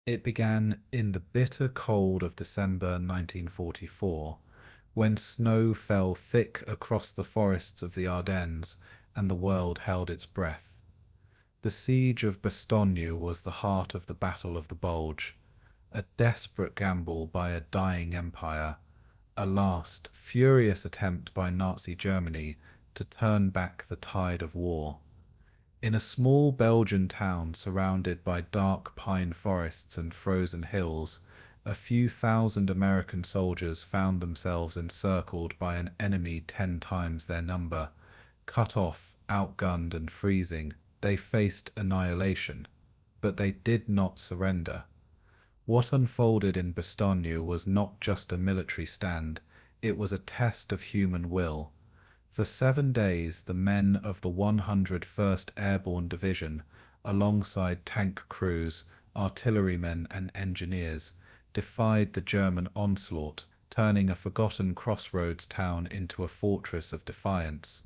It began in the bitter cold of December 1944, when snow fell thick across the forests of the Ardennes and the world held its breath. The Siege of Bastogne was the heart of the Battle of the Bulge, a desperate gamble by a dying empire, a last, furious attempt by Nazi Germany to turn back the tide of war. In a small Belgian town surrounded by dark pine forests and frozen hills, a few thousand American soldiers found themselves encircled by an enemy 10 times their number. Cut off, outgunned and freezing, they faced annihilation. But they did not surrender. What unfolded in Bastogne was not just a military stand, it was a test of human will. For 7 days, the men of the 101st Airborne Division, alongside tank crews, artillerymen and engineers, defied the German onslaught, turning a forgotten crossroads town into a fortress of defiance.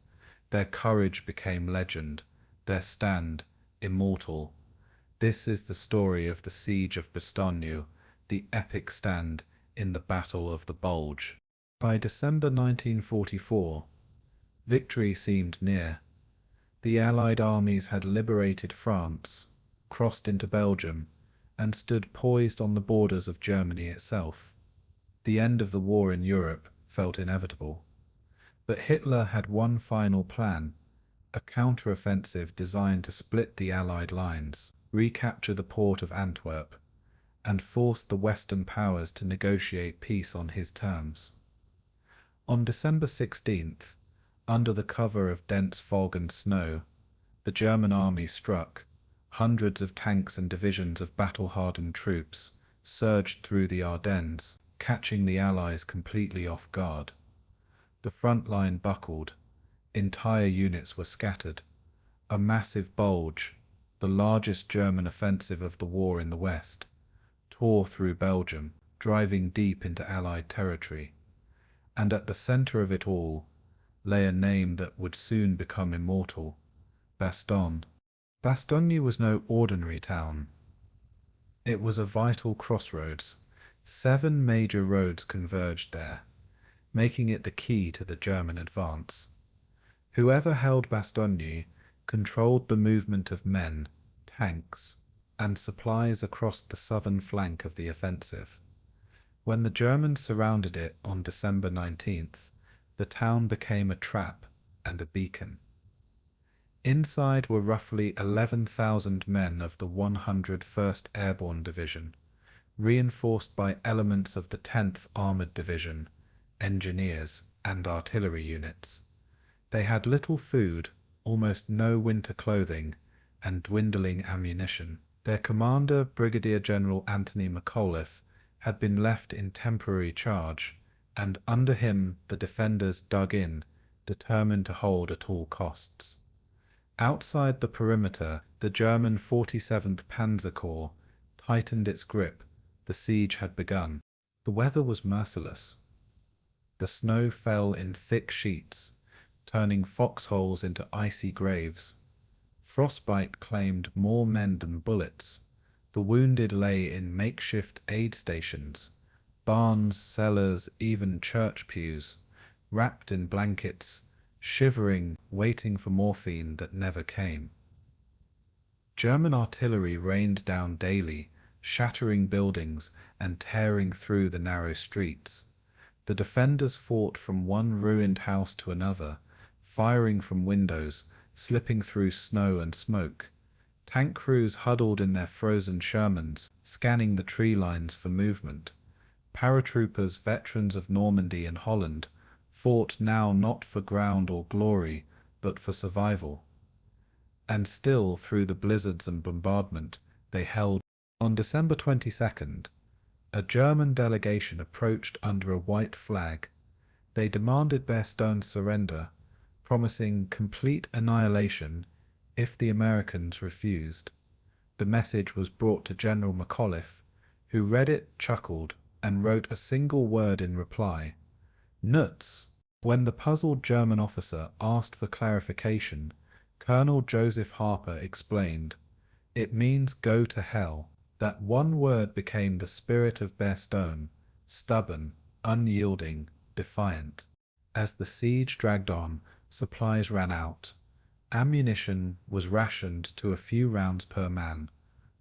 Their courage became legend, their stand immortal. This is the story of the Siege of Bastogne, the epic stand in the Battle of the Bulge. By December 1944, victory seemed near. The Allied armies had liberated France, crossed into Belgium, and stood poised on the borders of Germany itself. The end of the war in Europe felt inevitable. But Hitler had one final plan, a counter-offensive designed to split the Allied lines, recapture the port of Antwerp, and force the Western powers to negotiate peace on his terms. On December 16th, under the cover of dense fog and snow, the German army struck. Hundreds of tanks and divisions of battle-hardened troops surged through the Ardennes, catching the Allies completely off guard. The front line buckled. Entire units were scattered. A massive Bulge, the largest German offensive of the war in the West, tore through Belgium, driving deep into Allied territory. And at the center of it all lay a name that would soon become immortal: Bastogne. Bastogne was no ordinary town. It was a vital crossroads. 7 major roads converged there, making it the key to the German advance. Whoever held Bastogne controlled the movement of men, tanks, and supplies across the southern flank of the offensive. When the Germans surrounded it on December 19th, the town became a trap and a beacon. Inside were roughly 11,000 men of the 101st Airborne Division, reinforced by elements of the 10th Armored Division, engineers, and artillery units. They had little food, almost no winter clothing, and dwindling ammunition. Their commander, Brigadier General Anthony McAuliffe, had been left in temporary charge, and under him the defenders dug in, determined to hold at all costs. Outside the perimeter, the German 47th Panzer Corps tightened its grip. The siege had begun. The weather was merciless. The snow fell in thick sheets, turning foxholes into icy graves. Frostbite claimed more men than bullets. The wounded lay in makeshift aid stations, barns, cellars, even church pews, wrapped in blankets, shivering, waiting for morphine that never came. German artillery rained down daily, shattering buildings and tearing through the narrow streets. The defenders fought from one ruined house to another, firing from windows, slipping through snow and smoke. Tank crews huddled in their frozen Shermans, scanning the tree lines for movement. Paratroopers, veterans of Normandy and Holland, fought now not for ground or glory, but for survival. And still, through the blizzards and bombardment, they held. On December 22nd, a German delegation approached under a white flag. They demanded Bastogne's surrender, promising complete annihilation if the Americans refused. The message was brought to General McAuliffe, who read it, chuckled, and wrote a single word in reply: "Nuts." When the puzzled German officer asked for clarification, Colonel Joseph Harper explained, "It means go to hell." That one word became the spirit of Bastogne: stubborn, unyielding, defiant. As the siege dragged on, supplies ran out. Ammunition was rationed to a few rounds per man.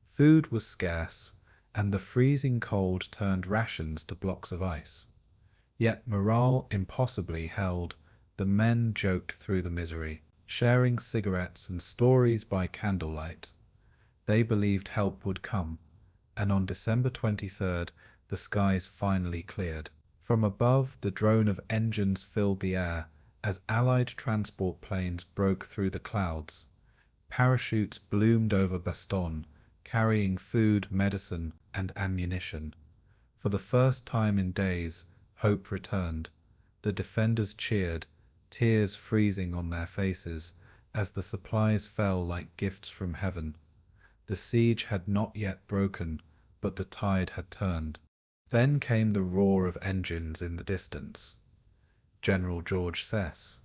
Food was scarce, and the freezing cold turned rations to blocks of ice. Yet morale impossibly held. The men joked through the misery, sharing cigarettes and stories by candlelight. They believed help would come, and on December 23rd, the skies finally cleared. From above, the drone of engines filled the air as Allied transport planes broke through the clouds. Parachutes bloomed over Bastogne, carrying food, medicine, and ammunition. For the first time in days, hope returned. The defenders cheered, tears freezing on their faces, as the supplies fell like gifts from heaven. The siege had not yet broken, but the tide had turned. Then came the roar of engines in the distance. General George Sess,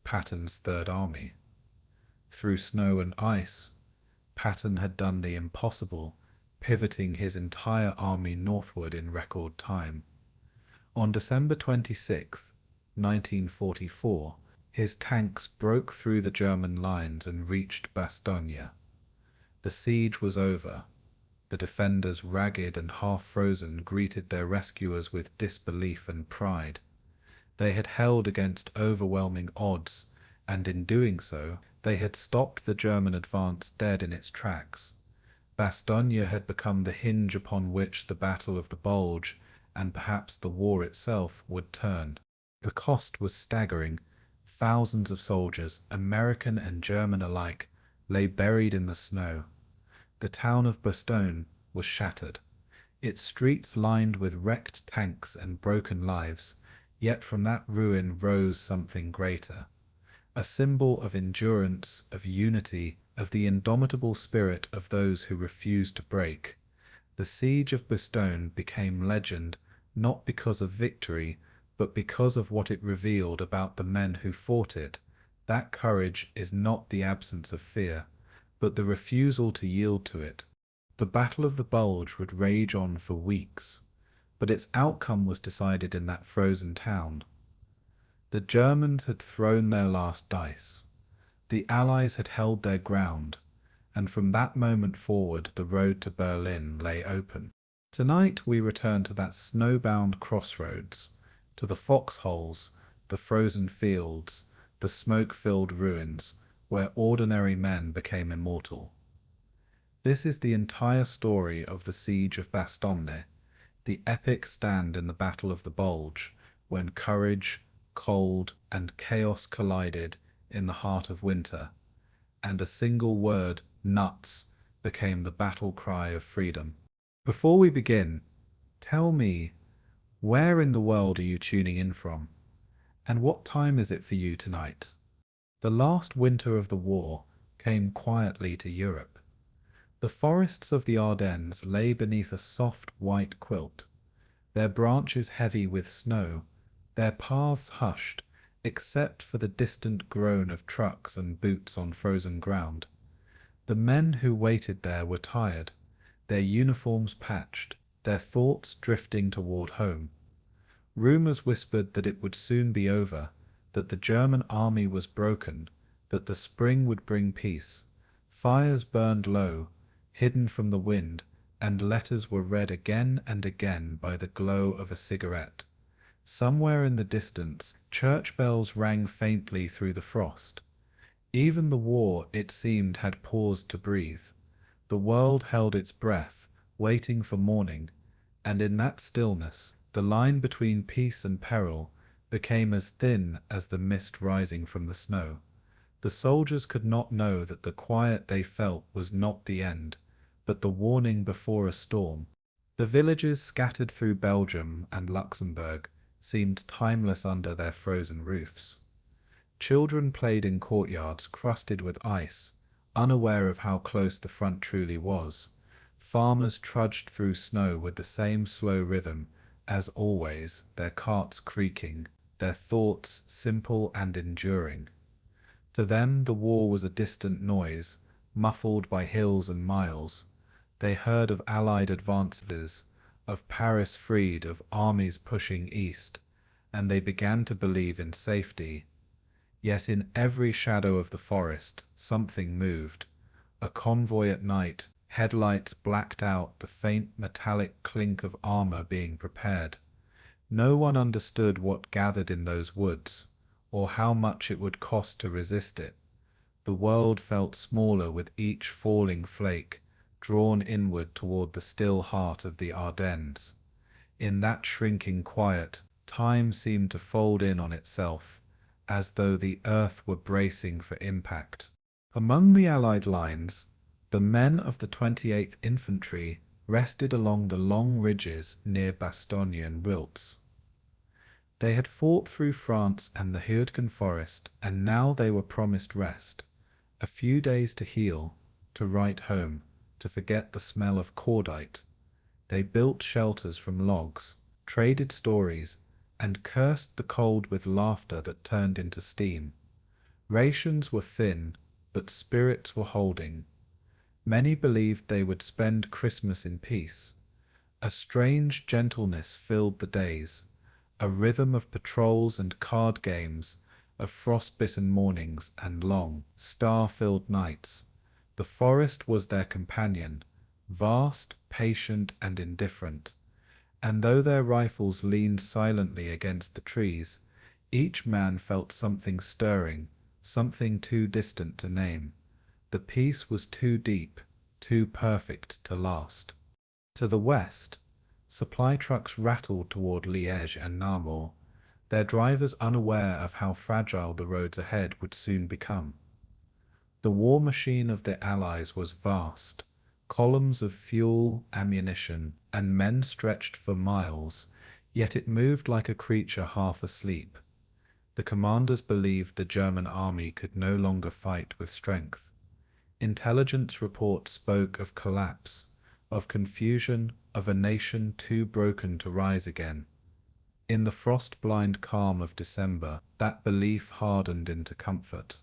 Patton's Third Army. Through snow and ice, Patton had done the impossible, pivoting his entire army northward in record time. On December 26, 1944, his tanks broke through the German lines and reached Bastogne. The siege was over. The defenders, ragged and half-frozen, greeted their rescuers with disbelief and pride. They had held against overwhelming odds, and in doing so, they had stopped the German advance dead in its tracks. Bastogne had become the hinge upon which the Battle of the Bulge, and perhaps the war itself, would turn. The cost was staggering. Thousands of soldiers, American and German alike, lay buried in the snow. The town of Bastogne was shattered, its streets lined with wrecked tanks and broken lives, yet from that ruin rose something greater. A symbol of endurance, of unity, of the indomitable spirit of those who refused to break. The Siege of Bastogne became legend, not because of victory, but because of what it revealed about the men who fought it. That courage is not the absence of fear, but the refusal to yield to it. The Battle of the Bulge would rage on for weeks, but its outcome was decided in that frozen town. The Germans had thrown their last dice. The Allies had held their ground, and from that moment forward the road to Berlin lay open. Tonight we return to that snowbound crossroads, to the foxholes, the frozen fields, the smoke-filled ruins, where ordinary men became immortal. This is the entire story of the Siege of Bastogne, the epic stand in the Battle of the Bulge, when courage, cold, and chaos collided in the heart of winter, and a single word, nuts, became the battle cry of freedom. Before we begin, tell me, where in the world are you tuning in from? And what time is it for you tonight? The last winter of the war came quietly to Europe. The forests of the Ardennes lay beneath a soft white quilt, their branches heavy with snow, their paths hushed, except for the distant groan of trucks and boots on frozen ground. The men who waited there were tired, their uniforms patched, their thoughts drifting toward home. Rumors whispered that it would soon be over, that the German army was broken, that the spring would bring peace. Fires burned low, hidden from the wind, and letters were read again and again by the glow of a cigarette. Somewhere in the distance, church bells rang faintly through the frost. Even the war, it seemed, had paused to breathe. The world held its breath, waiting for morning, and in that stillness, the line between peace and peril became as thin as the mist rising from the snow. The soldiers could not know that the quiet they felt was not the end, but the warning before a storm. The villages scattered through Belgium and Luxembourg seemed timeless under their frozen roofs. Children played in courtyards crusted with ice, unaware of how close the front truly was. Farmers trudged through snow with the same slow rhythm, as always, their carts creaking, their thoughts simple and enduring. To them the war was a distant noise, muffled by hills and miles. They heard of Allied advances, of Paris freed, of armies pushing east, and they began to believe in safety. Yet in every shadow of the forest, something moved. A convoy at night, headlights blacked out, the faint metallic clink of armor being prepared. No one understood what gathered in those woods, or how much it would cost to resist it. The world felt smaller with each falling flake, drawn inward toward the still heart of the Ardennes. In that shrinking quiet, time seemed to fold in on itself, as though the earth were bracing for impact. Among the Allied lines, the men of the 28th Infantry rested along the long ridges near Bastogne and Wiltz. They had fought through France and the Ardennes forest, and now they were promised rest. A few days to heal, to write home, to forget the smell of cordite. They built shelters from logs, traded stories, and cursed the cold with laughter that turned into steam. Rations were thin, but spirits were holding. Many believed they would spend Christmas in peace. A strange gentleness filled the days, a rhythm of patrols and card games, of frostbitten mornings and long, star-filled nights. The forest was their companion, vast, patient, and indifferent. And though their rifles leaned silently against the trees, each man felt something stirring, something too distant to name. The peace was too deep, too perfect to last. To the west, supply trucks rattled toward Liège and Namur, their drivers unaware of how fragile the roads ahead would soon become. The war machine of the Allies was vast. Columns of fuel, ammunition, and men stretched for miles, yet it moved like a creature half asleep. The commanders believed the German army could no longer fight with strength. Intelligence reports spoke of collapse, of confusion, of a nation too broken to rise again. In the frost-blind calm of December, that belief hardened into comfort.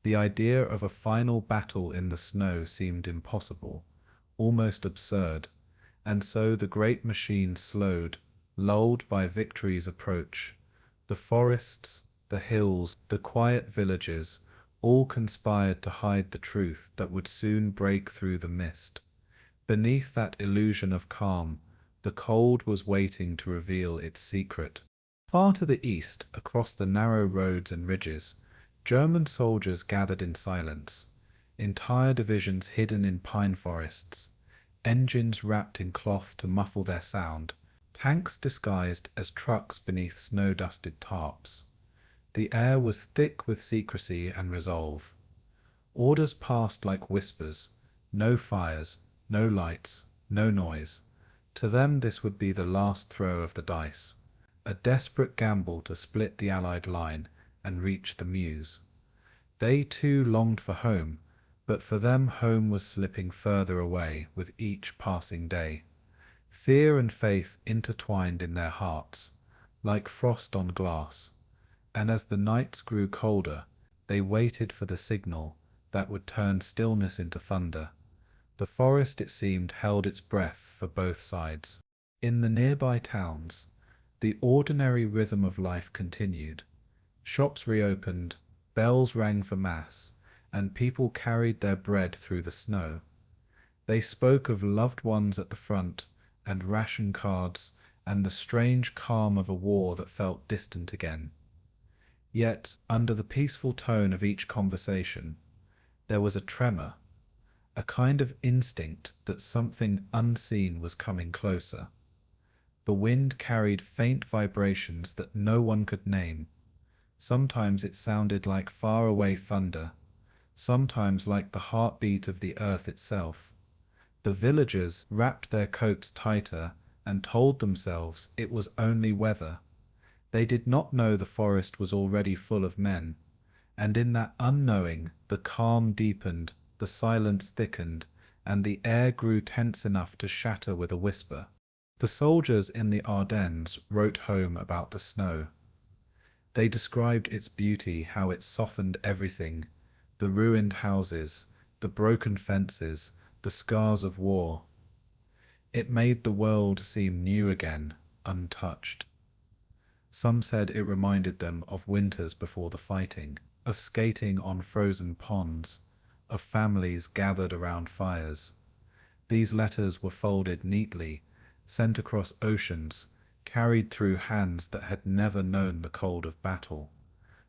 The idea of a final battle in the snow seemed impossible, almost absurd, and so the great machine slowed, lulled by victory's approach. The forests, the hills, the quiet villages, all conspired to hide the truth that would soon break through the mist. Beneath that illusion of calm, the cold was waiting to reveal its secret. Far to the east, across the narrow roads and ridges, German soldiers gathered in silence, entire divisions hidden in pine forests, engines wrapped in cloth to muffle their sound, tanks disguised as trucks beneath snow-dusted tarps. The air was thick with secrecy and resolve. Orders passed like whispers, no fires, no lights, no noise. To them this would be the last throw of the dice, a desperate gamble to split the Allied line and reach the Meuse. They too longed for home, but for them home was slipping further away with each passing day. Fear and faith intertwined in their hearts, like frost on glass, and as the nights grew colder, they waited for the signal that would turn stillness into thunder. The forest, it seemed, held its breath for both sides. In the nearby towns, the ordinary rhythm of life continued. Shops reopened, bells rang for mass, and people carried their bread through the snow. They spoke of loved ones at the front, and ration cards, and the strange calm of a war that felt distant again. Yet, under the peaceful tone of each conversation, there was a tremor, a kind of instinct that something unseen was coming closer. The wind carried faint vibrations that no one could name. Sometimes it sounded like far-away thunder, sometimes like the heartbeat of the earth itself. The villagers wrapped their coats tighter and told themselves it was only weather. They did not know the forest was already full of men, and in that unknowing the calm deepened, the silence thickened, and the air grew tense enough to shatter with a whisper. The soldiers in the Ardennes wrote home about the snow. They described its beauty, how it softened everything, the ruined houses, the broken fences, the scars of war. It made the world seem new again, untouched. Some said it reminded them of winters before the fighting, of skating on frozen ponds, of families gathered around fires. These letters were folded neatly, sent across oceans, carried through hands that had never known the cold of battle.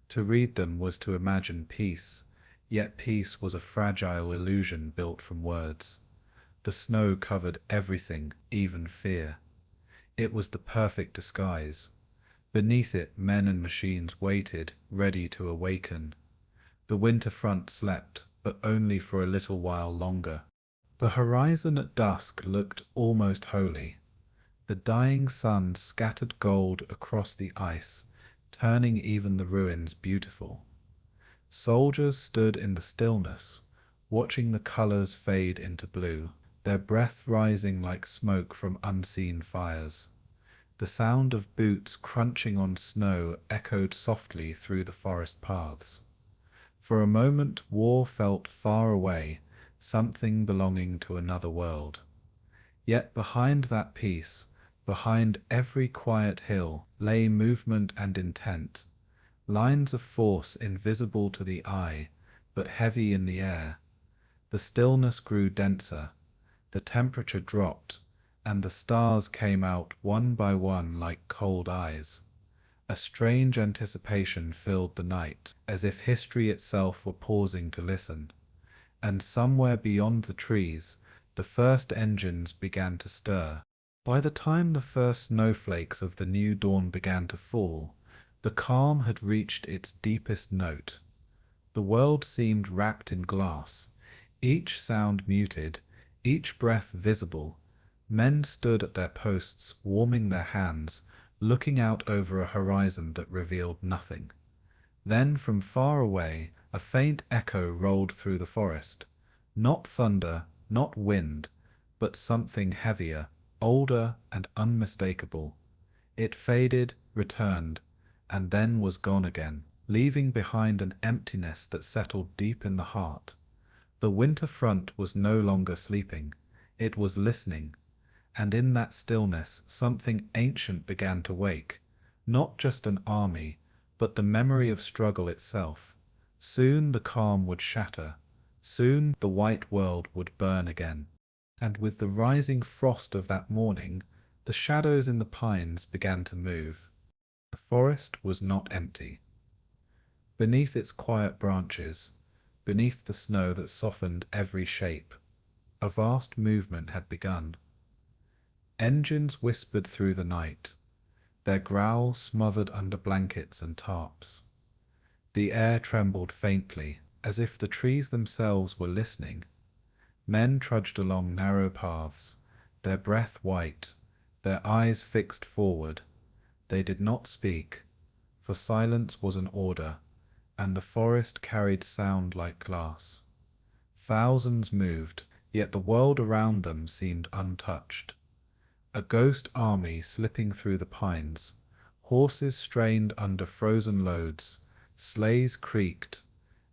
To read them was to imagine peace, yet peace was a fragile illusion built from words. The snow covered everything, even fear. It was the perfect disguise. Beneath it, men and machines waited, ready to awaken. The winter front slept, but only for a little while longer. The horizon at dusk looked almost holy. The dying sun scattered gold across the ice, turning even the ruins beautiful. Soldiers stood in the stillness, watching the colors fade into blue, their breath rising like smoke from unseen fires. The sound of boots crunching on snow echoed softly through the forest paths. For a moment war felt far away, something belonging to another world. Yet behind that peace, behind every quiet hill, lay movement and intent, lines of force invisible to the eye, but heavy in the air. The stillness grew denser, the temperature dropped, and the stars came out one by one like cold eyes. A strange anticipation filled the night, as if history itself were pausing to listen. And somewhere beyond the trees, the first engines began to stir. By the time the first snowflakes of the new dawn began to fall, the calm had reached its deepest note. The world seemed wrapped in glass, each sound muted, each breath visible. Men stood at their posts, warming their hands, looking out over a horizon that revealed nothing. Then from far away, a faint echo rolled through the forest. Not thunder, not wind, but something heavier, older and unmistakable. It faded, returned, and then was gone again, leaving behind an emptiness that settled deep in the heart. The winter front was no longer sleeping, it was listening, and in that stillness something ancient began to wake, not just an army, but the memory of struggle itself. Soon the calm would shatter, soon the white world would burn again. And with the rising frost of that morning, the shadows in the pines began to move. The forest was not empty. Beneath its quiet branches, beneath the snow that softened every shape, a vast movement had begun. Engines whispered through the night, their growl smothered under blankets and tarps. The air trembled faintly, as if the trees themselves were listening. Men trudged along narrow paths, their breath white, their eyes fixed forward. They did not speak, for silence was an order, and the forest carried sound like glass. Thousands moved, yet the world around them seemed untouched. A ghost army slipping through the pines, horses strained under frozen loads, sleighs creaked,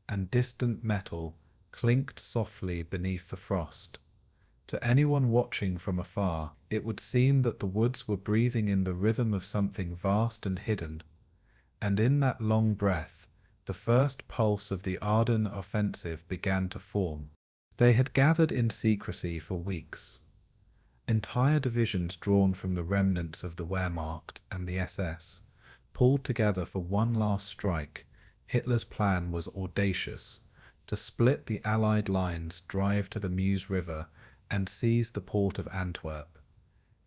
and distant metal clinked softly beneath the frost. To anyone watching from afar, it would seem that the woods were breathing in the rhythm of something vast and hidden, and in that long breath, the first pulse of the Ardennes offensive began to form. They had gathered in secrecy for weeks. Entire divisions drawn from the remnants of the Wehrmacht and the SS, pulled together for one last strike. Hitler's plan was audacious: to split the Allied lines, drive to the Meuse River, and seize the port of Antwerp.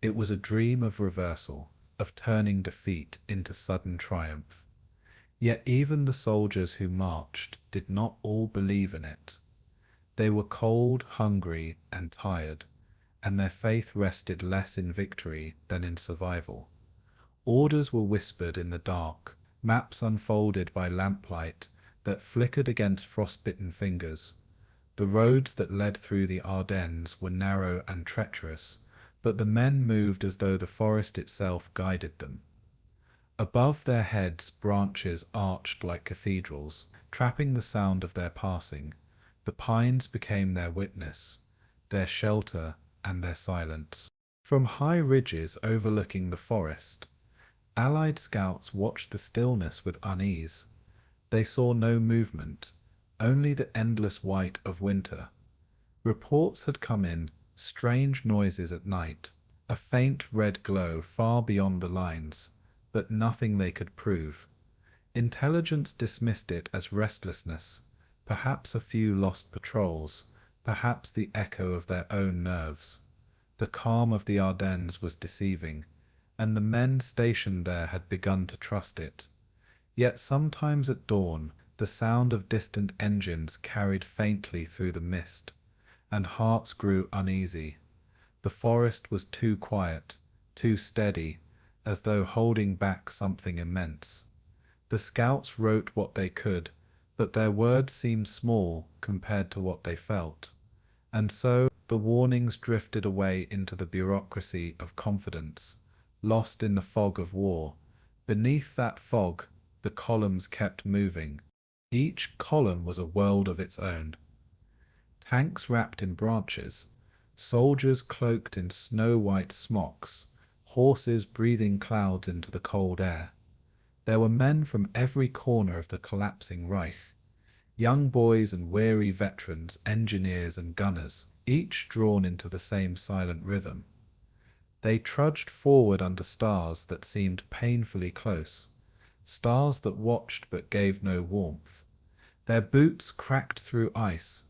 It was a dream of reversal, of turning defeat into sudden triumph. Yet even the soldiers who marched did not all believe in it. They were cold, hungry, and tired, and their faith rested less in victory than in survival. Orders were whispered in the dark, maps unfolded by lamplight that flickered against frostbitten fingers. The roads that led through the Ardennes were narrow and treacherous, but the men moved as though the forest itself guided them. Above their heads branches arched like cathedrals, trapping the sound of their passing. The pines became their witness, their shelter, and their silence. From high ridges overlooking the forest, Allied scouts watched the stillness with unease. They saw no movement, only the endless white of winter. Reports had come in, strange noises at night, a faint red glow far beyond the lines, but nothing they could prove. Intelligence dismissed it as restlessness, perhaps a few lost patrols, perhaps the echo of their own nerves. The calm of the Ardennes was deceiving, and the men stationed there had begun to trust it. Yet sometimes at dawn, the sound of distant engines carried faintly through the mist, and hearts grew uneasy. The forest was too quiet, too steady, as though holding back something immense. The scouts wrote what they could, but their words seemed small compared to what they felt. And so the warnings drifted away into the bureaucracy of confidence, lost in the fog of war. Beneath that fog, the columns kept moving. Each column was a world of its own. Tanks wrapped in branches, soldiers cloaked in snow-white smocks, horses breathing clouds into the cold air. There were men from every corner of the collapsing Reich, young boys and weary veterans, engineers and gunners, each drawn into the same silent rhythm. They trudged forward under stars that seemed painfully close, stars that watched but gave no warmth. Their boots cracked through ice,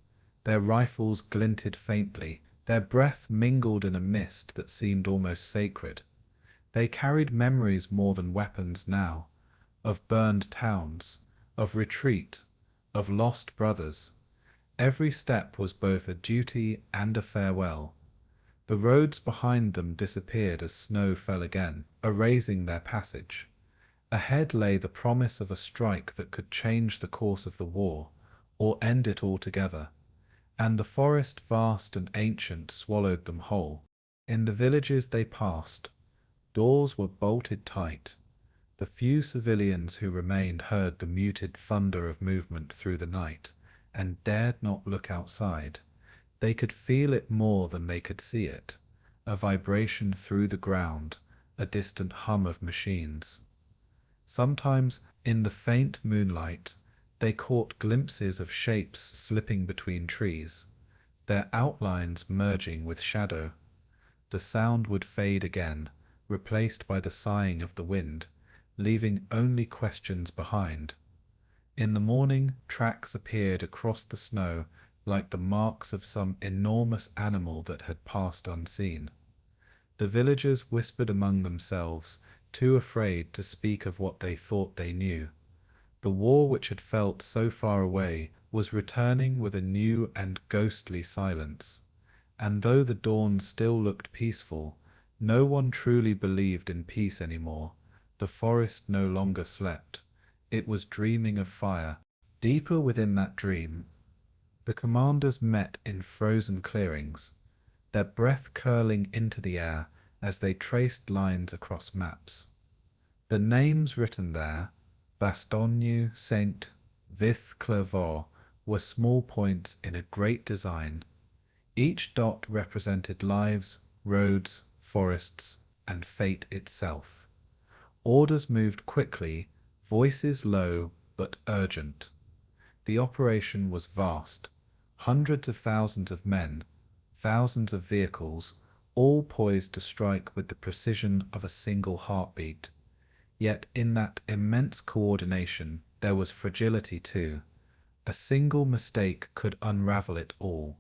their rifles glinted faintly, their breath mingled in a mist that seemed almost sacred. They carried memories more than weapons now, of burned towns, of retreat, of lost brothers. Every step was both a duty and a farewell. The roads behind them disappeared as snow fell again, erasing their passage. Ahead lay the promise of a strike that could change the course of the war, or end it altogether. And the forest, vast and ancient, swallowed them whole. In the villages they passed, doors were bolted tight. The few civilians who remained heard the muted thunder of movement through the night, and dared not look outside. They could feel it more than they could see it, a vibration through the ground, a distant hum of machines. Sometimes, in the faint moonlight, they caught glimpses of shapes slipping between trees, their outlines merging with shadow. The sound would fade again, replaced by the sighing of the wind, leaving only questions behind. In the morning, tracks appeared across the snow like the marks of some enormous animal that had passed unseen. The villagers whispered among themselves, too afraid to speak of what they thought they knew. The war which had felt so far away was returning with a new and ghostly silence. And though the dawn still looked peaceful, no one truly believed in peace anymore. The forest no longer slept. It was dreaming of fire. Deeper within that dream, the commanders met in frozen clearings, their breath curling into the air as they traced lines across maps. The names written there, Bastogne, Saint, Vith, Clervaux, were small points in a great design. Each dot represented lives, roads, forests, and fate itself. Orders moved quickly, voices low but urgent. The operation was vast. Hundreds of thousands of men, thousands of vehicles, all poised to strike with the precision of a single heartbeat. Yet in that immense coordination there was fragility too. A single mistake could unravel it all.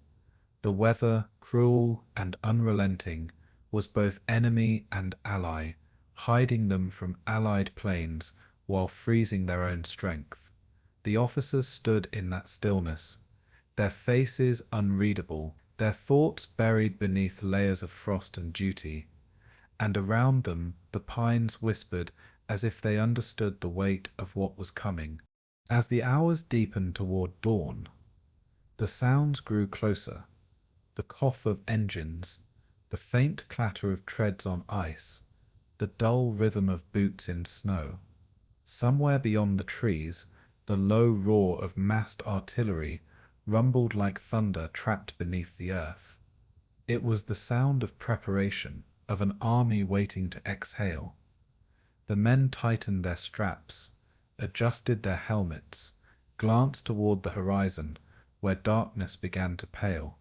The weather, cruel and unrelenting, was both enemy and ally, hiding them from allied planes while freezing their own strength. The officers stood in that stillness, their faces unreadable, their thoughts buried beneath layers of frost and duty, and around them the pines whispered as if they understood the weight of what was coming. As the hours deepened toward dawn, the sounds grew closer. The cough of engines, the faint clatter of treads on ice, the dull rhythm of boots in snow. Somewhere beyond the trees, the low roar of massed artillery rumbled like thunder trapped beneath the earth. It was the sound of preparation, of an army waiting to exhale. The men tightened their straps, adjusted their helmets, glanced toward the horizon, where darkness began to pale.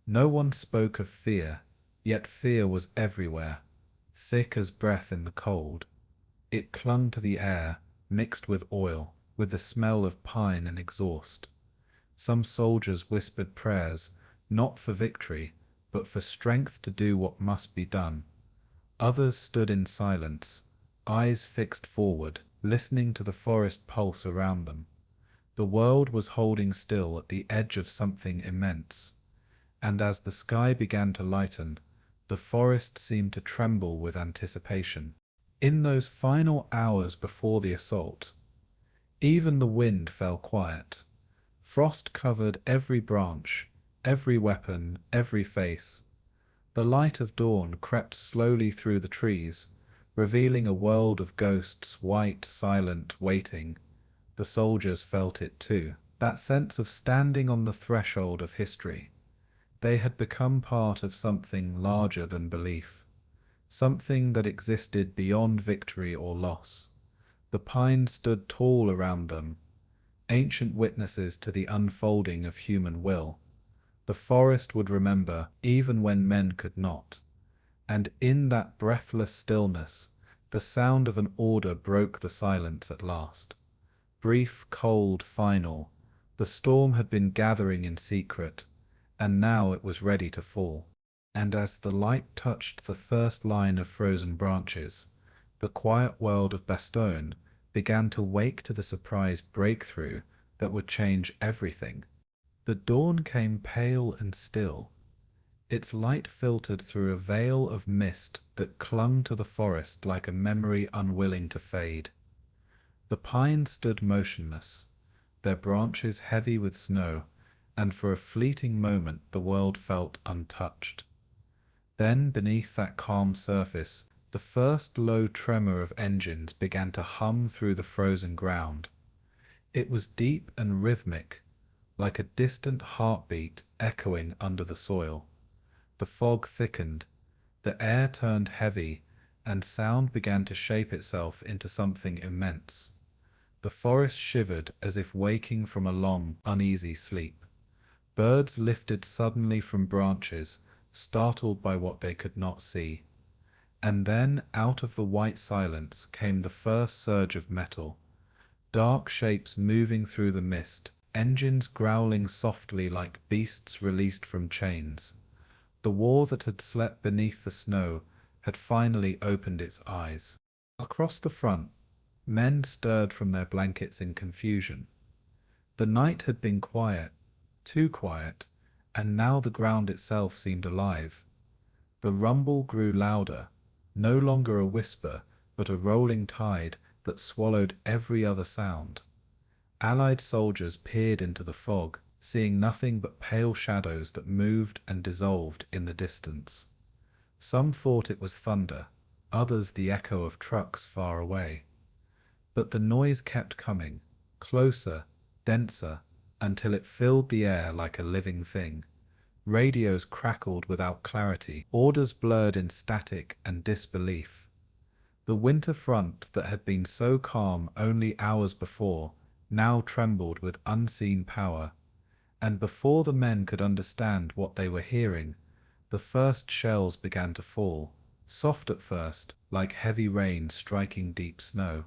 No one spoke of fear, yet fear was everywhere, thick as breath in the cold. It clung to the air, mixed with oil, with the smell of pine and exhaust. Some soldiers whispered prayers, not for victory, but for strength to do what must be done. Others stood in silence, eyes fixed forward, listening to the forest pulse around them. The world was holding still at the edge of something immense, and as the sky began to lighten, the forest seemed to tremble with anticipation. In those final hours before the assault, even the wind fell quiet. Frost covered every branch, every weapon, every face. The light of dawn crept slowly through the trees, revealing a world of ghosts, white, silent, waiting. The soldiers felt it too, that sense of standing on the threshold of history. They had become part of something larger than belief, something that existed beyond victory or loss. The pines stood tall around them, ancient witnesses to the unfolding of human will. The forest would remember, even when men could not. And in that breathless stillness, the sound of an order broke the silence at last. Brief, cold, final. The storm had been gathering in secret, and now it was ready to fall. And as the light touched the first line of frozen branches, the quiet world of Bastogne began to wake to the surprise breakthrough that would change everything. The dawn came pale and still. Its light filtered through a veil of mist that clung to the forest like a memory unwilling to fade. The pines stood motionless, their branches heavy with snow, and for a fleeting moment the world felt untouched. Then, beneath that calm surface, the first low tremor of engines began to hum through the frozen ground. It was deep and rhythmic, like a distant heartbeat echoing under the soil. The fog thickened, the air turned heavy, and sound began to shape itself into something immense. The forest shivered as if waking from a long, uneasy sleep. Birds lifted suddenly from branches, startled by what they could not see. And then, out of the white silence, came the first surge of metal. Dark shapes moving through the mist, engines growling softly like beasts released from chains. The war that had slept beneath the snow had finally opened its eyes. Across the front, men stirred from their blankets in confusion. The night had been quiet, too quiet, and now the ground itself seemed alive. The rumble grew louder, no longer a whisper, but a rolling tide that swallowed every other sound. Allied soldiers peered into the fog, seeing nothing but pale shadows that moved and dissolved in the distance. Some thought it was thunder, others the echo of trucks far away. But the noise kept coming, closer, denser, until it filled the air like a living thing. Radios crackled without clarity, orders blurred in static and disbelief. The winter front that had been so calm only hours before now trembled with unseen power, and before the men could understand what they were hearing, the first shells began to fall, soft at first, like heavy rain striking deep snow.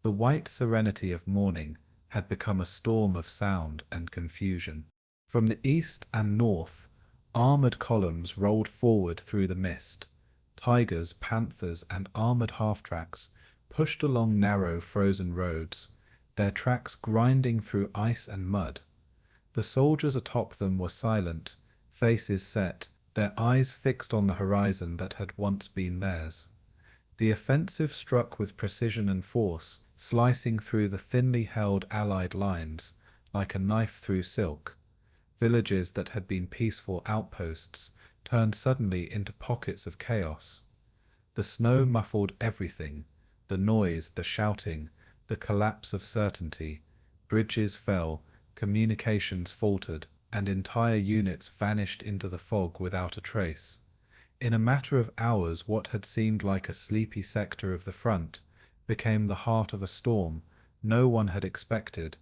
The white serenity of morning had become a storm of sound and confusion. From the east and north, armored columns rolled forward through the mist. Tigers, panthers, and armored half-tracks pushed along narrow, frozen roads, their tracks grinding through ice and mud. The soldiers atop them were silent, faces set, their eyes fixed on the horizon that had once been theirs. The offensive struck with precision and force, slicing through the thinly held Allied lines like a knife through silk. Villages that had been peaceful outposts turned suddenly into pockets of chaos. The snow muffled everything, the noise, the shouting, the collapse of certainty. Bridges fell, communications faltered, and entire units vanished into the fog without a trace. In a matter of hours, what had seemed like a sleepy sector of the front became the heart of a storm no one had expected,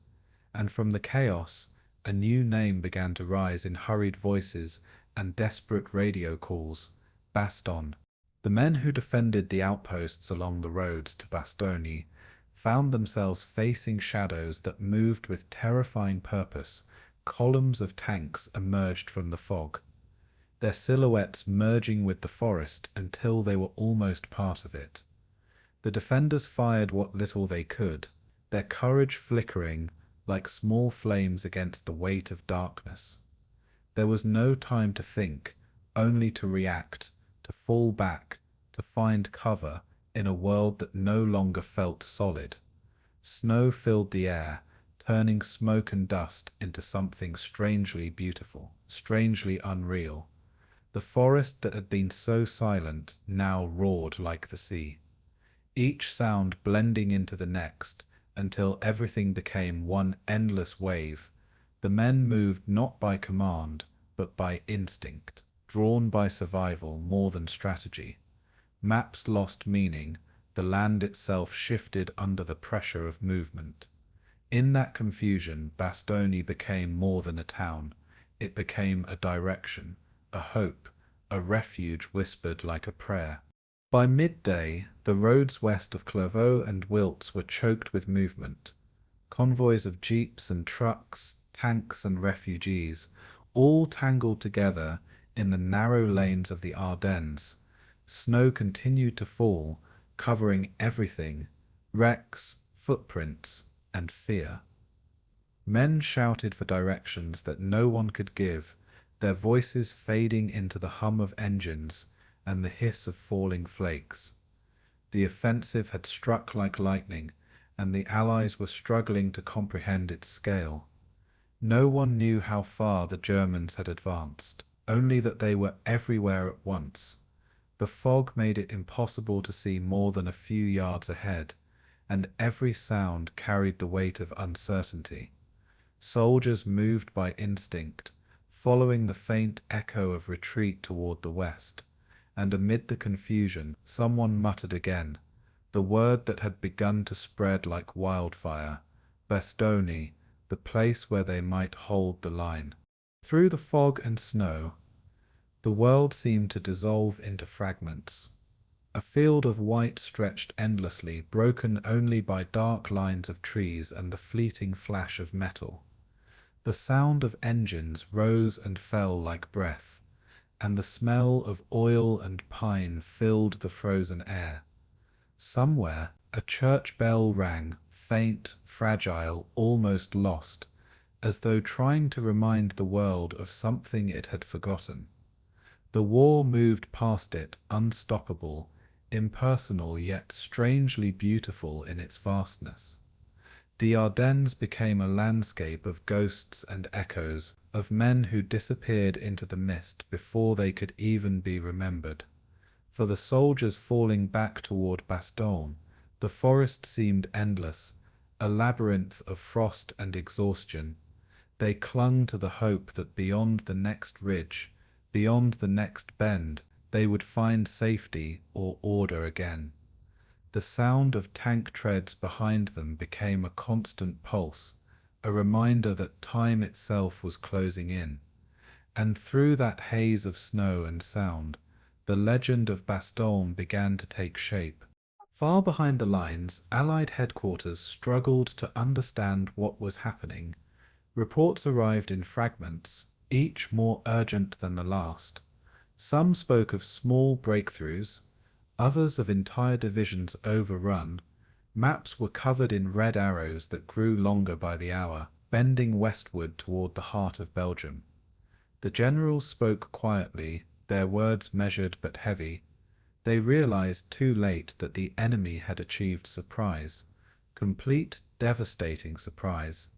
and from the chaos, a new name began to rise in hurried voices and desperate radio calls: Bastogne. The men who defended the outposts along the roads to Bastogne found themselves facing shadows that moved with terrifying purpose. Columns of tanks emerged from the fog, their silhouettes merging with the forest until they were almost part of it. The defenders fired what little they could, their courage flickering like small flames against the weight of darkness. There was no time to think, only to react, to fall back, to find cover in a world that no longer felt solid. Snow filled the air, turning smoke and dust into something strangely beautiful, strangely unreal. The forest that had been so silent now roared like the sea, each sound blending into the next until everything became one endless wave. The men moved not by command, but by instinct, drawn by survival more than strategy. Maps lost meaning, the land itself shifted under the pressure of movement. In that confusion, Bastogne became more than a town. It became a direction, a hope, a refuge whispered like a prayer. By midday, the roads west of Clairvaux and Wiltz were choked with movement. Convoys of jeeps and trucks, tanks and refugees, all tangled together in the narrow lanes of the Ardennes. Snow continued to fall, covering everything: wrecks, footprints, and fear. Men shouted for directions that no one could give, their voices fading into the hum of engines and the hiss of falling flakes. The offensive had struck like lightning, and the Allies were struggling to comprehend its scale. No one knew how far the Germans had advanced, only that they were everywhere at once. The fog made it impossible to see more than a few yards ahead, and every sound carried the weight of uncertainty. Soldiers moved by instinct, following the faint echo of retreat toward the west, and amid the confusion, someone muttered again, the word that had begun to spread like wildfire: Bastogne, the place where they might hold the line. Through the fog and snow, the world seemed to dissolve into fragments. A field of white stretched endlessly, broken only by dark lines of trees and the fleeting flash of metal. The sound of engines rose and fell like breath, and the smell of oil and pine filled the frozen air. Somewhere, a church bell rang, faint, fragile, almost lost, as though trying to remind the world of something it had forgotten. The war moved past it, unstoppable, impersonal yet strangely beautiful in its vastness. The Ardennes became a landscape of ghosts and echoes, of men who disappeared into the mist before they could even be remembered. For the soldiers falling back toward Bastogne, the forest seemed endless, a labyrinth of frost and exhaustion. They clung to the hope that beyond the next ridge, beyond the next bend, they would find safety or order again. The sound of tank treads behind them became a constant pulse, a reminder that time itself was closing in. And through that haze of snow and sound, the legend of Bastogne began to take shape. Far behind the lines, Allied headquarters struggled to understand what was happening. Reports arrived in fragments, each more urgent than the last. Some spoke of small breakthroughs, others of entire divisions overrun. Maps were covered in red arrows that grew longer by the hour, bending westward toward the heart of Belgium. The generals spoke quietly, their words measured but heavy. They realized too late that the enemy had achieved surprise, complete, devastating surprise.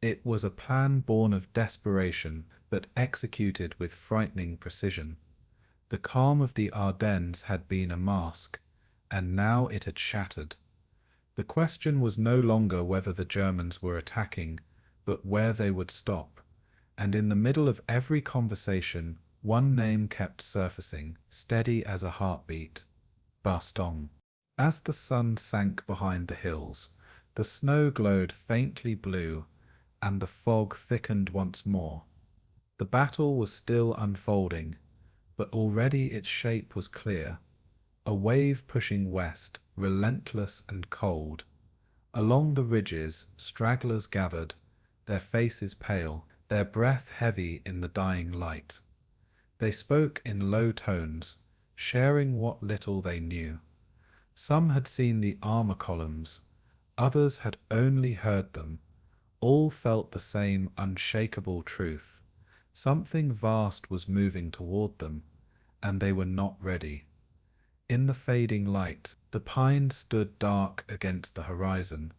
It was a plan born of desperation, but executed with frightening precision. The calm of the Ardennes had been a mask, and now it had shattered. The question was no longer whether the Germans were attacking, but where they would stop. And in the middle of every conversation, one name kept surfacing, steady as a heartbeat: Bastogne. As the sun sank behind the hills, the snow glowed faintly blue, and the fog thickened once more. The battle was still unfolding, but already its shape was clear. A wave pushing west, relentless and cold. Along the ridges, stragglers gathered, their faces pale, their breath heavy in the dying light. They spoke in low tones, sharing what little they knew. Some had seen the armor columns, others had only heard them. All felt the same unshakable truth. Something vast was moving toward them, and they were not ready. In the fading light, the pines stood dark against the horizon,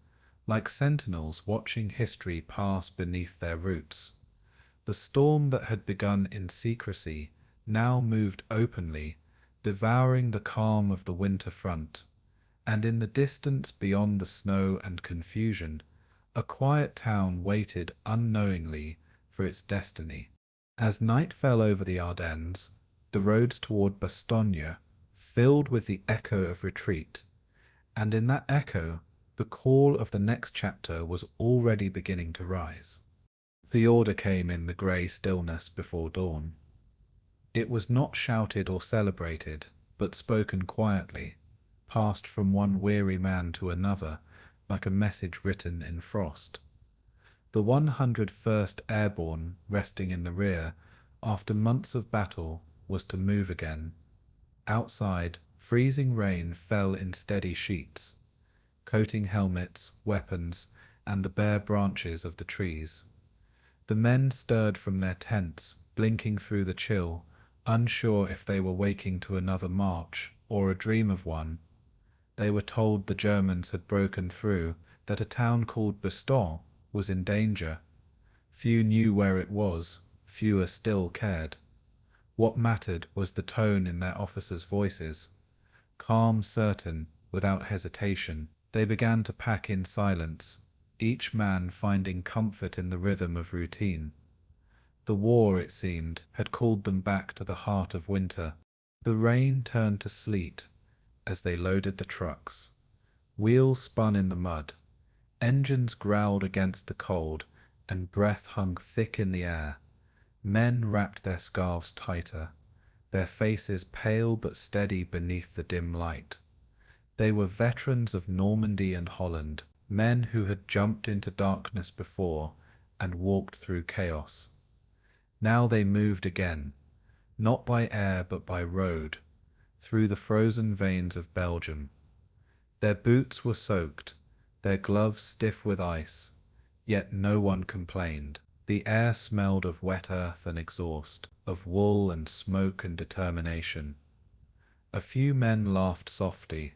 like sentinels watching history pass beneath their roots. The storm that had begun in secrecy now moved openly, devouring the calm of the winter front. And in the distance beyond the snow and confusion, a quiet town waited unknowingly for its destiny. As night fell over the Ardennes, the roads toward Bastogne filled with the echo of retreat, and in that echo, the call of the next chapter was already beginning to rise. The order came in the grey stillness before dawn. It was not shouted or celebrated, but spoken quietly, passed from one weary man to another, like a message written in frost. The 101st Airborne, resting in the rear, after months of battle, was to move again. Outside, freezing rain fell in steady sheets, coating helmets, weapons, and the bare branches of the trees. The men stirred from their tents, blinking through the chill, unsure if they were waking to another march or a dream of one. They were told the Germans had broken through, that a town called Bastogne was in danger. Few knew where it was, fewer still cared. What mattered was the tone in their officers' voices. Calm, certain, without hesitation, they began to pack in silence, each man finding comfort in the rhythm of routine. The war, it seemed, had called them back to the heart of winter. The rain turned to sleet as they loaded the trucks. Wheels spun in the mud. Engines growled against the cold, and breath hung thick in the air. Men wrapped their scarves tighter, their faces pale but steady beneath the dim light. They were veterans of Normandy and Holland, men who had jumped into darkness before and walked through chaos. Now they moved again, not by air but by road, through the frozen veins of Belgium. Their boots were soaked, their gloves stiff with ice, yet no one complained. The air smelled of wet earth and exhaust, of wool and smoke and determination. A few men laughed softly,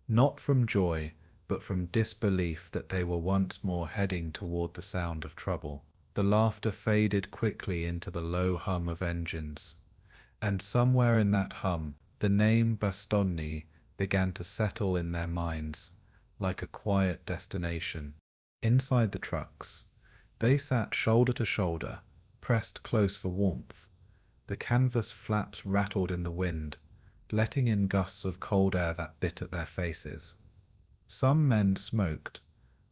not from joy, but from disbelief that they were once more heading toward the sound of trouble. The laughter faded quickly into the low hum of engines, and somewhere in that hum, the name Bastogne began to settle in their minds, like a quiet destination. Inside the trucks, they sat shoulder to shoulder, pressed close for warmth. The canvas flaps rattled in the wind, letting in gusts of cold air that bit at their faces. Some men smoked,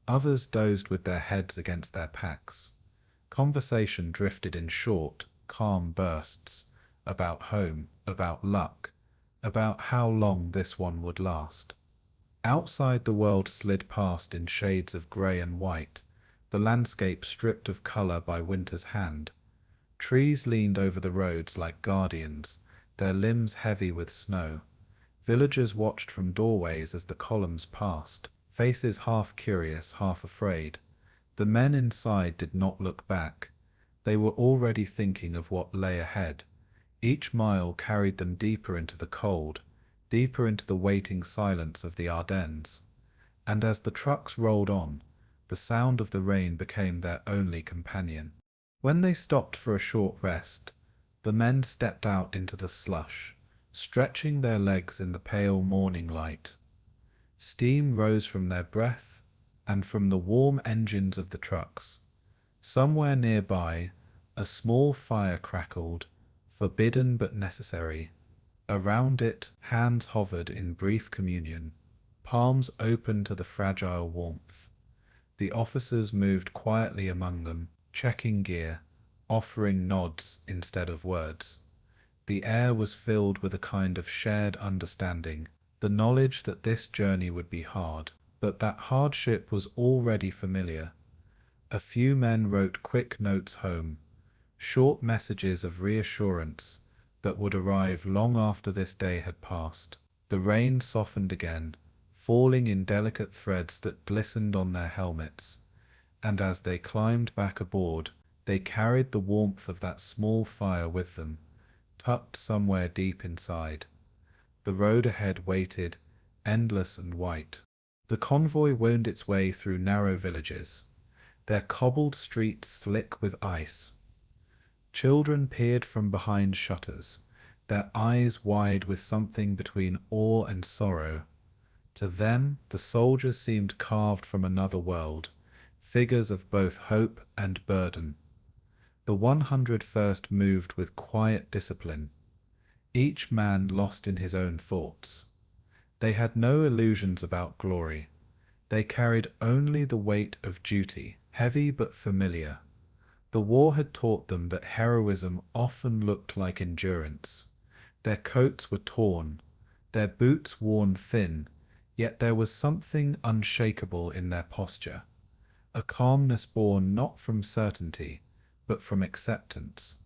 others dozed with their heads against their packs. Conversation drifted in short, calm bursts, about home, about luck, about how long this one would last. Outside, the world slid past in shades of grey and white, the landscape stripped of colour by winter's hand. Trees leaned over the roads like guardians, their limbs heavy with snow. Villagers watched from doorways as the columns passed, faces half curious, half afraid. The men inside did not look back. They were already thinking of what lay ahead. Each mile carried them deeper into the cold, deeper into the waiting silence of the Ardennes. And as the trucks rolled on, the sound of the rain became their only companion. When they stopped for a short rest, the men stepped out into the slush, stretching their legs in the pale morning light. Steam rose from their breath and from the warm engines of the trucks. Somewhere nearby, A small fire crackled, forbidden but necessary. Around it, hands hovered in brief communion, palms open to the fragile warmth. The officers moved quietly among them, checking gear, offering nods instead of words. The air was filled with a kind of shared understanding, the knowledge that this journey would be hard, but that hardship was already familiar. A few men wrote quick notes home, short messages of reassurance that would arrive long after this day had passed. The rain softened again, falling in delicate threads that glistened on their helmets, and as they climbed back aboard, they carried the warmth of that small fire with them, tucked somewhere deep inside. The road ahead waited, endless and white. The convoy wound its way through narrow villages, their cobbled streets slick with ice. Children peered from behind shutters, their eyes wide with something between awe and sorrow. To them, the soldiers seemed carved from another world, figures of both hope and burden. The 101st moved with quiet discipline, each man lost in his own thoughts. They had no illusions about glory. They carried only the weight of duty, heavy but familiar. The war had taught them that heroism often looked like endurance. Their coats were torn, their boots worn thin, yet there was something unshakable in their posture, a calmness born not from certainty, but from acceptance.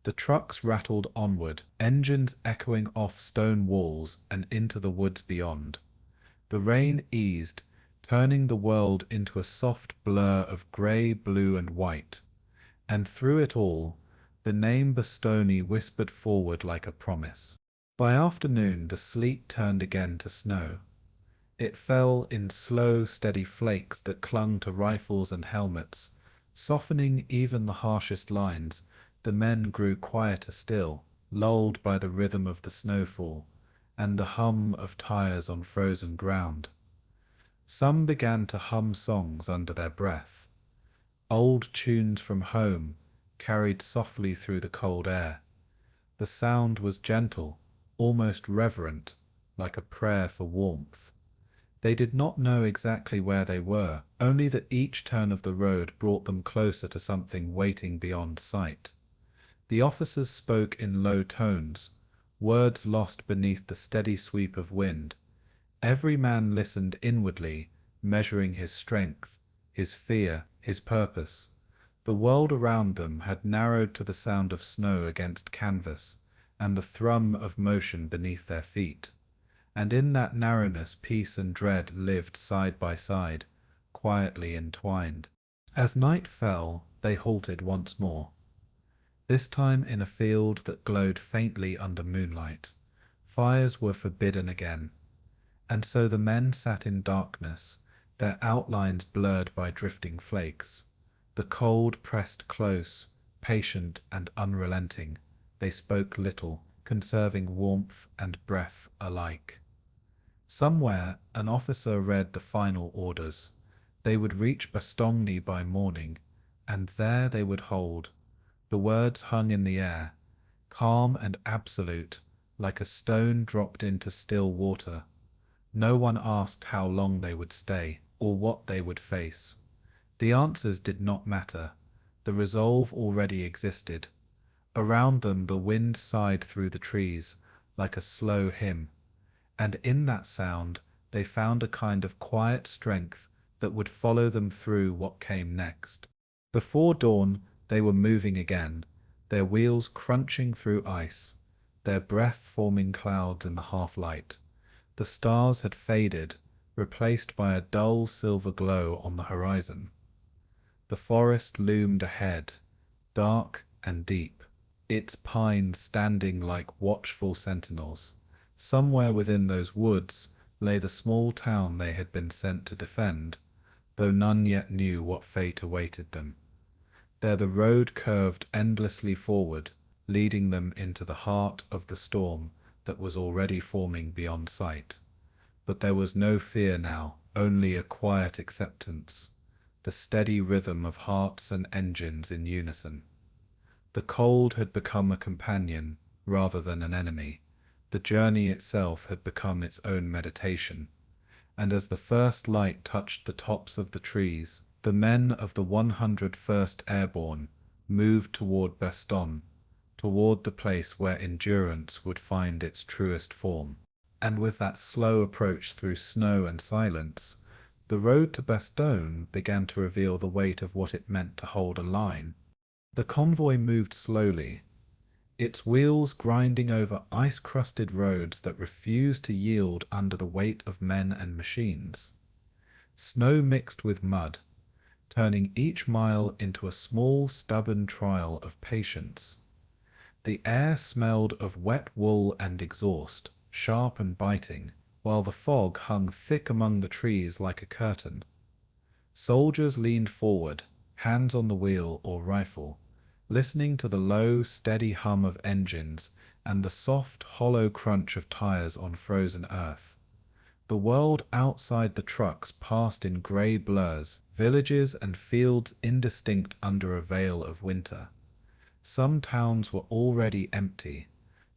The trucks rattled onward, engines echoing off stone walls and into the woods beyond. The rain eased, turning the world into a soft blur of grey, blue and white. And through it all, the name Bastogne whispered forward like a promise. By afternoon the sleet turned again to snow. It fell in slow, steady flakes that clung to rifles and helmets, softening even the harshest lines. The men grew quieter still, lulled by the rhythm of the snowfall and the hum of tires on frozen ground. Some began to hum songs under their breath, old tunes from home, carried softly through the cold air. The sound was gentle, almost reverent, like a prayer for warmth. They did not know exactly where they were, only that each turn of the road brought them closer to something waiting beyond sight. The officers spoke in low tones, words lost beneath the steady sweep of wind. Every man listened inwardly, measuring his strength, his fear, his purpose. The world around them had narrowed to the sound of snow against canvas, and the thrum of motion beneath their feet. And in that narrowness peace and dread lived side by side, quietly entwined. As night fell, they halted once more. This time in a field that glowed faintly under moonlight. Fires were forbidden again, and so the men sat in darkness, their outlines blurred by drifting flakes. The cold pressed close, patient and unrelenting. They spoke little, conserving warmth and breath alike. Somewhere an officer read the final orders. They would reach Bastogne by morning, and there they would hold. The words hung in the air, calm and absolute, like a stone dropped into still water. No one asked how long they would stay, or what they would face. The answers did not matter. The resolve already existed. Around them the wind sighed through the trees, like a slow hymn, and in that sound they found a kind of quiet strength that would follow them through what came next. Before dawn, they were moving again, their wheels crunching through ice, their breath forming clouds in the half-light. The stars had faded, replaced by a dull silver glow on the horizon. The forest loomed ahead, dark and deep, its pines standing like watchful sentinels. Somewhere within those woods lay the small town they had been sent to defend, though none yet knew what fate awaited them. There the road curved endlessly forward, leading them into the heart of the storm that was already forming beyond sight. But there was no fear now, only a quiet acceptance, the steady rhythm of hearts and engines in unison. The cold had become a companion rather than an enemy. The journey itself had become its own meditation. And as the first light touched the tops of the trees, the men of the 101st Airborne moved toward Bastogne, toward the place where endurance would find its truest form. And with that slow approach through snow and silence, the road to Bastogne began to reveal the weight of what it meant to hold a line. The convoy moved slowly, its wheels grinding over ice-crusted roads that refused to yield under the weight of men and machines. Snow mixed with mud, turning each mile into a small, stubborn trial of patience. The air smelled of wet wool and exhaust, sharp and biting, while the fog hung thick among the trees like a curtain. Soldiers leaned forward, hands on the wheel or rifle, listening to the low, steady hum of engines and the soft, hollow crunch of tires on frozen earth. The world outside the trucks passed in grey blurs, villages and fields indistinct under a veil of winter. Some towns were already empty,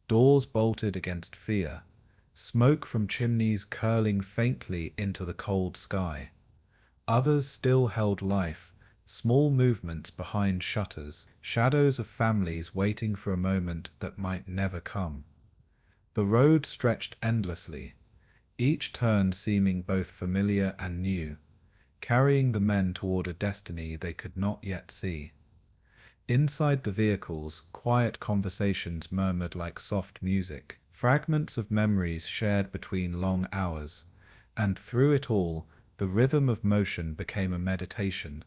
doors bolted against fear, smoke from chimneys curling faintly into the cold sky. Others still held life, small movements behind shutters, shadows of families waiting for a moment that might never come. The road stretched endlessly, each turn seeming both familiar and new, carrying the men toward a destiny they could not yet see. Inside the vehicles, quiet conversations murmured like soft music, fragments of memories shared between long hours, and through it all, the rhythm of motion became a meditation,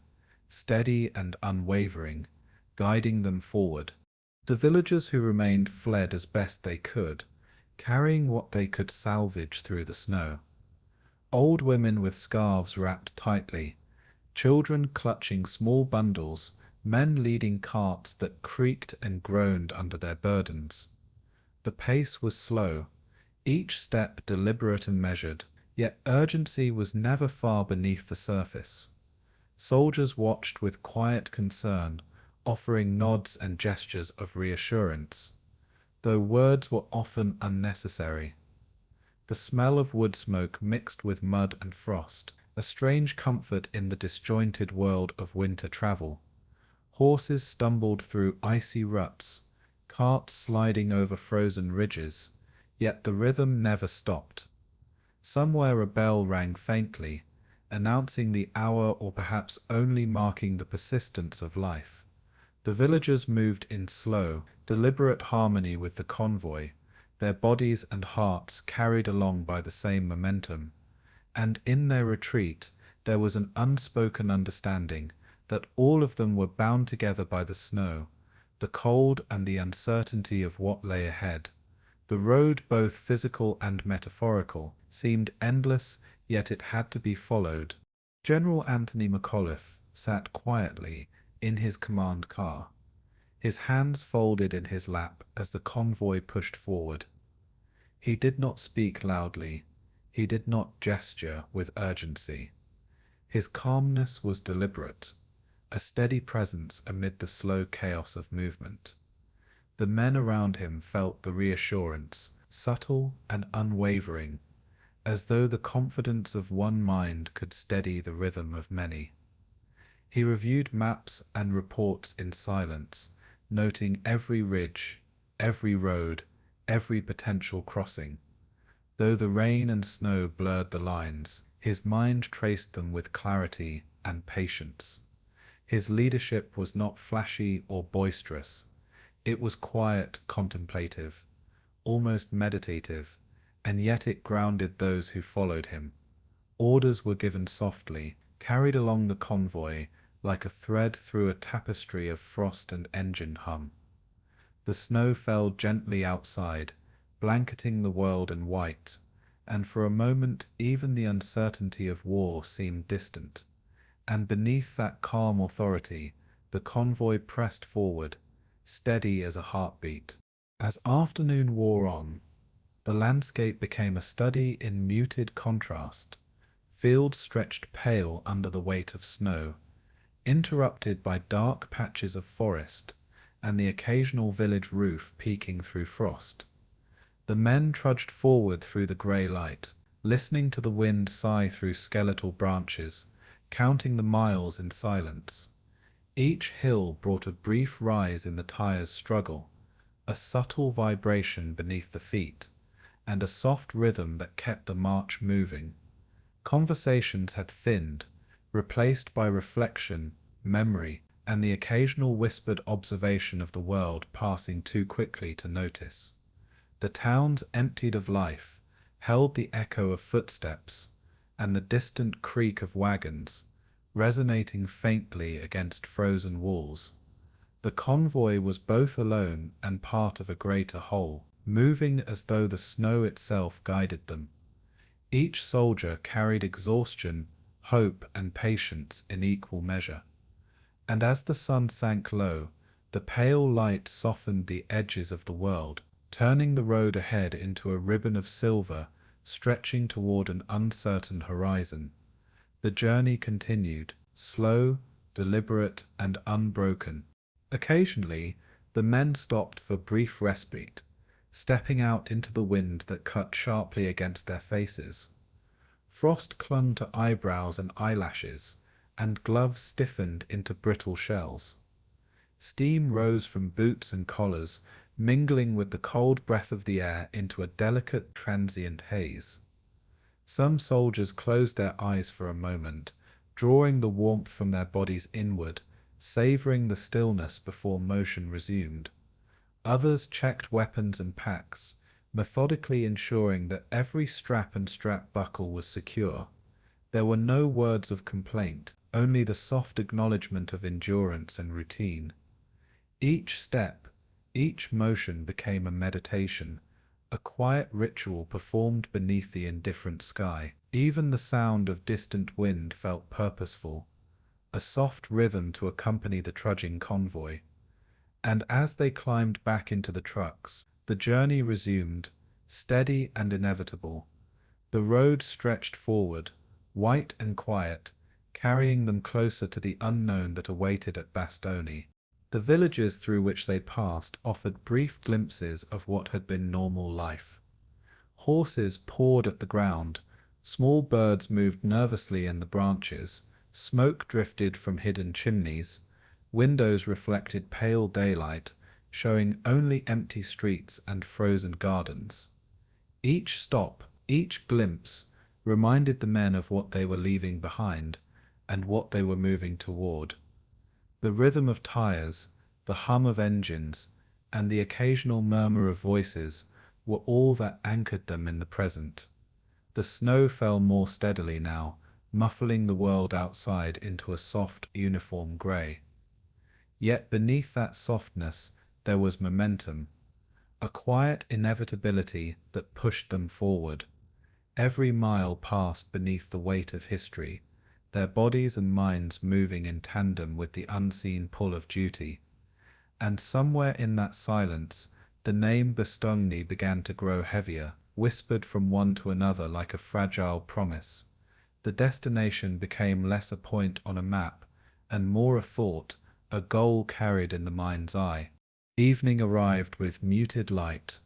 steady and unwavering, guiding them forward. The villagers who remained fled as best they could, carrying what they could salvage through the snow. Old women with scarves wrapped tightly, children clutching small bundles, men leading carts that creaked and groaned under their burdens. The pace was slow, each step deliberate and measured, yet urgency was never far beneath the surface. Soldiers watched with quiet concern, offering nods and gestures of reassurance, though words were often unnecessary. The smell of wood smoke mixed with mud and frost, a strange comfort in the disjointed world of winter travel. Horses stumbled through icy ruts, carts sliding over frozen ridges, yet the rhythm never stopped. Somewhere a bell rang faintly, announcing the hour or perhaps only marking the persistence of life. The villagers moved in slow, deliberate harmony with the convoy, their bodies and hearts carried along by the same momentum, and in their retreat there was an unspoken understanding that all of them were bound together by the snow, the cold and the uncertainty of what lay ahead. The road, both physical and metaphorical, seemed endless, yet it had to be followed. General Anthony McAuliffe sat quietly in his command car, his hands folded in his lap as the convoy pushed forward. He did not speak loudly, he did not gesture with urgency. His calmness was deliberate, a steady presence amid the slow chaos of movement. The men around him felt the reassurance, subtle and unwavering, as though the confidence of one mind could steady the rhythm of many. He reviewed maps and reports in silence, noting every ridge, every road, every potential crossing. Though the rain and snow blurred the lines, his mind traced them with clarity and patience. His leadership was not flashy or boisterous. It was quiet, contemplative, almost meditative, and yet it grounded those who followed him. Orders were given softly, carried along the convoy like a thread through a tapestry of frost and engine hum. The snow fell gently outside, blanketing the world in white, and for a moment even the uncertainty of war seemed distant. And beneath that calm authority, the convoy pressed forward, steady as a heartbeat. As afternoon wore on, the landscape became a study in muted contrast. Fields stretched pale under the weight of snow, interrupted by dark patches of forest, and the occasional village roof peeking through frost. The men trudged forward through the grey light, listening to the wind sigh through skeletal branches, counting the miles in silence. Each hill brought a brief rise in the tire's struggle, a subtle vibration beneath the feet, and a soft rhythm that kept the march moving. Conversations had thinned, replaced by reflection, memory, and the occasional whispered observation of the world passing too quickly to notice. The towns emptied of life, held the echo of footsteps, and the distant creak of wagons, resonating faintly against frozen walls. The convoy was both alone and part of a greater whole, moving as though the snow itself guided them. Each soldier carried exhaustion, hope, and patience in equal measure. And as the sun sank low, the pale light softened the edges of the world, turning the road ahead into a ribbon of silver, stretching toward an uncertain horizon. The journey continued, slow, deliberate, and unbroken. Occasionally, the men stopped for brief respite, stepping out into the wind that cut sharply against their faces. Frost clung to eyebrows and eyelashes, and gloves stiffened into brittle shells. Steam rose from boots and collars, mingling with the cold breath of the air into a delicate, transient haze. Some soldiers closed their eyes for a moment, drawing the warmth from their bodies inward, savoring the stillness before motion resumed. Others checked weapons and packs, methodically ensuring that every strap and strap buckle was secure. There were no words of complaint, only the soft acknowledgement of endurance and routine. Each step, each motion became a meditation, a quiet ritual performed beneath the indifferent sky. Even the sound of distant wind felt purposeful, a soft rhythm to accompany the trudging convoy. And as they climbed back into the trucks, the journey resumed, steady and inevitable. The road stretched forward, white and quiet, carrying them closer to the unknown that awaited at Bastogne. The villages through which they passed offered brief glimpses of what had been normal life. Horses pawed at the ground, small birds moved nervously in the branches, smoke drifted from hidden chimneys, windows reflected pale daylight, showing only empty streets and frozen gardens. Each stop, each glimpse, reminded the men of what they were leaving behind, and what they were moving toward. The rhythm of tires, the hum of engines, and the occasional murmur of voices were all that anchored them in the present. The snow fell more steadily now, muffling the world outside into a soft, uniform grey. Yet beneath that softness there was momentum, a quiet inevitability that pushed them forward. Every mile passed beneath the weight of history, their bodies and minds moving in tandem with the unseen pull of duty. And somewhere in that silence, the name Bastogne began to grow heavier, whispered from one to another like a fragile promise. The destination became less a point on a map, and more a thought, a goal carried in the mind's eye. Evening arrived with muted light,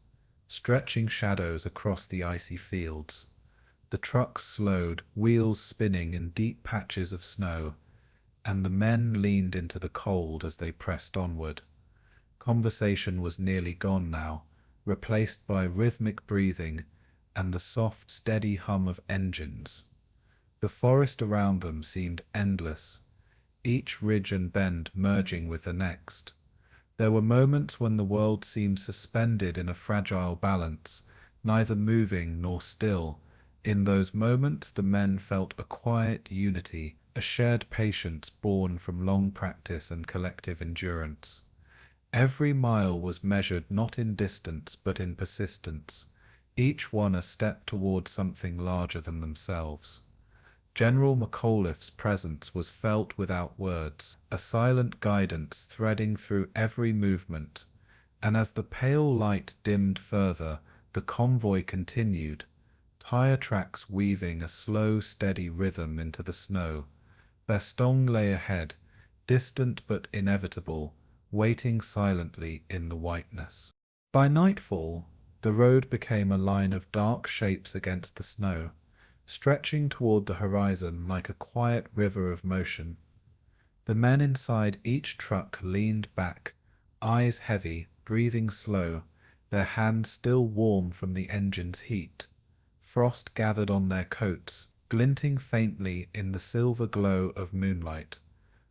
stretching shadows across the icy fields. The trucks slowed, wheels spinning in deep patches of snow, and the men leaned into the cold as they pressed onward. Conversation was nearly gone now, replaced by rhythmic breathing and the soft, steady hum of engines. The forest around them seemed endless, each ridge and bend merging with the next. There were moments when the world seemed suspended in a fragile balance, neither moving nor still. In those moments the men felt a quiet unity, a shared patience born from long practice and collective endurance. Every mile was measured not in distance but in persistence, each one a step toward something larger than themselves. General McAuliffe's presence was felt without words, a silent guidance threading through every movement, and as the pale light dimmed further, the convoy continued, tire tracks weaving a slow, steady rhythm into the snow. Bastogne lay ahead, distant but inevitable, waiting silently in the whiteness. By nightfall, the road became a line of dark shapes against the snow, stretching toward the horizon like a quiet river of motion. The men inside each truck leaned back, eyes heavy, breathing slow, their hands still warm from the engine's heat. Frost gathered on their coats, glinting faintly in the silver glow of moonlight.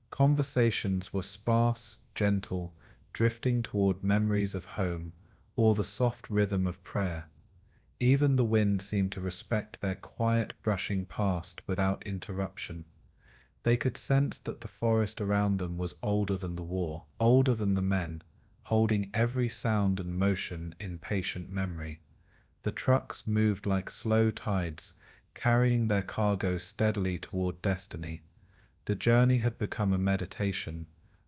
Conversations were sparse, gentle, drifting toward memories of home, or the soft rhythm of prayer. Even the wind seemed to respect their quiet brushing past without interruption. They could sense that the forest around them was older than the war, older than the men, holding every sound and motion in patient memory. The trucks moved like slow tides, carrying their cargo steadily toward destiny. The journey had become a meditation,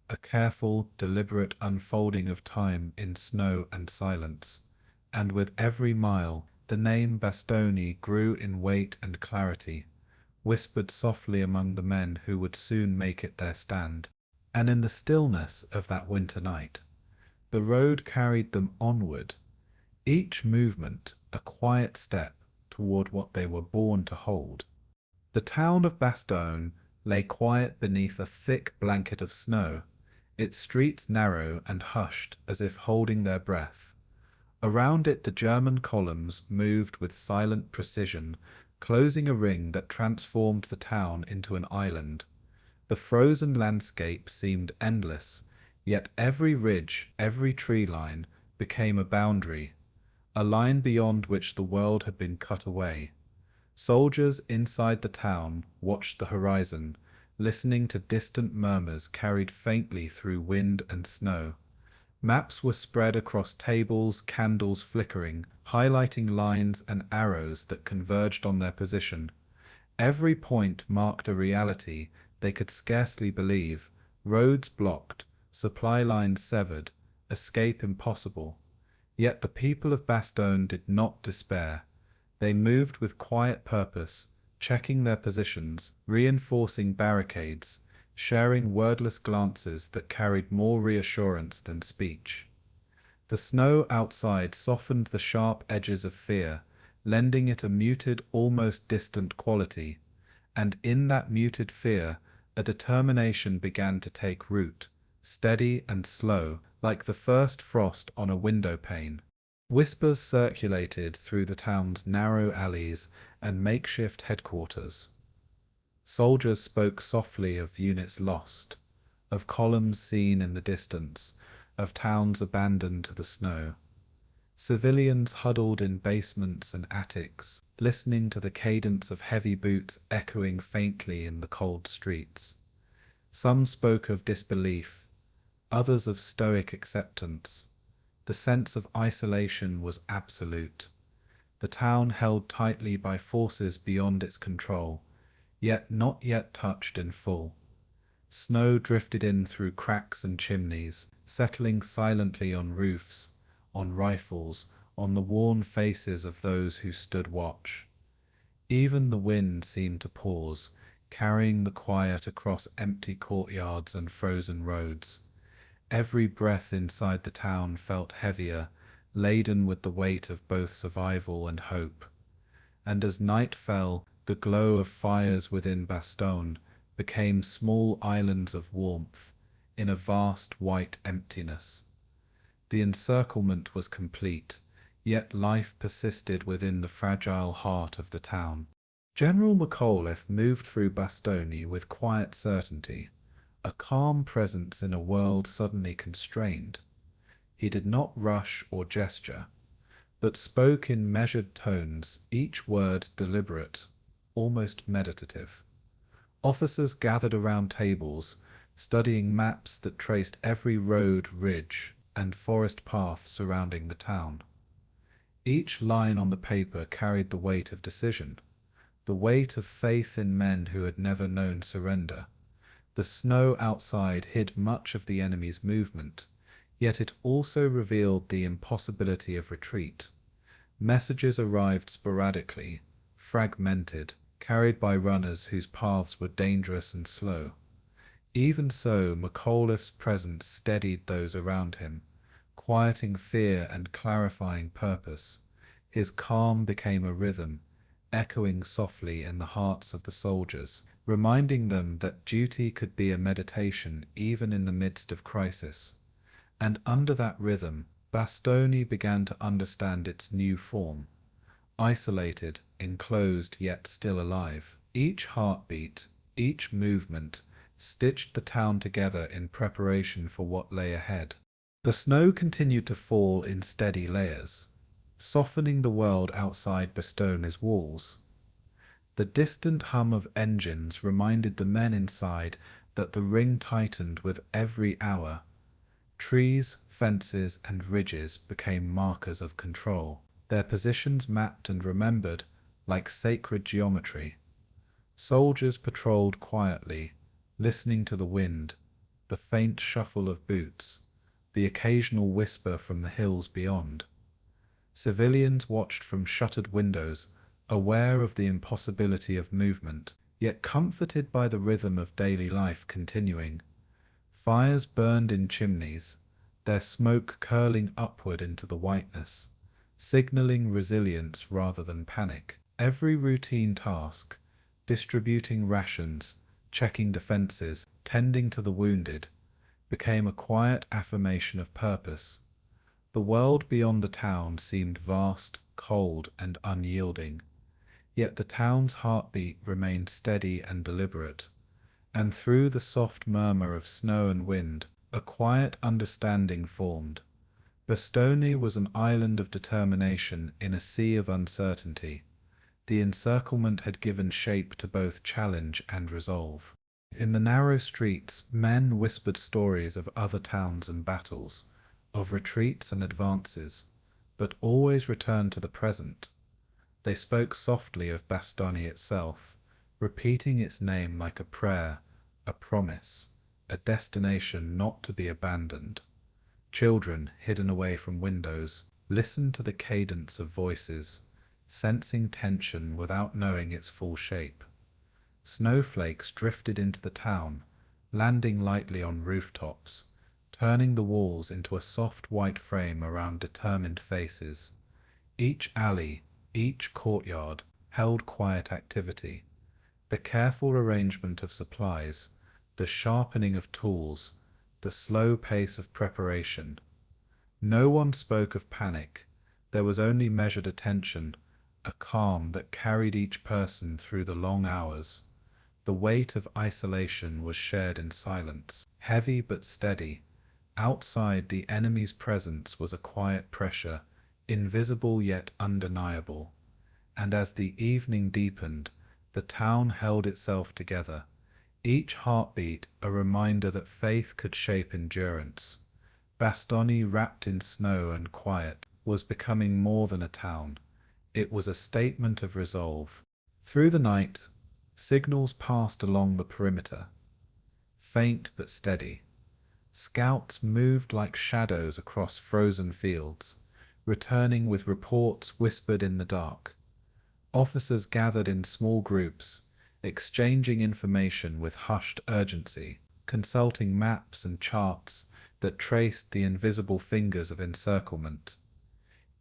a careful, deliberate unfolding of time in snow and silence. And with every mile, the name Bastogne grew in weight and clarity, whispered softly among the men who would soon make it their stand. And in the stillness of that winter night, the road carried them onward, each movement a quiet step toward what they were born to hold. The town of Bastogne lay quiet beneath a thick blanket of snow, its streets narrow and hushed as if holding their breath. Around it the German columns moved with silent precision, closing a ring that transformed the town into an island. The frozen landscape seemed endless, yet every ridge, every tree line, became a boundary, a line beyond which the world had been cut away. Soldiers inside the town watched the horizon, listening to distant murmurs carried faintly through wind and snow. Maps were spread across tables, candles flickering, highlighting lines and arrows that converged on their position. Every point marked a reality they could scarcely believe: roads blocked, supply lines severed, escape impossible. Yet the people of Bastogne did not despair. They moved with quiet purpose, checking their positions, reinforcing barricades, sharing wordless glances that carried more reassurance than speech. The snow outside softened the sharp edges of fear, lending it a muted, almost distant quality, and in that muted fear, a determination began to take root, steady and slow, like the first frost on a window pane. Whispers circulated through the town's narrow alleys and makeshift headquarters. Soldiers spoke softly of units lost, of columns seen in the distance, of towns abandoned to the snow. Civilians huddled in basements and attics, listening to the cadence of heavy boots echoing faintly in the cold streets. Some spoke of disbelief, others of stoic acceptance. The sense of isolation was absolute. The town held tightly by forces beyond its control, yet not yet touched in full. Snow drifted in through cracks and chimneys, settling silently on roofs, on rifles, on the worn faces of those who stood watch. Even the wind seemed to pause, carrying the quiet across empty courtyards and frozen roads. Every breath inside the town felt heavier, laden with the weight of both survival and hope. And as night fell, the glow of fires within Bastogne became small islands of warmth in a vast white emptiness. The encirclement was complete, yet life persisted within the fragile heart of the town. General McAuliffe moved through Bastogne with quiet certainty, a calm presence in a world suddenly constrained. He did not rush or gesture, but spoke in measured tones, each word deliberate, almost meditative. Officers gathered around tables, studying maps that traced every road, ridge, and forest path surrounding the town. Each line on the paper carried the weight of decision, the weight of faith in men who had never known surrender. The snow outside hid much of the enemy's movement, yet it also revealed the impossibility of retreat. Messages arrived sporadically, fragmented, carried by runners whose paths were dangerous and slow. Even so, McAuliffe's presence steadied those around him, quieting fear and clarifying purpose. His calm became a rhythm, echoing softly in the hearts of the soldiers, reminding them that duty could be a meditation even in the midst of crisis. And under that rhythm, Bastogne began to understand its new form. Isolated, enclosed, yet still alive. Each heartbeat, each movement, stitched the town together in preparation for what lay ahead. The snow continued to fall in steady layers, softening the world outside Bastogne's walls. The distant hum of engines reminded the men inside that the ring tightened with every hour. Trees, fences, and ridges became markers of control, their positions mapped and remembered like sacred geometry. Soldiers patrolled quietly, listening to the wind, the faint shuffle of boots, the occasional whisper from the hills beyond. Civilians watched from shuttered windows, aware of the impossibility of movement, yet comforted by the rhythm of daily life continuing. Fires burned in chimneys, their smoke curling upward into the whiteness, signaling resilience rather than panic. Every routine task, distributing rations, checking defenses, tending to the wounded, became a quiet affirmation of purpose. The world beyond the town seemed vast, cold, and unyielding, yet the town's heartbeat remained steady and deliberate, and through the soft murmur of snow and wind, a quiet understanding formed. Bastogne was an island of determination in a sea of uncertainty. The encirclement had given shape to both challenge and resolve. In the narrow streets, men whispered stories of other towns and battles, of retreats and advances, but always returned to the present. They spoke softly of Bastogne itself, repeating its name like a prayer, a promise, a destination not to be abandoned. Children, hidden away from windows, listened to the cadence of voices, sensing tension without knowing its full shape. Snowflakes drifted into the town, landing lightly on rooftops, turning the walls into a soft white frame around determined faces. Each alley, each courtyard, held quiet activity. The careful arrangement of supplies, the sharpening of tools, the slow pace of preparation. No one spoke of panic. There was only measured attention, a calm that carried each person through the long hours. The weight of isolation was shared in silence, heavy but steady. Outside, the enemy's presence was a quiet pressure, invisible yet undeniable. And as the evening deepened, the town held itself together, each heartbeat a reminder that faith could shape endurance. Bastogne, wrapped in snow and quiet, was becoming more than a town. It was a statement of resolve. Through the night, signals passed along the perimeter, faint but steady. Scouts moved like shadows across frozen fields, returning with reports whispered in the dark. Officers gathered in small groups, exchanging information with hushed urgency, consulting maps and charts that traced the invisible fingers of encirclement.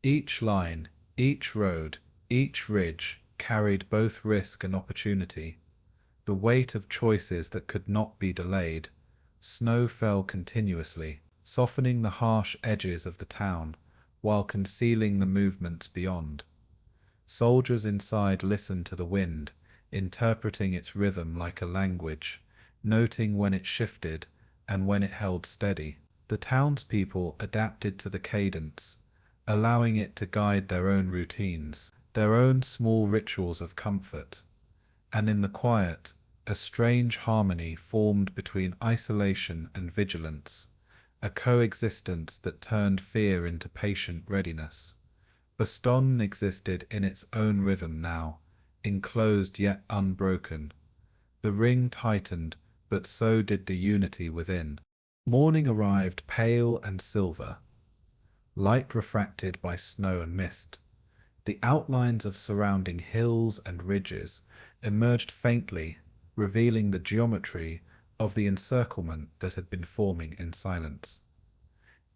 Each line, each road, each ridge carried both risk and opportunity, the weight of choices that could not be delayed. Snow fell continuously, softening the harsh edges of the town, while concealing the movements beyond. Soldiers inside listened to the wind, interpreting its rhythm like a language, noting when it shifted and when it held steady. The townspeople adapted to the cadence, allowing it to guide their own routines, their own small rituals of comfort. And in the quiet, a strange harmony formed between isolation and vigilance, a coexistence that turned fear into patient readiness. Bastogne existed in its own rhythm now, enclosed yet unbroken. The ring tightened, but so did the unity within. Morning arrived pale and silver, light refracted by snow and mist. The outlines of surrounding hills and ridges emerged faintly, revealing the geometry of the encirclement that had been forming in silence.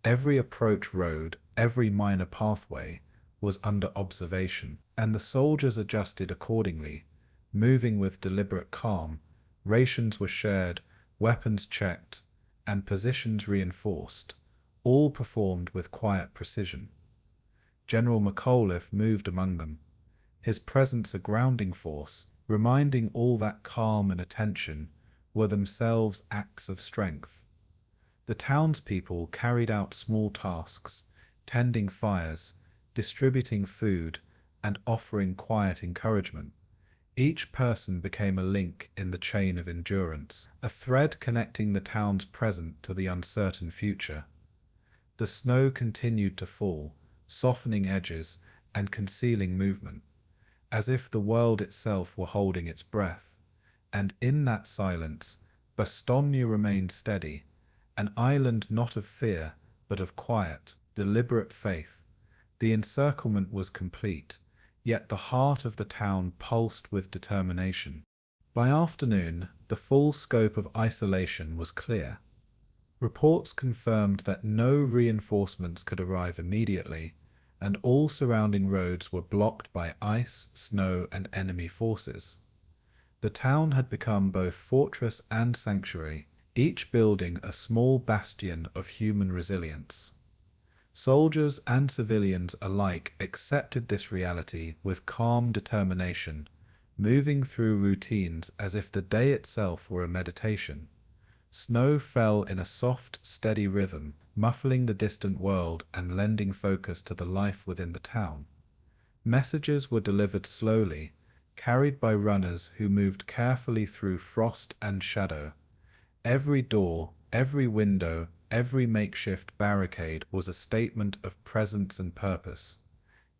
Every approach road, every minor pathway, was under observation, and the soldiers adjusted accordingly, moving with deliberate calm. Rations were shared, weapons checked, and positions reinforced, all performed with quiet precision. General McAuliffe moved among them, his presence a grounding force, reminding all that calm and attention were themselves acts of strength. The townspeople carried out small tasks, tending fires, distributing food, and offering quiet encouragement. Each person became a link in the chain of endurance, a thread connecting the town's present to the uncertain future. The snow continued to fall, softening edges and concealing movement, as if the world itself were holding its breath. And in that silence, Bastogne remained steady, an island not of fear, but of quiet, deliberate faith. The encirclement was complete, yet the heart of the town pulsed with determination. By afternoon, the full scope of isolation was clear. Reports confirmed that no reinforcements could arrive immediately, and all surrounding roads were blocked by ice, snow, and enemy forces. The town had become both fortress and sanctuary, each building a small bastion of human resilience. Soldiers and civilians alike accepted this reality with calm determination, moving through routines as if the day itself were a meditation. Snow fell in a soft, steady rhythm, muffling the distant world and lending focus to the life within the town. Messages were delivered slowly, carried by runners who moved carefully through frost and shadow. Every door, every window, every makeshift barricade was a statement of presence and purpose.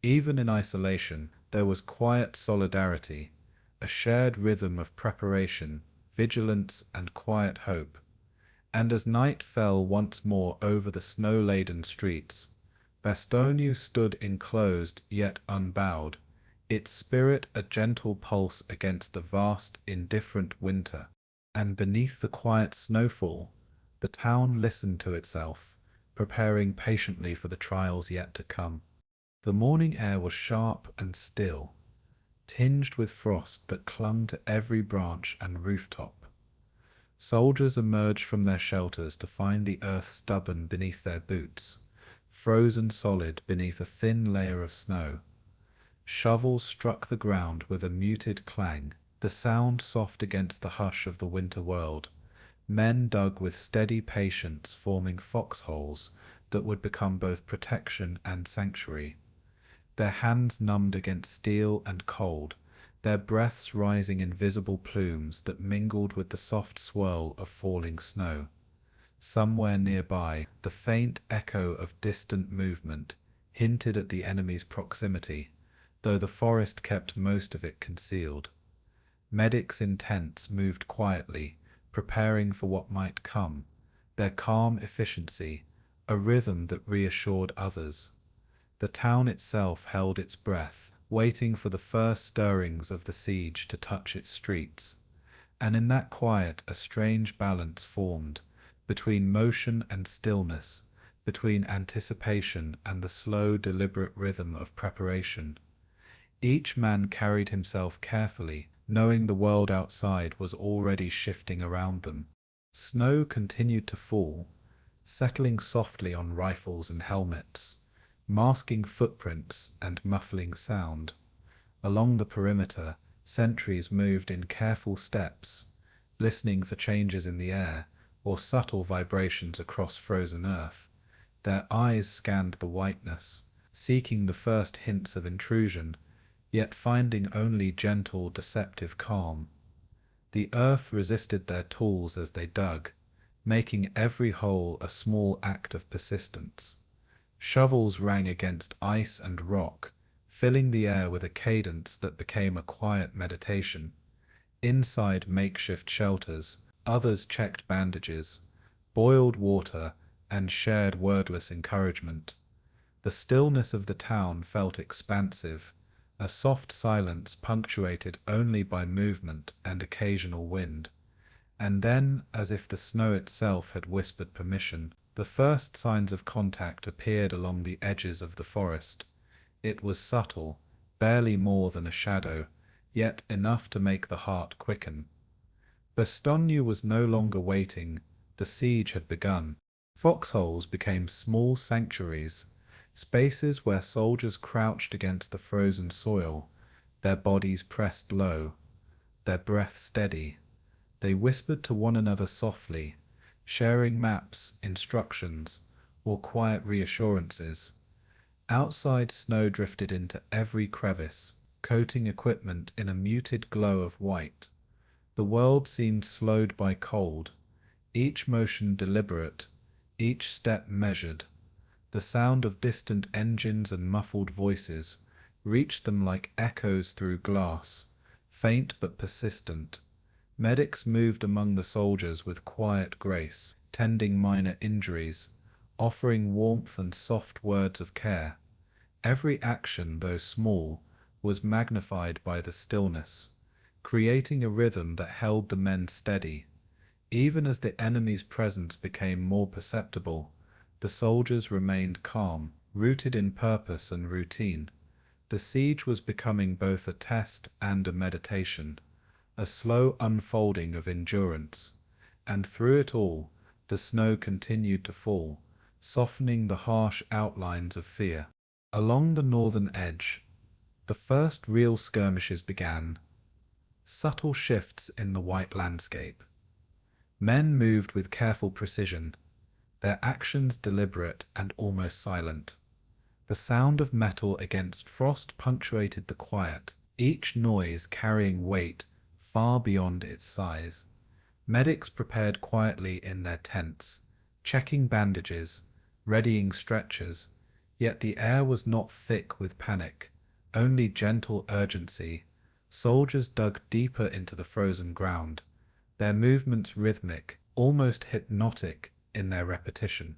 Even in isolation, there was quiet solidarity, a shared rhythm of preparation, vigilance, and quiet hope. And as night fell once more over the snow-laden streets, Bastogne stood enclosed yet unbowed, its spirit a gentle pulse against the vast, indifferent winter. And beneath the quiet snowfall, the town listened to itself, preparing patiently for the trials yet to come. The morning air was sharp and still, tinged with frost that clung to every branch and rooftop. Soldiers emerged from their shelters to find the earth stubborn beneath their boots, frozen solid beneath a thin layer of snow. Shovels struck the ground with a muted clang, the sound soft against the hush of the winter world. Men dug with steady patience, forming foxholes that would become both protection and sanctuary. Their hands numbed against steel and cold, their breaths rising in visible plumes that mingled with the soft swirl of falling snow. Somewhere nearby, the faint echo of distant movement hinted at the enemy's proximity, though the forest kept most of it concealed. Medics in tents moved quietly, preparing for what might come, their calm efficiency, a rhythm that reassured others. The town itself held its breath, waiting for the first stirrings of the siege to touch its streets. And in that quiet a strange balance formed, between motion and stillness, between anticipation and the slow, deliberate rhythm of preparation. Each man carried himself carefully, knowing the world outside was already shifting around them. Snow continued to fall, settling softly on rifles and helmets, masking footprints and muffling sound. Along the perimeter, sentries moved in careful steps, listening for changes in the air or subtle vibrations across frozen earth. Their eyes scanned the whiteness, seeking the first hints of intrusion, yet finding only gentle, deceptive calm. The earth resisted their tools as they dug, making every hole a small act of persistence. Shovels rang against ice and rock, filling the air with a cadence that became a quiet meditation. Inside makeshift shelters, others checked bandages, boiled water, and shared wordless encouragement. The stillness of the town felt expansive, a soft silence punctuated only by movement and occasional wind. And then, as if the snow itself had whispered permission, the first signs of contact appeared along the edges of the forest. It was subtle, barely more than a shadow, yet enough to make the heart quicken. Bastogne was no longer waiting. The siege had begun. Foxholes became small sanctuaries, spaces where soldiers crouched against the frozen soil, their bodies pressed low, their breath steady. They whispered to one another softly, sharing maps, instructions, or quiet reassurances. Outside, snow drifted into every crevice, coating equipment in a muted glow of white. The world seemed slowed by cold, each motion deliberate, each step measured. The sound of distant engines and muffled voices reached them like echoes through glass, faint but persistent. Medics moved among the soldiers with quiet grace, tending minor injuries, offering warmth and soft words of care. Every action, though small, was magnified by the stillness, creating a rhythm that held the men steady. Even as the enemy's presence became more perceptible, the soldiers remained calm, rooted in purpose and routine. The siege was becoming both a test and a meditation, a slow unfolding of endurance. And through it all, the snow continued to fall, softening the harsh outlines of fear. Along the northern edge, the first real skirmishes began. Subtle shifts in the white landscape. Men moved with careful precision, their actions deliberate and almost silent. The sound of metal against frost punctuated the quiet, each noise carrying weight far beyond its size. Medics prepared quietly in their tents, checking bandages, readying stretchers, yet the air was not thick with panic, only gentle urgency. Soldiers dug deeper into the frozen ground, their movements rhythmic, almost hypnotic in their repetition.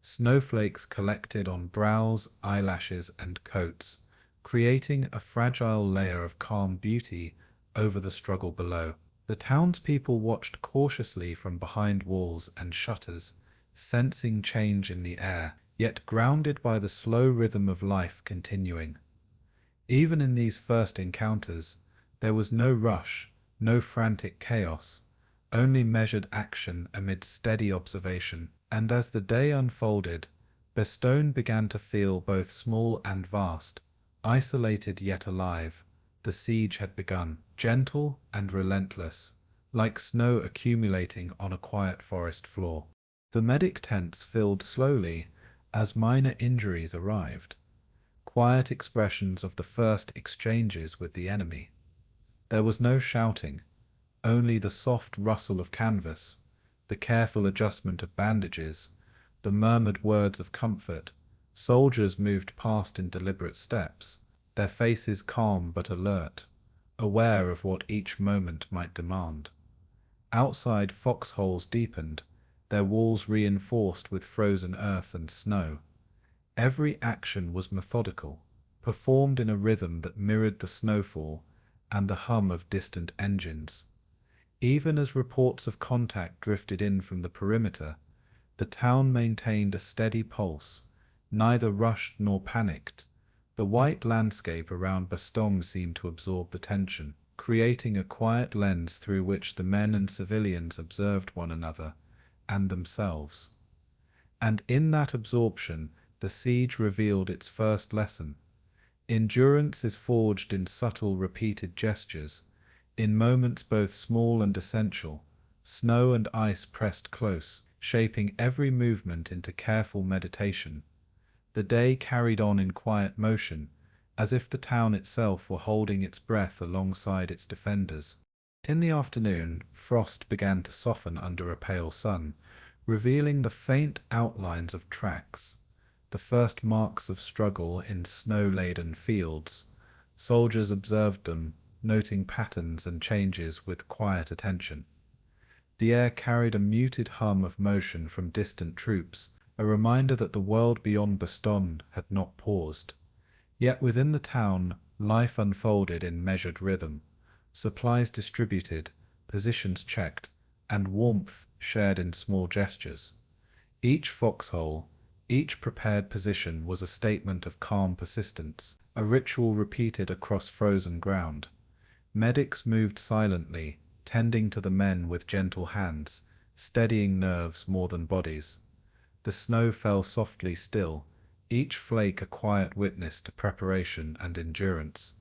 Snowflakes collected on brows, eyelashes, and coats, creating a fragile layer of calm beauty over the struggle below. The townspeople watched cautiously from behind walls and shutters, sensing change in the air, yet grounded by the slow rhythm of life continuing. Even in these first encounters, there was no rush, no frantic chaos, only measured action amid steady observation. And as the day unfolded, Bastogne began to feel both small and vast, isolated yet alive. The siege had begun, gentle and relentless, like snow accumulating on a quiet forest floor. The medic tents filled slowly as minor injuries arrived, quiet expressions of the first exchanges with the enemy. There was no shouting, only the soft rustle of canvas, the careful adjustment of bandages, the murmured words of comfort. Soldiers moved past in deliberate steps, their faces calm but alert, aware of what each moment might demand. Outside, foxholes deepened, their walls reinforced with frozen earth and snow. Every action was methodical, performed in a rhythm that mirrored the snowfall and the hum of distant engines. Even as reports of contact drifted in from the perimeter, the town maintained a steady pulse, neither rushed nor panicked. The white landscape around Bastogne seemed to absorb the tension, creating a quiet lens through which the men and civilians observed one another and themselves. And in that absorption, the siege revealed its first lesson. Endurance is forged in subtle, repeated gestures, in moments both small and essential. Snow and ice pressed close, shaping every movement into careful meditation. The day carried on in quiet motion, as if the town itself were holding its breath alongside its defenders. In the afternoon, frost began to soften under a pale sun, revealing the faint outlines of tracks, the first marks of struggle in snow-laden fields. Soldiers observed them, noting patterns and changes with quiet attention. The air carried a muted hum of motion from distant troops, a reminder that the world beyond Bastogne had not paused. Yet within the town, life unfolded in measured rhythm, supplies distributed, positions checked, and warmth shared in small gestures. Each foxhole, each prepared position was a statement of calm persistence, a ritual repeated across frozen ground. Medics moved silently, tending to the men with gentle hands, steadying nerves more than bodies. The snow fell softly still, each flake a quiet witness to preparation and endurance.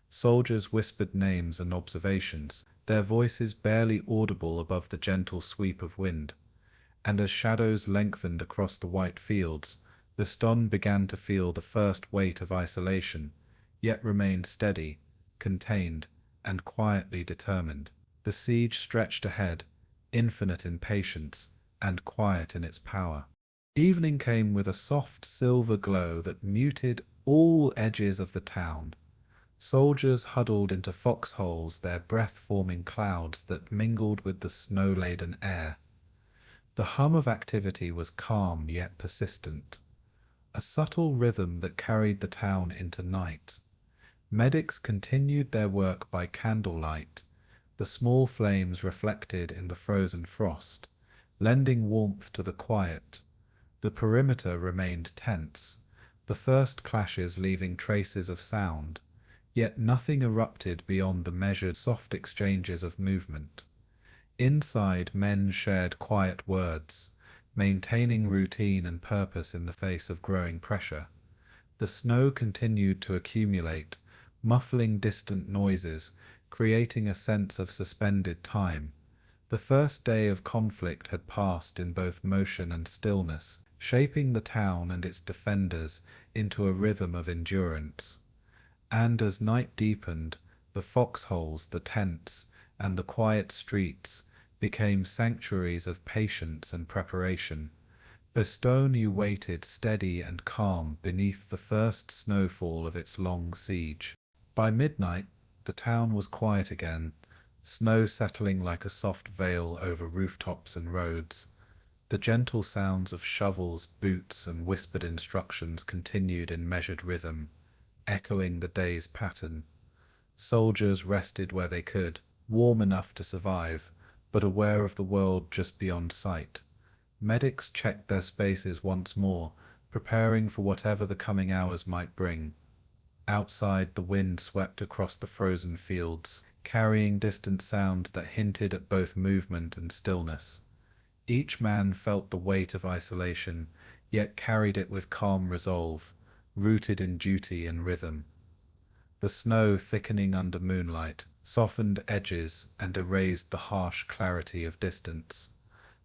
Soldiers whispered names and observations, their voices barely audible above the gentle sweep of wind. And as shadows lengthened across the white fields, Bastogne began to feel the first weight of isolation, yet remained steady, contained, and quietly determined. The siege stretched ahead, infinite in patience, and quiet in its power. Evening came with a soft silver glow that muted all edges of the town. Soldiers huddled into foxholes, their breath forming clouds that mingled with the snow-laden air. The hum of activity was calm yet persistent, a subtle rhythm that carried the town into night. Medics continued their work by candlelight, the small flames reflected in the frozen frost, lending warmth to the quiet. The perimeter remained tense, the first clashes leaving traces of sound, yet nothing erupted beyond the measured soft exchanges of movement. Inside, men shared quiet words, maintaining routine and purpose in the face of growing pressure. The snow continued to accumulate, muffling distant noises, creating a sense of suspended time. The first day of conflict had passed in both motion and stillness, shaping the town and its defenders into a rhythm of endurance. And as night deepened, the foxholes, the tents, and the quiet streets became sanctuaries of patience and preparation. Bastogne waited steady and calm beneath the first snowfall of its long siege. By midnight, the town was quiet again, snow settling like a soft veil over rooftops and roads. The gentle sounds of shovels, boots, and whispered instructions continued in measured rhythm, echoing the day's pattern. Soldiers rested where they could, warm enough to survive, but aware of the world just beyond sight. Medics checked their spaces once more, preparing for whatever the coming hours might bring. Outside, the wind swept across the frozen fields, carrying distant sounds that hinted at both movement and stillness. Each man felt the weight of isolation, yet carried it with calm resolve, rooted in duty and rhythm. The snow, thickening under moonlight, softened edges and erased the harsh clarity of distance.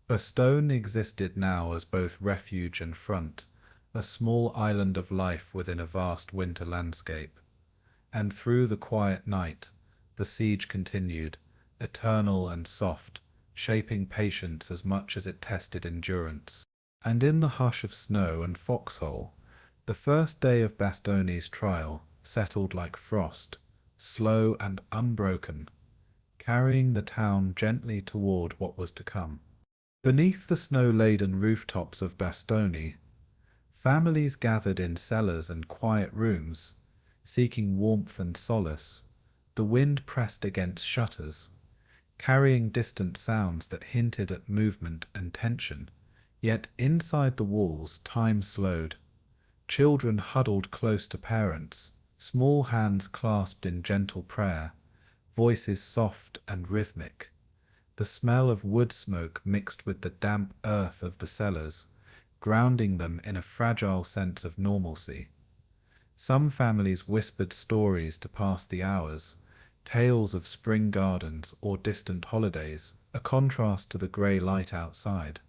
Bastogne existed now as both refuge and front, a small island of life within a vast winter landscape. And through the quiet night, the siege continued, eternal and soft, shaping patience as much as it tested endurance. And in the hush of snow and foxhole, the first day of Bastogne's trial settled like frost, slow and unbroken, carrying the town gently toward what was to come. Beneath the snow-laden rooftops of Bastogne, families gathered in cellars and quiet rooms, seeking warmth and solace. The wind pressed against shutters, carrying distant sounds that hinted at movement and tension. Yet inside the walls, time slowed. Children huddled close to parents, small hands clasped in gentle prayer, voices soft and rhythmic. The smell of wood smoke mixed with the damp earth of the cellars, grounding them in a fragile sense of normalcy. Some families whispered stories to pass the hours, tales of spring gardens or distant holidays, a contrast to the grey light outside.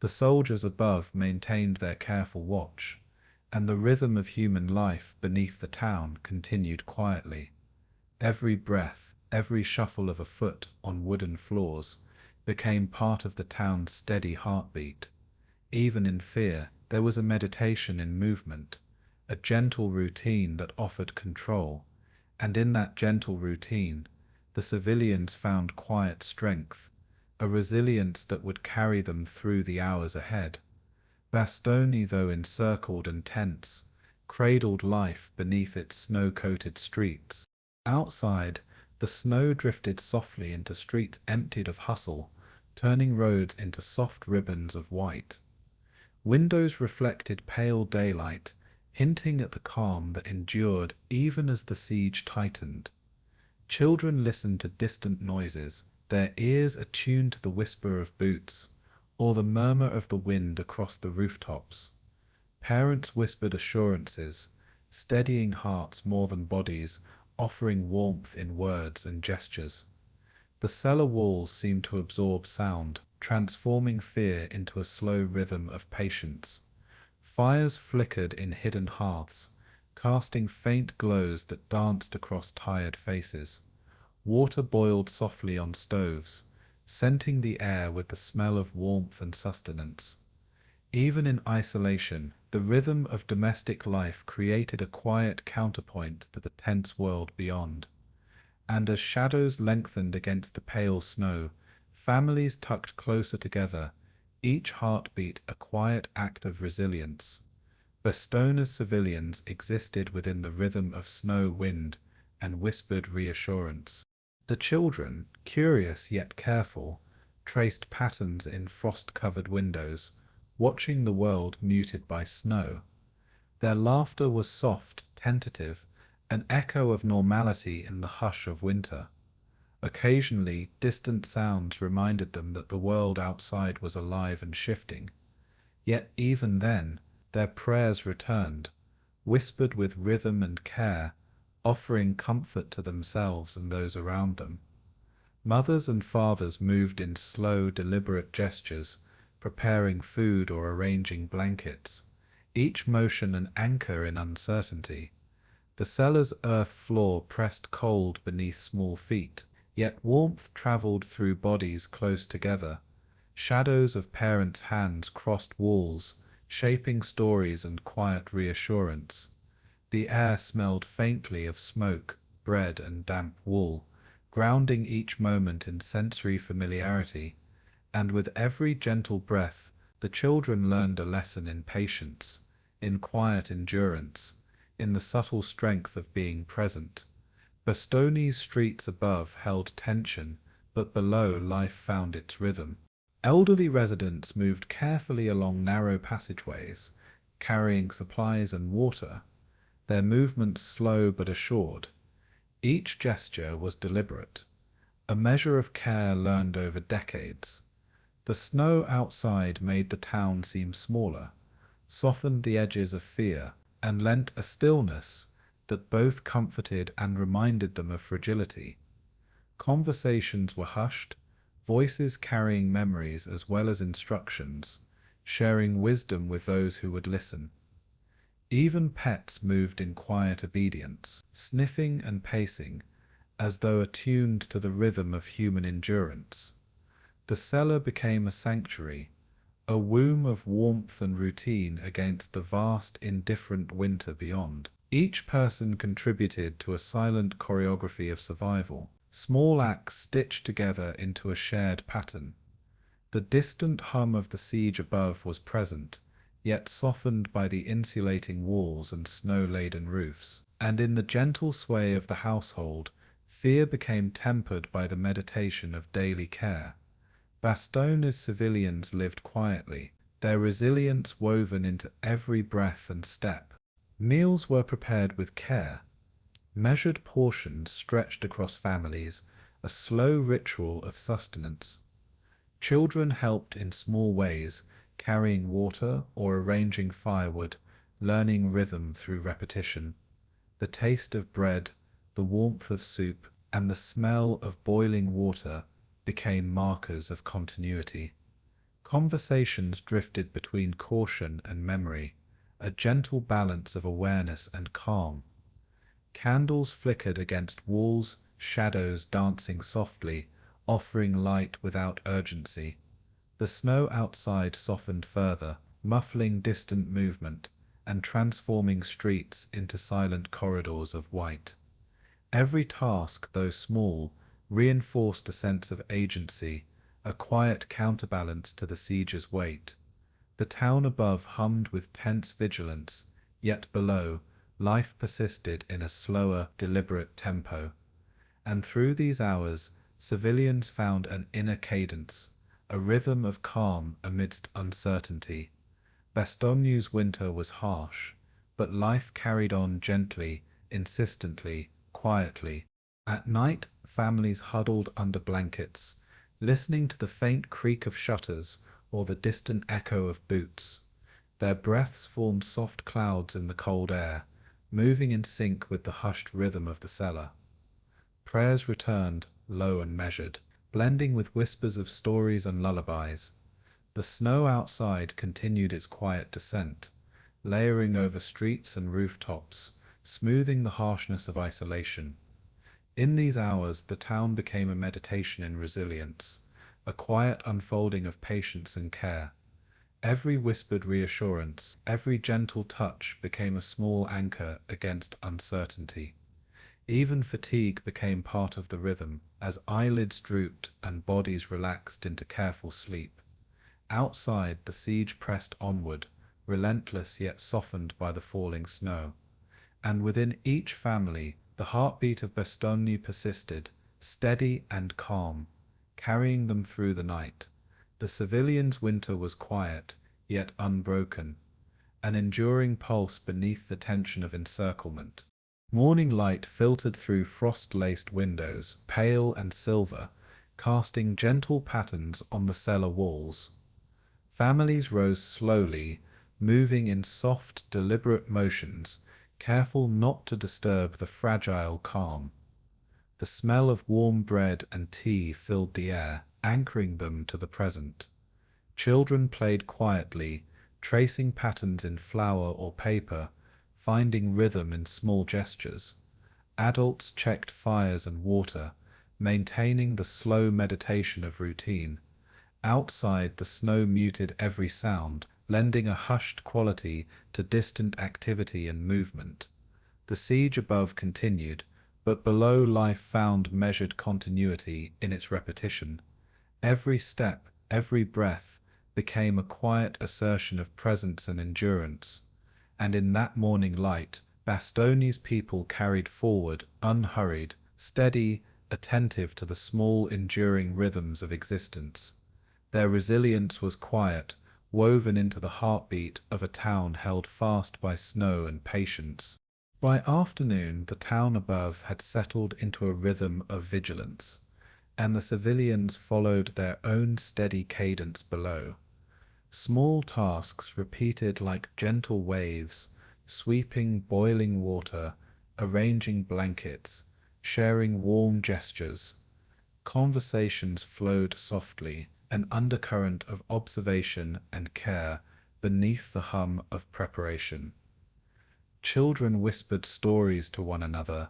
The soldiers above maintained their careful watch, and the rhythm of human life beneath the town continued quietly. Every breath, every shuffle of a foot on wooden floors, became part of the town's steady heartbeat. Even in fear, there was a meditation in movement, a gentle routine that offered control, and in that gentle routine, the civilians found quiet strength, a resilience that would carry them through the hours ahead. Bastogne, though encircled and tense, cradled life beneath its snow-coated streets. Outside, the snow drifted softly into streets emptied of hustle, turning roads into soft ribbons of white. Windows reflected pale daylight, hinting at the calm that endured even as the siege tightened. Children listened to distant noises, their ears attuned to the whisper of boots, or the murmur of the wind across the rooftops. Parents whispered assurances, steadying hearts more than bodies, offering warmth in words and gestures. The cellar walls seemed to absorb sound, transforming fear into a slow rhythm of patience. Fires flickered in hidden hearths, casting faint glows that danced across tired faces. Water boiled softly on stoves, scenting the air with the smell of warmth and sustenance. Even in isolation, the rhythm of domestic life created a quiet counterpoint to the tense world beyond. And as shadows lengthened against the pale snow, families tucked closer together, each heartbeat a quiet act of resilience. Bastogne's civilians existed within the rhythm of snow, wind, and whispered reassurance. The children, curious yet careful, traced patterns in frost-covered windows, watching the world muted by snow. Their laughter was soft, tentative, an echo of normality in the hush of winter. Occasionally, distant sounds reminded them that the world outside was alive and shifting. Yet even then, their prayers returned, whispered with rhythm and care, offering comfort to themselves and those around them. Mothers and fathers moved in slow, deliberate gestures, preparing food or arranging blankets, each motion an anchor in uncertainty. The cellar's earth floor pressed cold beneath small feet, yet warmth traveled through bodies close together. Shadows of parents' hands crossed walls, shaping stories and quiet reassurance. The air smelled faintly of smoke, bread, and damp wool, grounding each moment in sensory familiarity. And with every gentle breath, the children learned a lesson in patience, in quiet endurance, in the subtle strength of being present. Bastogne's streets above held tension, but below life found its rhythm. Elderly residents moved carefully along narrow passageways, carrying supplies and water, their movements slow but assured. Each gesture was deliberate, a measure of care learned over decades. The snow outside made the town seem smaller, softened the edges of fear, and lent a stillness that both comforted and reminded them of fragility. Conversations were hushed, voices carrying memories as well as instructions, sharing wisdom with those who would listen. Even pets moved in quiet obedience, sniffing and pacing, as though attuned to the rhythm of human endurance. The cellar became a sanctuary, a womb of warmth and routine against the vast, indifferent winter beyond. Each person contributed to a silent choreography of survival, small acts stitched together into a shared pattern. The distant hum of the siege above was present, yet softened by the insulating walls and snow-laden roofs. And in the gentle sway of the household, fear became tempered by the meditation of daily care. Bastogne's civilians lived quietly, their resilience woven into every breath and step. Meals were prepared with care, measured portions stretched across families, a slow ritual of sustenance. Children helped in small ways, carrying water or arranging firewood, learning rhythm through repetition. The taste of bread, the warmth of soup, and the smell of boiling water became markers of continuity. Conversations drifted between caution and memory, a gentle balance of awareness and calm. Candles flickered against walls, shadows dancing softly, offering light without urgency. The snow outside softened further, muffling distant movement and transforming streets into silent corridors of white. Every task, though small, reinforced a sense of agency, a quiet counterbalance to the siege's weight. The town above hummed with tense vigilance, yet below, life persisted in a slower, deliberate tempo. And through these hours, civilians found an inner cadence, a rhythm of calm amidst uncertainty. Bastogne's winter was harsh, but life carried on gently, insistently, quietly. At night, families huddled under blankets, listening to the faint creak of shutters or the distant echo of boots. Their breaths formed soft clouds in the cold air, moving in sync with the hushed rhythm of the cellar. Prayers returned, low and measured, blending with whispers of stories and lullabies. The snow outside continued its quiet descent, layering over streets and rooftops, smoothing the harshness of isolation. In these hours, the town became a meditation in resilience, a quiet unfolding of patience and care. Every whispered reassurance, every gentle touch became a small anchor against uncertainty. Even fatigue became part of the rhythm, as eyelids drooped and bodies relaxed into careful sleep. Outside, the siege pressed onward, relentless yet softened by the falling snow. And within each family, the heartbeat of Bastogne persisted, steady and calm, carrying them through the night. The civilians' winter was quiet, yet unbroken, an enduring pulse beneath the tension of encirclement. Morning light filtered through frost-laced windows, pale and silver, casting gentle patterns on the cellar walls. Families rose slowly, moving in soft, deliberate motions, careful not to disturb the fragile calm. The smell of warm bread and tea filled the air, anchoring them to the present. Children played quietly, tracing patterns in flour or paper, finding rhythm in small gestures. Adults checked fires and water, maintaining the slow meditation of routine. Outside, the snow muted every sound, lending a hushed quality to distant activity and movement. The siege above continued, but below life found measured continuity in its repetition. Every step, every breath, became a quiet assertion of presence and endurance. And in that morning light, Bastogne's people carried forward, unhurried, steady, attentive to the small, enduring rhythms of existence. Their resilience was quiet, woven into the heartbeat of a town held fast by snow and patience. By afternoon, the town above had settled into a rhythm of vigilance, and the civilians followed their own steady cadence below. Small tasks repeated like gentle waves, sweeping boiling water, arranging blankets, sharing warm gestures. Conversations flowed softly, an undercurrent of observation and care beneath the hum of preparation. Children whispered stories to one another,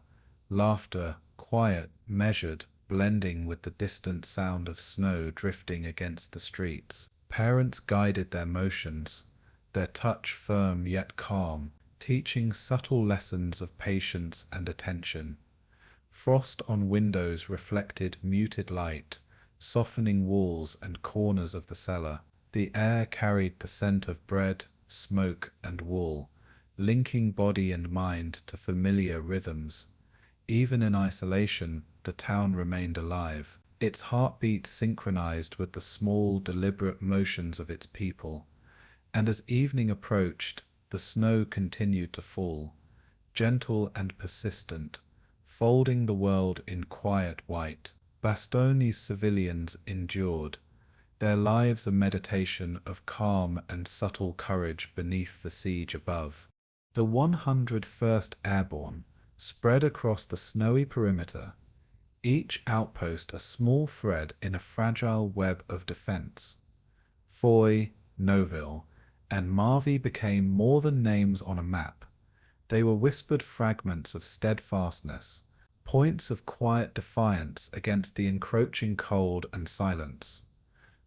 laughter, quiet, measured, blending with the distant sound of snow drifting against the streets. Parents guided their motions, their touch firm yet calm, teaching subtle lessons of patience and attention. Frost on windows reflected muted light, softening walls and corners of the cellar. The air carried the scent of bread, smoke, and wool, linking body and mind to familiar rhythms. Even in isolation, the town remained alive, its heartbeat synchronized with the small, deliberate motions of its people. And as evening approached, the snow continued to fall, gentle and persistent, folding the world in quiet white. Bastogne's civilians endured, their lives a meditation of calm and subtle courage beneath the siege above. The 101st Airborne spread across the snowy perimeter, each outpost a small thread in a fragile web of defense. Foy, Noville, and Marvy became more than names on a map. They were whispered fragments of steadfastness, points of quiet defiance against the encroaching cold and silence.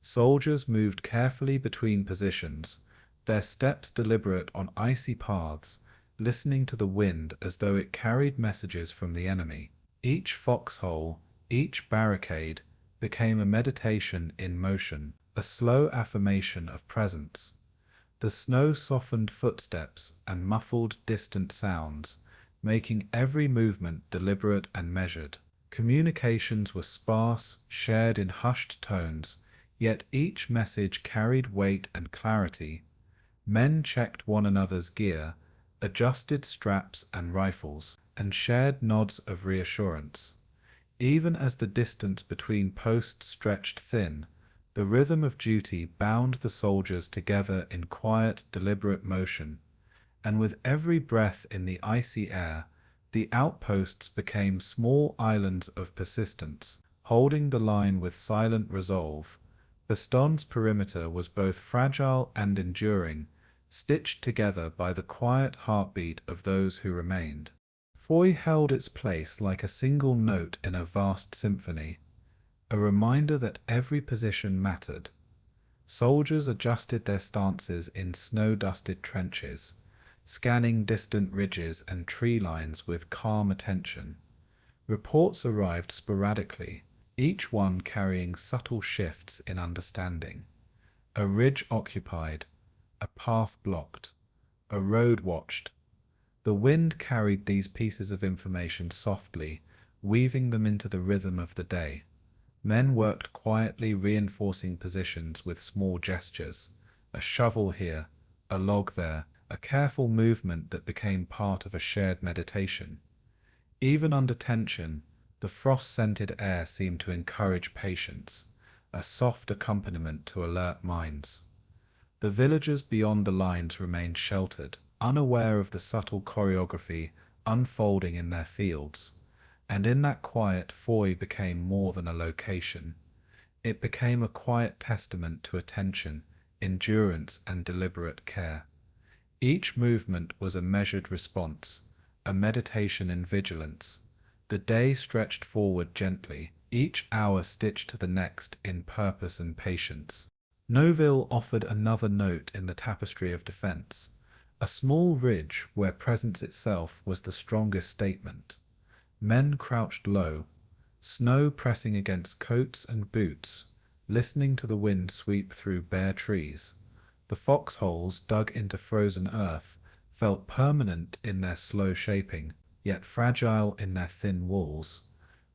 Soldiers moved carefully between positions, their steps deliberate on icy paths, listening to the wind as though it carried messages from the enemy. Each foxhole, each barricade, became a meditation in motion, a slow affirmation of presence. The snow softened footsteps and muffled distant sounds, making every movement deliberate and measured. Communications were sparse, shared in hushed tones, Yet each message carried weight and clarity. Men checked one another's gear, adjusted straps and rifles, and shared nods of reassurance. Even as the distance between posts stretched thin, the rhythm of duty bound the soldiers together in quiet, deliberate motion, and with every breath in the icy air, the outposts became small islands of persistence, holding the line with silent resolve. Bastogne's perimeter was both fragile and enduring, stitched together by the quiet heartbeat of those who remained. Foy held its place like a single note in a vast symphony, a reminder that every position mattered. Soldiers adjusted their stances in snow-dusted trenches, scanning distant ridges and tree lines with calm attention. Reports arrived sporadically, each one carrying subtle shifts in understanding. A ridge occupied, a path blocked, a road watched. The wind carried these pieces of information softly, weaving them into the rhythm of the day. Men worked quietly, reinforcing positions with small gestures, a shovel here, a log there, a careful movement that became part of a shared meditation. Even under tension, the frost-scented air seemed to encourage patience, a soft accompaniment to alert minds. The villagers beyond the lines remained sheltered, unaware of the subtle choreography unfolding in their fields. And in that quiet, Foy became more than a location. It became a quiet testament to attention, endurance, and deliberate care. Each movement was a measured response, a meditation in vigilance. The day stretched forward gently, each hour stitched to the next in purpose and patience. Neuville offered another note in the tapestry of defense, a small ridge where presence itself was the strongest statement. Men crouched low, snow pressing against coats and boots, listening to the wind sweep through bare trees. The foxholes dug into frozen earth felt permanent in their slow shaping, yet fragile in their thin walls.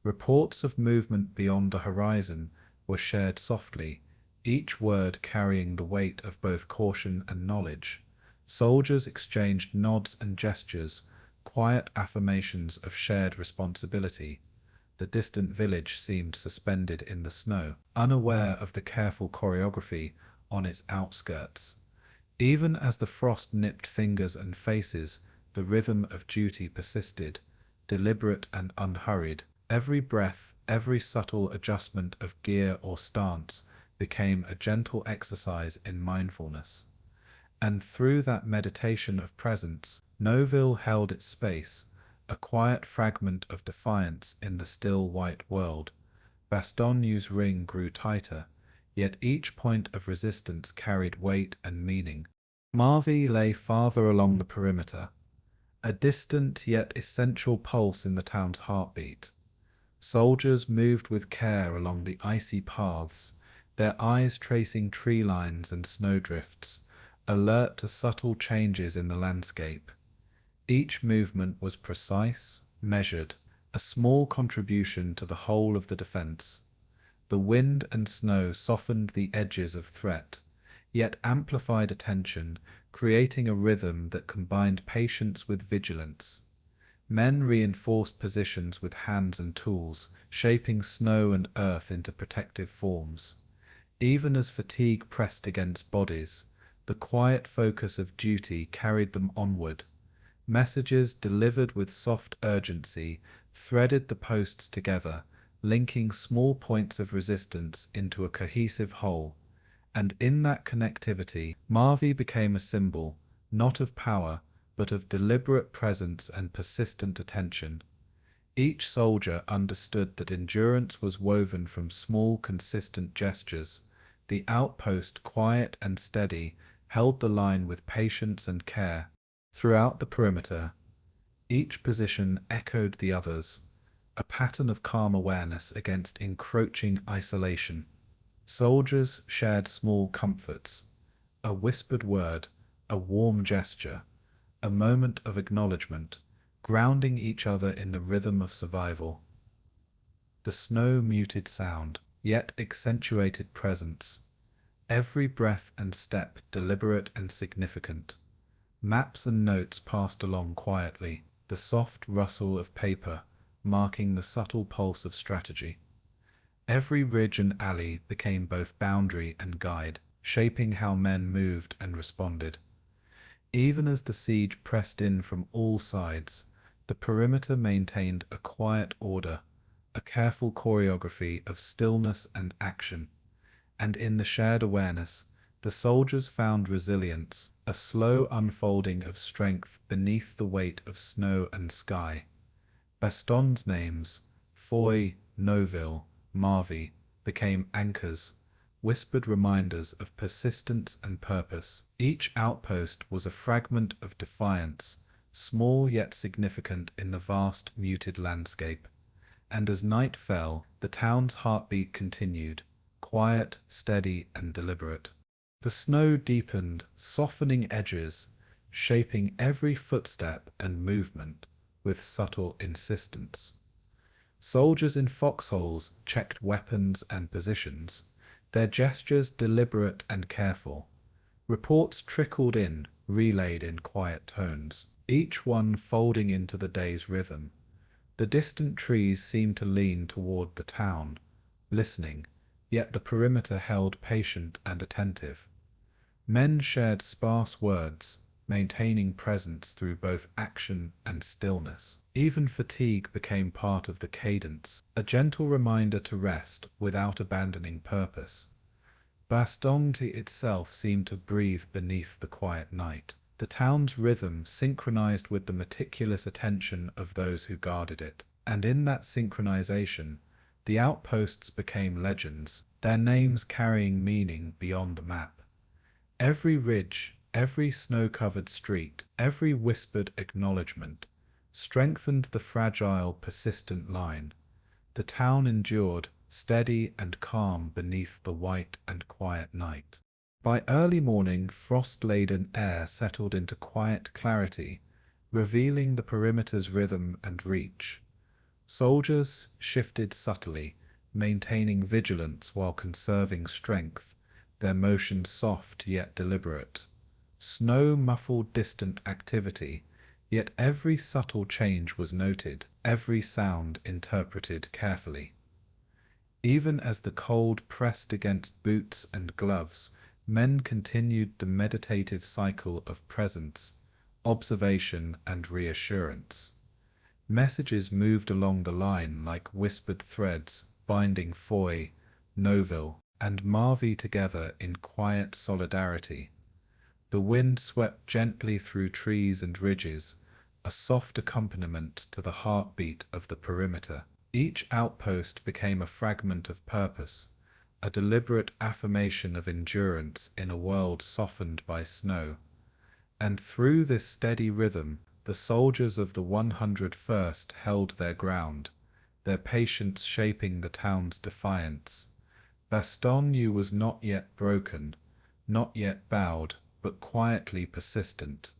Reports of movement beyond the horizon were shared softly, each word carrying the weight of both caution and knowledge. Soldiers exchanged nods and gestures, quiet affirmations of shared responsibility. The distant village seemed suspended in the snow, unaware of the careful choreography on its outskirts. Even as the frost nipped fingers and faces, the rhythm of duty persisted, deliberate and unhurried. Every breath, every subtle adjustment of gear or stance became a gentle exercise in mindfulness. And through that meditation of presence, Neuville held its space, a quiet fragment of defiance in the still white world. Bastogne's ring grew tighter, yet each point of resistance carried weight and meaning. Marvy lay farther along the perimeter, a distant yet essential pulse in the town's heartbeat. Soldiers moved with care along the icy paths, their eyes tracing tree lines and snowdrifts, alert to subtle changes in the landscape. Each movement was precise, measured, a small contribution to the whole of the defense. The wind and snow softened the edges of threat, yet amplified attention, creating a rhythm that combined patience with vigilance. Men reinforced positions with hands and tools, shaping snow and earth into protective forms. Even as fatigue pressed against bodies, the quiet focus of duty carried them onward. Messages delivered with soft urgency threaded the posts together, linking small points of resistance into a cohesive whole. And in that connectivity, Marvy became a symbol, not of power, but of deliberate presence and persistent attention. Each soldier understood that endurance was woven from small, consistent gestures. The outpost, quiet and steady, held the line with patience and care. Throughout the perimeter, each position echoed the others, a pattern of calm awareness against encroaching isolation. Soldiers shared small comforts, a whispered word, a warm gesture, a moment of acknowledgement, grounding each other in the rhythm of survival. The snow muted sound, yet accentuated presence, every breath and step deliberate and significant. Maps and notes passed along quietly, the soft rustle of paper marking the subtle pulse of strategy. Every ridge and alley became both boundary and guide, shaping how men moved and responded. Even as the siege pressed in from all sides, the perimeter maintained a quiet order, a careful choreography of stillness and action. And in the shared awareness, the soldiers found resilience, a slow unfolding of strength beneath the weight of snow and sky. Bastogne's names, Foy, Neuville, Marvy, became anchors, whispered reminders of persistence and purpose. Each outpost was a fragment of defiance, small yet significant in the vast muted landscape. And as night fell, the town's heartbeat continued, quiet, steady, and deliberate. The snow deepened, softening edges, shaping every footstep and movement with subtle insistence. Soldiers in foxholes checked weapons and positions, their gestures deliberate and careful. Reports trickled in, relayed in quiet tones, each one folding into the day's rhythm. The distant trees seemed to lean toward the town, listening, yet the perimeter held patient and attentive. Men shared sparse words, maintaining presence through both action and stillness. Even fatigue became part of the cadence, a gentle reminder to rest without abandoning purpose. Bastogne itself seemed to breathe beneath the quiet night. The town's rhythm synchronized with the meticulous attention of those who guarded it. And in that synchronization, the outposts became legends, their names carrying meaning beyond the map. Every ridge, every snow-covered street, every whispered acknowledgement strengthened the fragile, persistent line. The town endured, steady and calm beneath the white and quiet night. By early morning, frost-laden air settled into quiet clarity, revealing the perimeter's rhythm and reach. Soldiers shifted subtly, maintaining vigilance while conserving strength, their motions soft yet deliberate. Snow muffled distant activity, yet every subtle change was noted, every sound interpreted carefully. Even as the cold pressed against boots and gloves, men continued the meditative cycle of presence, observation, and reassurance. Messages moved along the line like whispered threads, binding Foy, Neuville, and Marvy together in quiet solidarity. The wind swept gently through trees and ridges, a soft accompaniment to the heartbeat of the perimeter. Each outpost became a fragment of purpose, a deliberate affirmation of endurance in a world softened by snow. And through this steady rhythm, the soldiers of the 101st held their ground, their patience shaping the town's defiance. Bastogne was not yet broken, not yet bowed, but quietly persistent.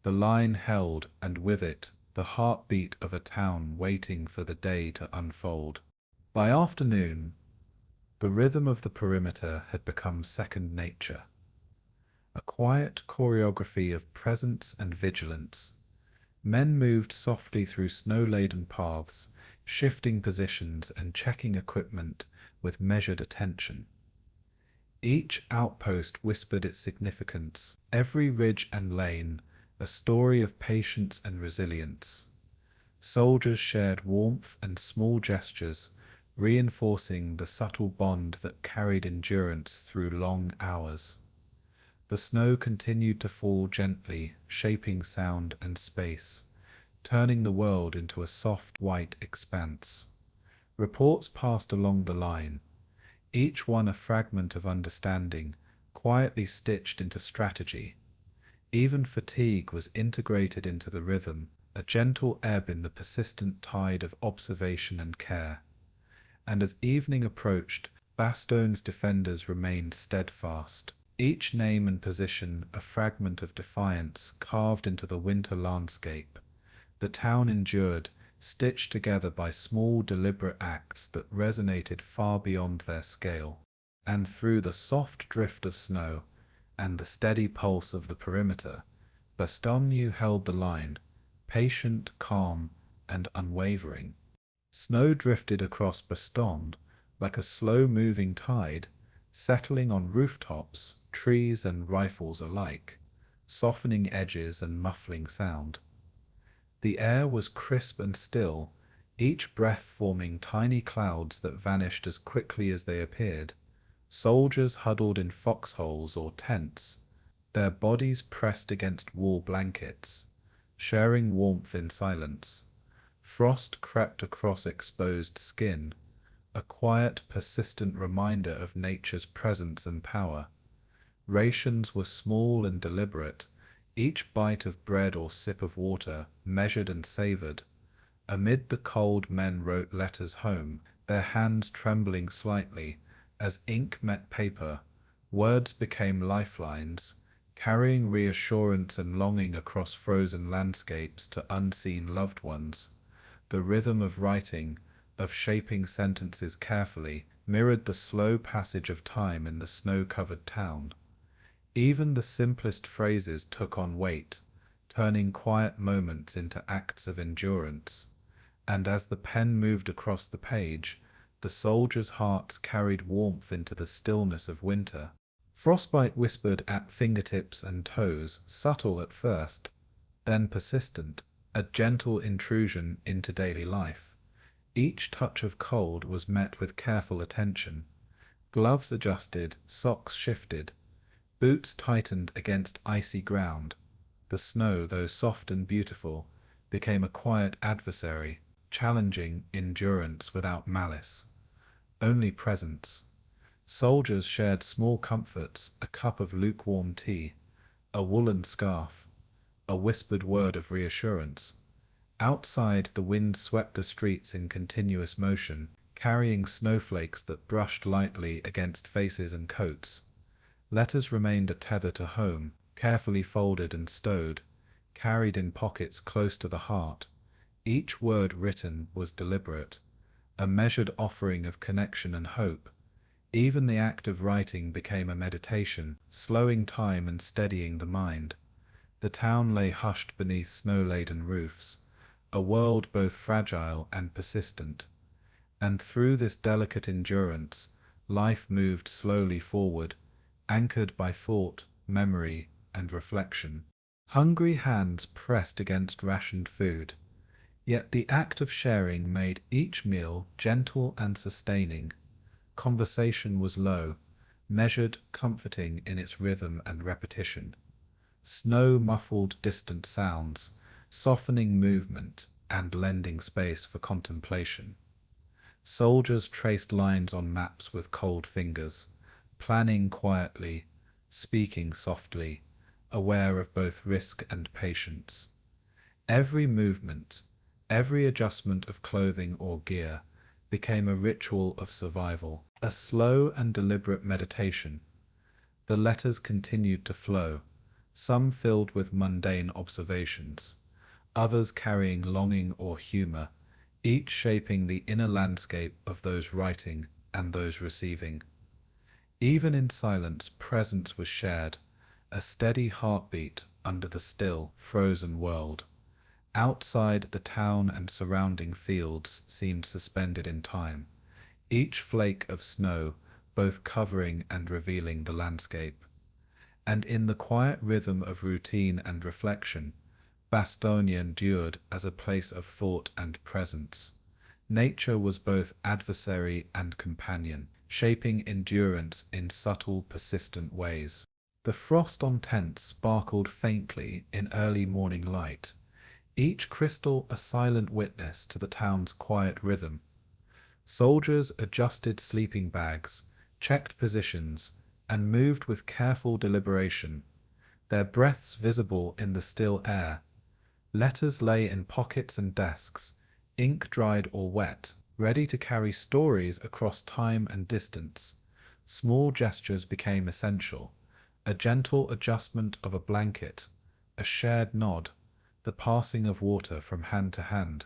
The line held, and with it, the heartbeat of a town waiting for the day to unfold. By afternoon, the rhythm of the perimeter had become second nature. A quiet choreography of presence and vigilance. Men moved softly through snow-laden paths, shifting positions and checking equipment with measured attention. Each outpost whispered its significance, every ridge and lane a story of patience and resilience. Soldiers shared warmth and small gestures, reinforcing the subtle bond that carried endurance through long hours. The snow continued to fall gently, shaping sound and space, turning the world into a soft white expanse. Reports passed along the line, each one a fragment of understanding, quietly stitched into strategy. Even fatigue was integrated into the rhythm, a gentle ebb in the persistent tide of observation and care. And as evening approached, Bastogne's defenders remained steadfast, each name and position a fragment of defiance carved into the winter landscape. The town endured, stitched together by small deliberate acts that resonated far beyond their scale. And through the soft drift of snow and the steady pulse of the perimeter, Bastogne held the line, patient, calm, and unwavering. Snow drifted across Bastogne like a slow-moving tide, settling on rooftops, trees, and rifles alike, softening edges and muffling sound. The air was crisp and still, each breath forming tiny clouds that vanished as quickly as they appeared. Soldiers huddled in foxholes or tents, their bodies pressed against wool blankets, sharing warmth in silence. Frost crept across exposed skin, a quiet, persistent reminder of nature's presence and power. Rations were small and deliberate, each bite of bread or sip of water measured and savored. Amid the cold, men wrote letters home, their hands trembling slightly as ink met paper. Words became lifelines, carrying reassurance and longing across frozen landscapes to unseen loved ones. The rhythm of writing, of shaping sentences carefully, mirrored the slow passage of time in the snow-covered town. Even the simplest phrases took on weight, turning quiet moments into acts of endurance. And as the pen moved across the page, the soldiers' hearts carried warmth into the stillness of winter. Frostbite whispered at fingertips and toes, subtle at first, then persistent, a gentle intrusion into daily life. Each touch of cold was met with careful attention. Gloves adjusted, socks shifted, boots tightened against icy ground. The snow, though soft and beautiful, became a quiet adversary, challenging endurance without malice. Only presence. Soldiers shared small comforts, a cup of lukewarm tea, a woolen scarf, a whispered word of reassurance. Outside, the wind swept the streets in continuous motion, carrying snowflakes that brushed lightly against faces and coats. Letters remained a tether to home, carefully folded and stowed, carried in pockets close to the heart. Each word written was deliberate, a measured offering of connection and hope. Even the act of writing became a meditation, slowing time and steadying the mind. The town lay hushed beneath snow-laden roofs, a world both fragile and persistent. And through this delicate endurance, life moved slowly forward, anchored by thought, memory, and reflection. Hungry hands pressed against rationed food, yet the act of sharing made each meal gentle and sustaining. Conversation was low, measured, comforting in its rhythm and repetition. Snow muffled distant sounds, softening movement and lending space for contemplation. Soldiers traced lines on maps with cold fingers, planning quietly, speaking softly, aware of both risk and patience. Every movement, every adjustment of clothing or gear became a ritual of survival, a slow and deliberate meditation. The letters continued to flow, some filled with mundane observations, others carrying longing or humor, each shaping the inner landscape of those writing and those receiving. Even in silence, presence was shared, a steady heartbeat under the still, frozen world. Outside, the town and surrounding fields seemed suspended in time, each flake of snow both covering and revealing the landscape. And in the quiet rhythm of routine and reflection, Bastogne endured as a place of thought and presence. Nature was both adversary and companion, shaping endurance in subtle, persistent ways. The frost on tents sparkled faintly in early morning light, each crystal a silent witness to the town's quiet rhythm. Soldiers adjusted sleeping bags, checked positions, and moved with careful deliberation, their breaths visible in the still air. Letters lay in pockets and desks, ink dried or wet, ready to carry stories across time and distance. Small gestures became essential, a gentle adjustment of a blanket, a shared nod, the passing of water from hand to hand.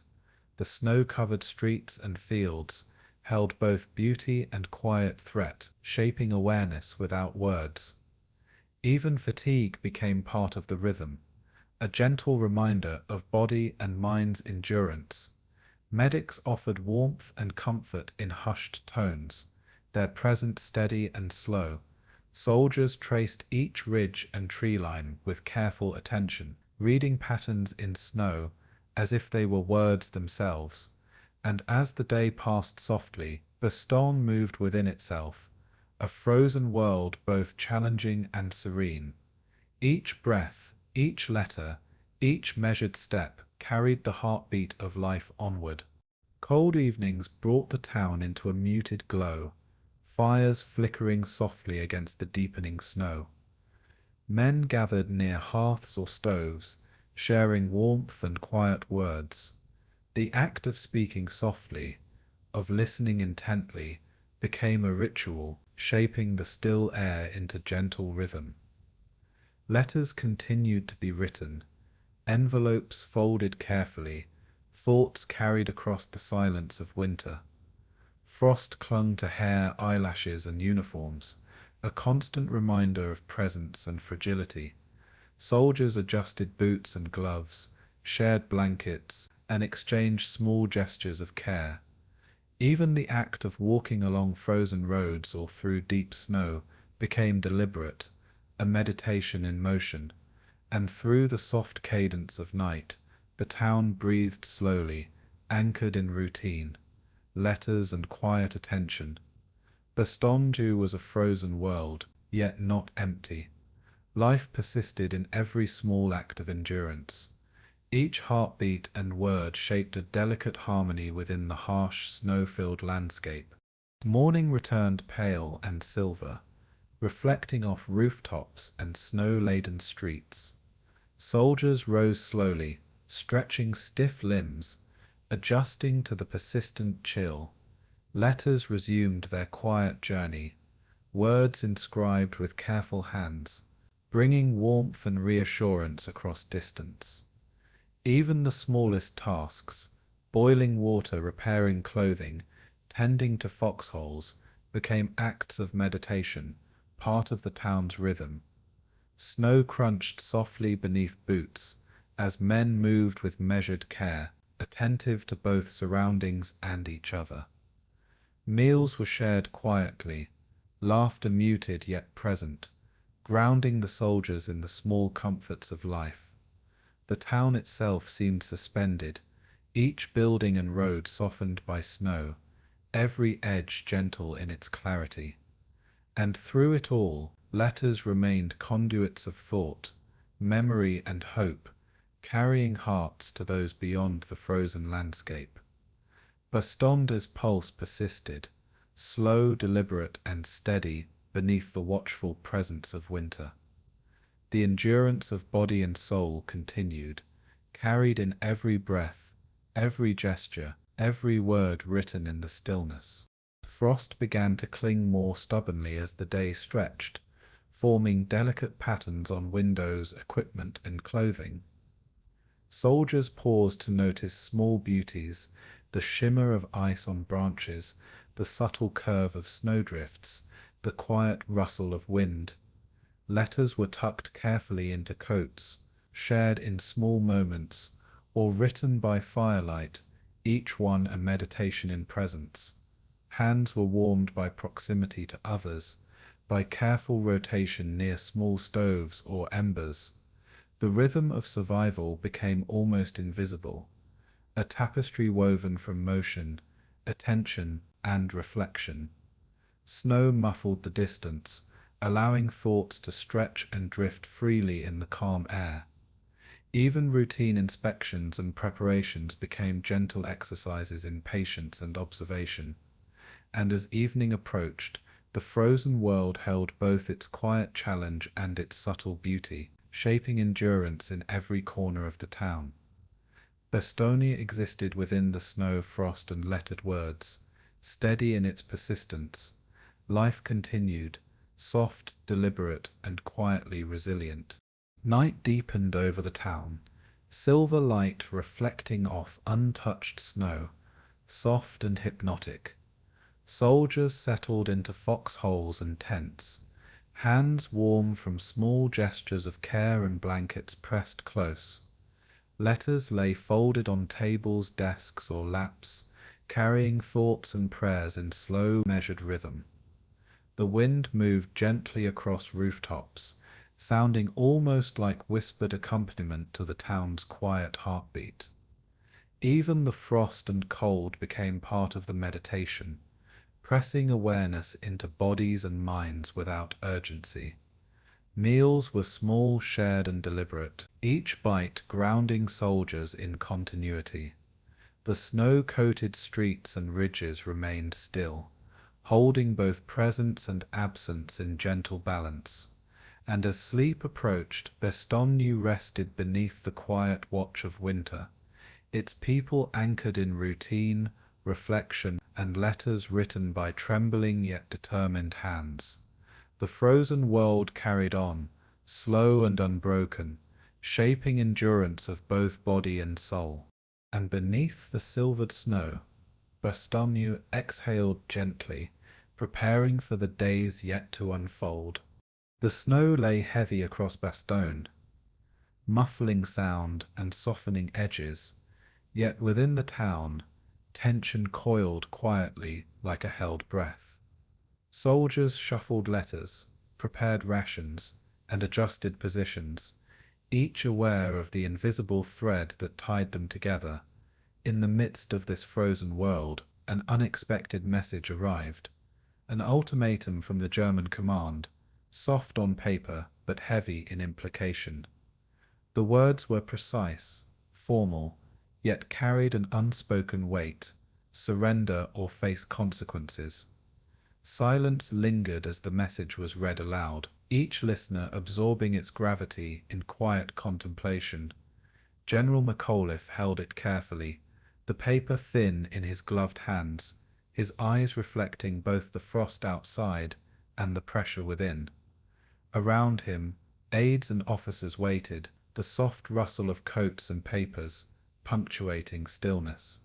The snow-covered streets and fields held both beauty and quiet threat, shaping awareness without words. Even fatigue became part of the rhythm, a gentle reminder of body and mind's endurance. Medics offered warmth and comfort in hushed tones, their presence steady and slow. Soldiers traced each ridge and tree line with careful attention, reading patterns in snow as if they were words themselves. And as the day passed softly, Bastogne moved within itself, a frozen world both challenging and serene. Each breath, each letter, each measured step carried the heartbeat of life onward. Cold evenings brought the town into a muted glow, fires flickering softly against the deepening snow. Men gathered near hearths or stoves, sharing warmth and quiet words. The act of speaking softly, of listening intently, became a ritual, shaping the still air into gentle rhythm. Letters continued to be written, envelopes folded carefully, thoughts carried across the silence of winter. Frost clung to hair, eyelashes, and uniforms, a constant reminder of presence and fragility. Soldiers adjusted boots and gloves, shared blankets, and exchanged small gestures of care. Even the act of walking along frozen roads or through deep snow became deliberate, a meditation in motion, and through the soft cadence of night, the town breathed slowly, anchored in routine, letters and quiet attention. Bastogne was a frozen world, yet not empty. Life persisted in every small act of endurance. Each heartbeat and word shaped a delicate harmony within the harsh, snow-filled landscape. Morning returned pale and silver, reflecting off rooftops and snow-laden streets. Soldiers rose slowly, stretching stiff limbs, adjusting to the persistent chill. Letters resumed their quiet journey, words inscribed with careful hands, bringing warmth and reassurance across distance. Even the smallest tasks, boiling water, repairing clothing, tending to foxholes, became acts of meditation, part of the town's rhythm. Snow crunched softly beneath boots, as men moved with measured care, attentive to both surroundings and each other. Meals were shared quietly, laughter muted yet present, grounding the soldiers in the small comforts of life. The town itself seemed suspended, each building and road softened by snow, every edge gentle in its clarity. And through it all, letters remained conduits of thought, memory and hope, carrying hearts to those beyond the frozen landscape. Bastogne's pulse persisted, slow, deliberate, and steady beneath the watchful presence of winter. The endurance of body and soul continued, carried in every breath, every gesture, every word written in the stillness. Frost began to cling more stubbornly as the day stretched, forming delicate patterns on windows, equipment, and clothing. Soldiers paused to notice small beauties, the shimmer of ice on branches, the subtle curve of snowdrifts, the quiet rustle of wind. Letters were tucked carefully into coats, shared in small moments, or written by firelight, each one a meditation in presence. Hands were warmed by proximity to others, by careful rotation near small stoves or embers. The rhythm of survival became almost invisible, a tapestry woven from motion, attention, and reflection. Snow muffled the distance, allowing thoughts to stretch and drift freely in the calm air. Even routine inspections and preparations became gentle exercises in patience and observation. And as evening approached, the frozen world held both its quiet challenge and its subtle beauty, shaping endurance in every corner of the town. Bastogne existed within the snow, frost, and lettered words, steady in its persistence. Life continued, soft, deliberate, and quietly resilient. Night deepened over the town, silver light reflecting off untouched snow, soft and hypnotic. Soldiers settled into foxholes and tents, hands warm from small gestures of care and blankets pressed close. Letters lay folded on tables, desks, or laps, carrying thoughts and prayers in slow, measured rhythm. The wind moved gently across rooftops, sounding almost like whispered accompaniment to the town's quiet heartbeat. Even the frost and cold became part of the meditation, pressing awareness into bodies and minds without urgency. Meals were small, shared and deliberate, each bite grounding soldiers in continuity. The snow-coated streets and ridges remained still, holding both presence and absence in gentle balance. And as sleep approached, Bastogne rested beneath the quiet watch of winter, its people anchored in routine, reflection, and letters written by trembling yet determined hands. The frozen world carried on, slow and unbroken, shaping endurance of both body and soul. And beneath the silvered snow, Bastogne exhaled gently, preparing for the days yet to unfold. The snow lay heavy across Bastogne, muffling sound and softening edges, yet within the town, tension coiled quietly like a held breath. Soldiers shuffled letters, prepared rations, and adjusted positions, each aware of the invisible thread that tied them together. In the midst of this frozen world, an unexpected message arrived. An ultimatum from the German command, soft on paper but heavy in implication. The words were precise, formal, yet carried an unspoken weight: surrender or face consequences. Silence lingered as the message was read aloud, each listener absorbing its gravity in quiet contemplation. General McAuliffe held it carefully, the paper thin in his gloved hands, his eyes reflecting both the frost outside and the pressure within. Around him, aides and officers waited, the soft rustle of coats and papers punctuating stillness.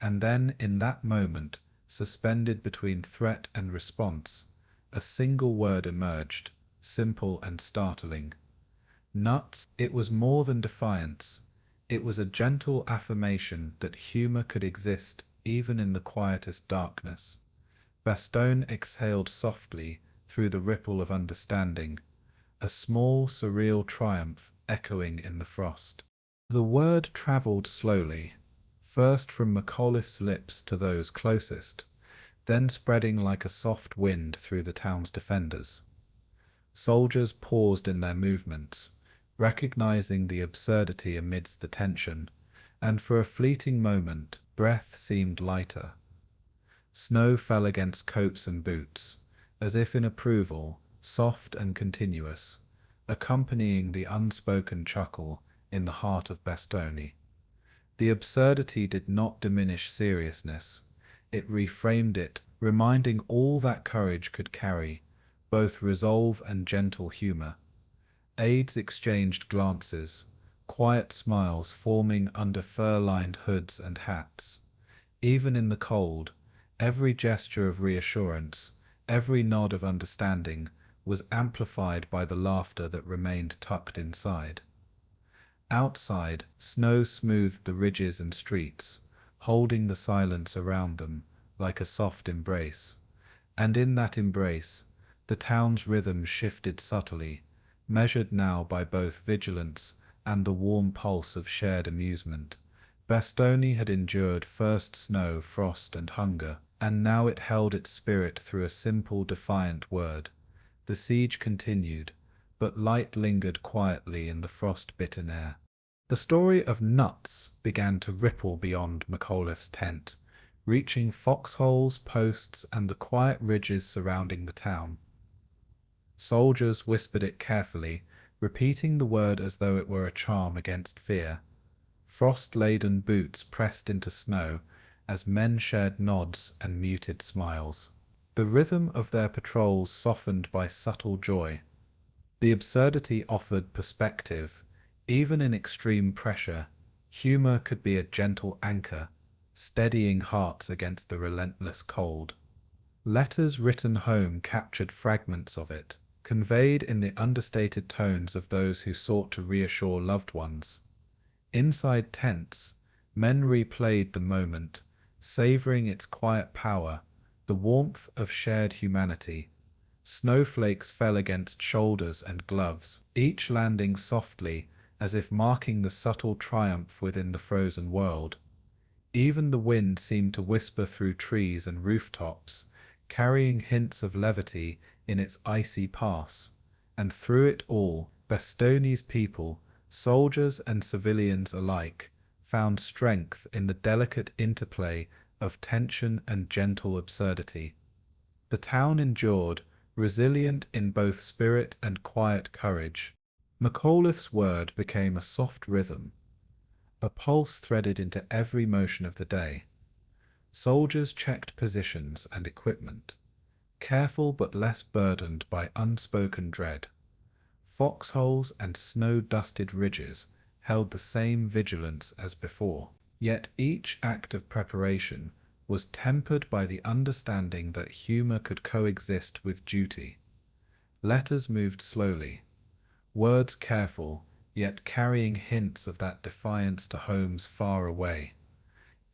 And then, in that moment, suspended between threat and response, a single word emerged, simple and startling. Nuts. It was more than defiance. It was a gentle affirmation that humor could exist even in the quietest darkness. Bastogne exhaled softly through the ripple of understanding, a small, surreal triumph echoing in the frost. The word travelled slowly, first from McAuliffe's lips to those closest, then spreading like a soft wind through the town's defenders. Soldiers paused in their movements, recognizing the absurdity amidst the tension, and for a fleeting moment, breath seemed lighter. Snow fell against coats and boots, as if in approval, soft and continuous, accompanying the unspoken chuckle in the heart of Bastogne. The absurdity did not diminish seriousness, it reframed it, reminding all that courage could carry, both resolve and gentle humor. Aides exchanged glances, quiet smiles forming under fur-lined hoods and hats. Even in the cold, every gesture of reassurance, every nod of understanding, was amplified by the laughter that remained tucked inside. Outside, snow smoothed the ridges and streets, holding the silence around them like a soft embrace. And in that embrace, the town's rhythm shifted subtly, measured now by both vigilance and the warm pulse of shared amusement. Bastogne had endured first snow, frost, and hunger, and now it held its spirit through a simple, defiant word. The siege continued, but light lingered quietly in the frost-bitten air. The story of nuts began to ripple beyond McAuliffe's tent, reaching foxholes, posts, and the quiet ridges surrounding the town. Soldiers whispered it carefully, repeating the word as though it were a charm against fear. Frost-laden boots pressed into snow as men shared nods and muted smiles. The rhythm of their patrols softened by subtle joy. The absurdity offered perspective, Even in extreme pressure, humor could be a gentle anchor, steadying hearts against the relentless cold. Letters written home captured fragments of it, conveyed in the understated tones of those who sought to reassure loved ones. Inside tents, men replayed the moment, savoring its quiet power, the warmth of shared humanity. Snowflakes fell against shoulders and gloves, each landing softly, as if marking the subtle triumph within the frozen world. Even the wind seemed to whisper through trees and rooftops, carrying hints of levity in its icy pass. And through it all, Bastogne's people, soldiers and civilians alike, found strength in the delicate interplay of tension and gentle absurdity. The town endured, resilient in both spirit and quiet courage. McAuliffe's word became a soft rhythm, a pulse threaded into every motion of the day. Soldiers checked positions and equipment, careful but less burdened by unspoken dread. Foxholes and snow-dusted ridges held the same vigilance as before. Yet each act of preparation was tempered by the understanding that humor could coexist with duty. Letters moved slowly, words careful, yet carrying hints of that defiance to homes far away.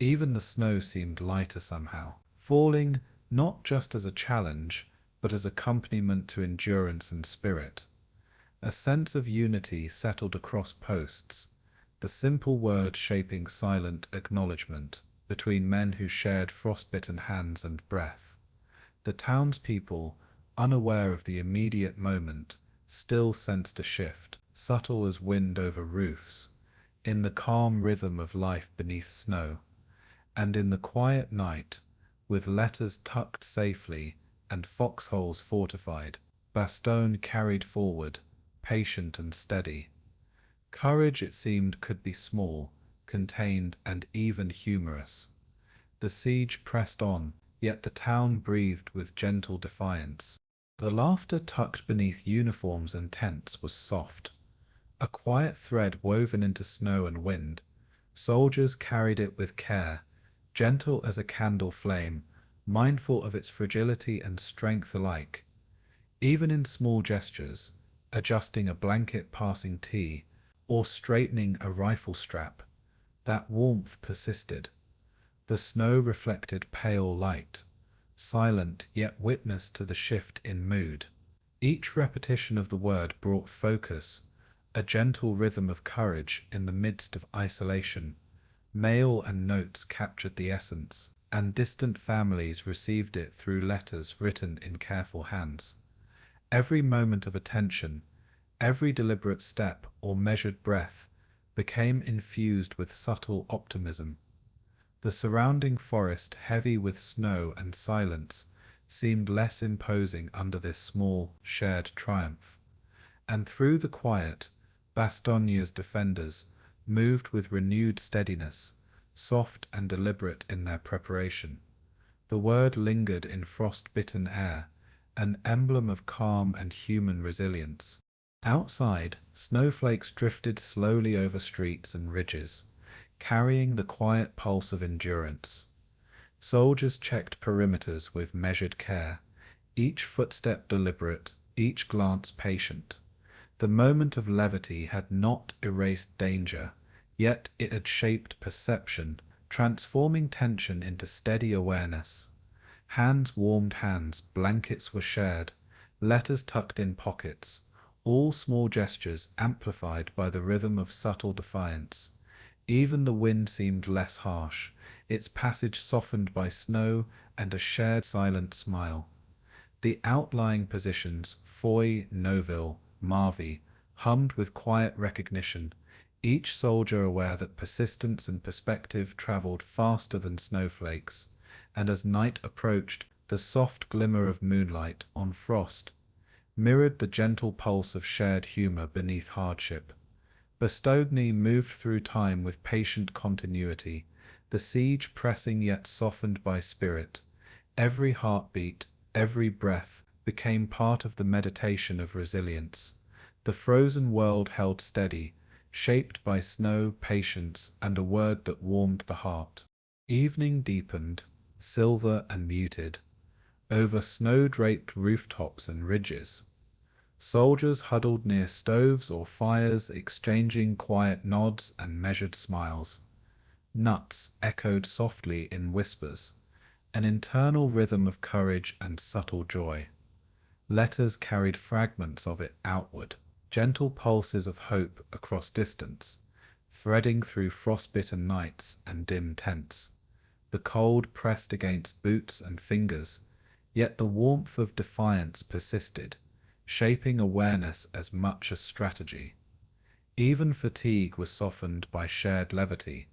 Even the snow seemed lighter somehow, falling not just as a challenge, but as accompaniment to endurance and spirit. A sense of unity settled across posts, the simple word shaping silent acknowledgement between men who shared frostbitten hands and breath. The townspeople, unaware of the immediate moment, still sensed a shift, subtle as wind over roofs, in the calm rhythm of life beneath snow. And in the quiet night, with letters tucked safely and foxholes fortified, Bastogne carried forward, patient and steady. Courage, it seemed, could be small, contained, and even humorous. The siege pressed on, yet the town breathed with gentle defiance. The laughter tucked beneath uniforms and tents was soft, a quiet thread woven into snow and wind. Soldiers carried it with care, gentle as a candle flame, mindful of its fragility and strength alike. Even in small gestures, adjusting a blanket passing tea, or straightening a rifle strap, that warmth persisted. The snow reflected pale light, silent yet witness to the shift in mood. Each repetition of the word brought focus, a gentle rhythm of courage in the midst of isolation. Mail and notes captured the essence, and distant families received it through letters written in careful hands. Every moment of attention, every deliberate step or measured breath became infused with subtle optimism. The surrounding forest, heavy with snow and silence, seemed less imposing under this small, shared triumph. And through the quiet, Bastogne's defenders moved with renewed steadiness, soft and deliberate in their preparation. The word lingered in frost-bitten air, an emblem of calm and human resilience. Outside, snowflakes drifted slowly over streets and ridges, carrying the quiet pulse of endurance. Soldiers checked perimeters with measured care, each footstep deliberate, each glance patient. The moment of levity had not erased danger, yet it had shaped perception, transforming tension into steady awareness. Hands warmed hands, blankets were shared, letters tucked in pockets, all small gestures amplified by the rhythm of subtle defiance. Even the wind seemed less harsh, its passage softened by snow and a shared silent smile. The outlying positions, Foy, Neuville, Marvy, hummed with quiet recognition, each soldier aware that persistence and perspective traveled faster than snowflakes, and as night approached, the soft glimmer of moonlight on frost mirrored the gentle pulse of shared humor beneath hardship. Bastogne moved through time with patient continuity, the siege pressing yet softened by spirit. Every heartbeat, every breath became part of the meditation of resilience. The frozen world held steady, shaped by snow, patience, and a word that warmed the heart. Evening deepened, silver and muted, over snow-draped rooftops and ridges. Soldiers huddled near stoves or fires, exchanging quiet nods and measured smiles. Nuts echoed softly in whispers, an internal rhythm of courage and subtle joy. Letters carried fragments of it outward, gentle pulses of hope across distance, threading through frostbitten nights and dim tents. The cold pressed against boots and fingers, yet the warmth of defiance persisted, shaping awareness as much as strategy. Even fatigue was softened by shared levity,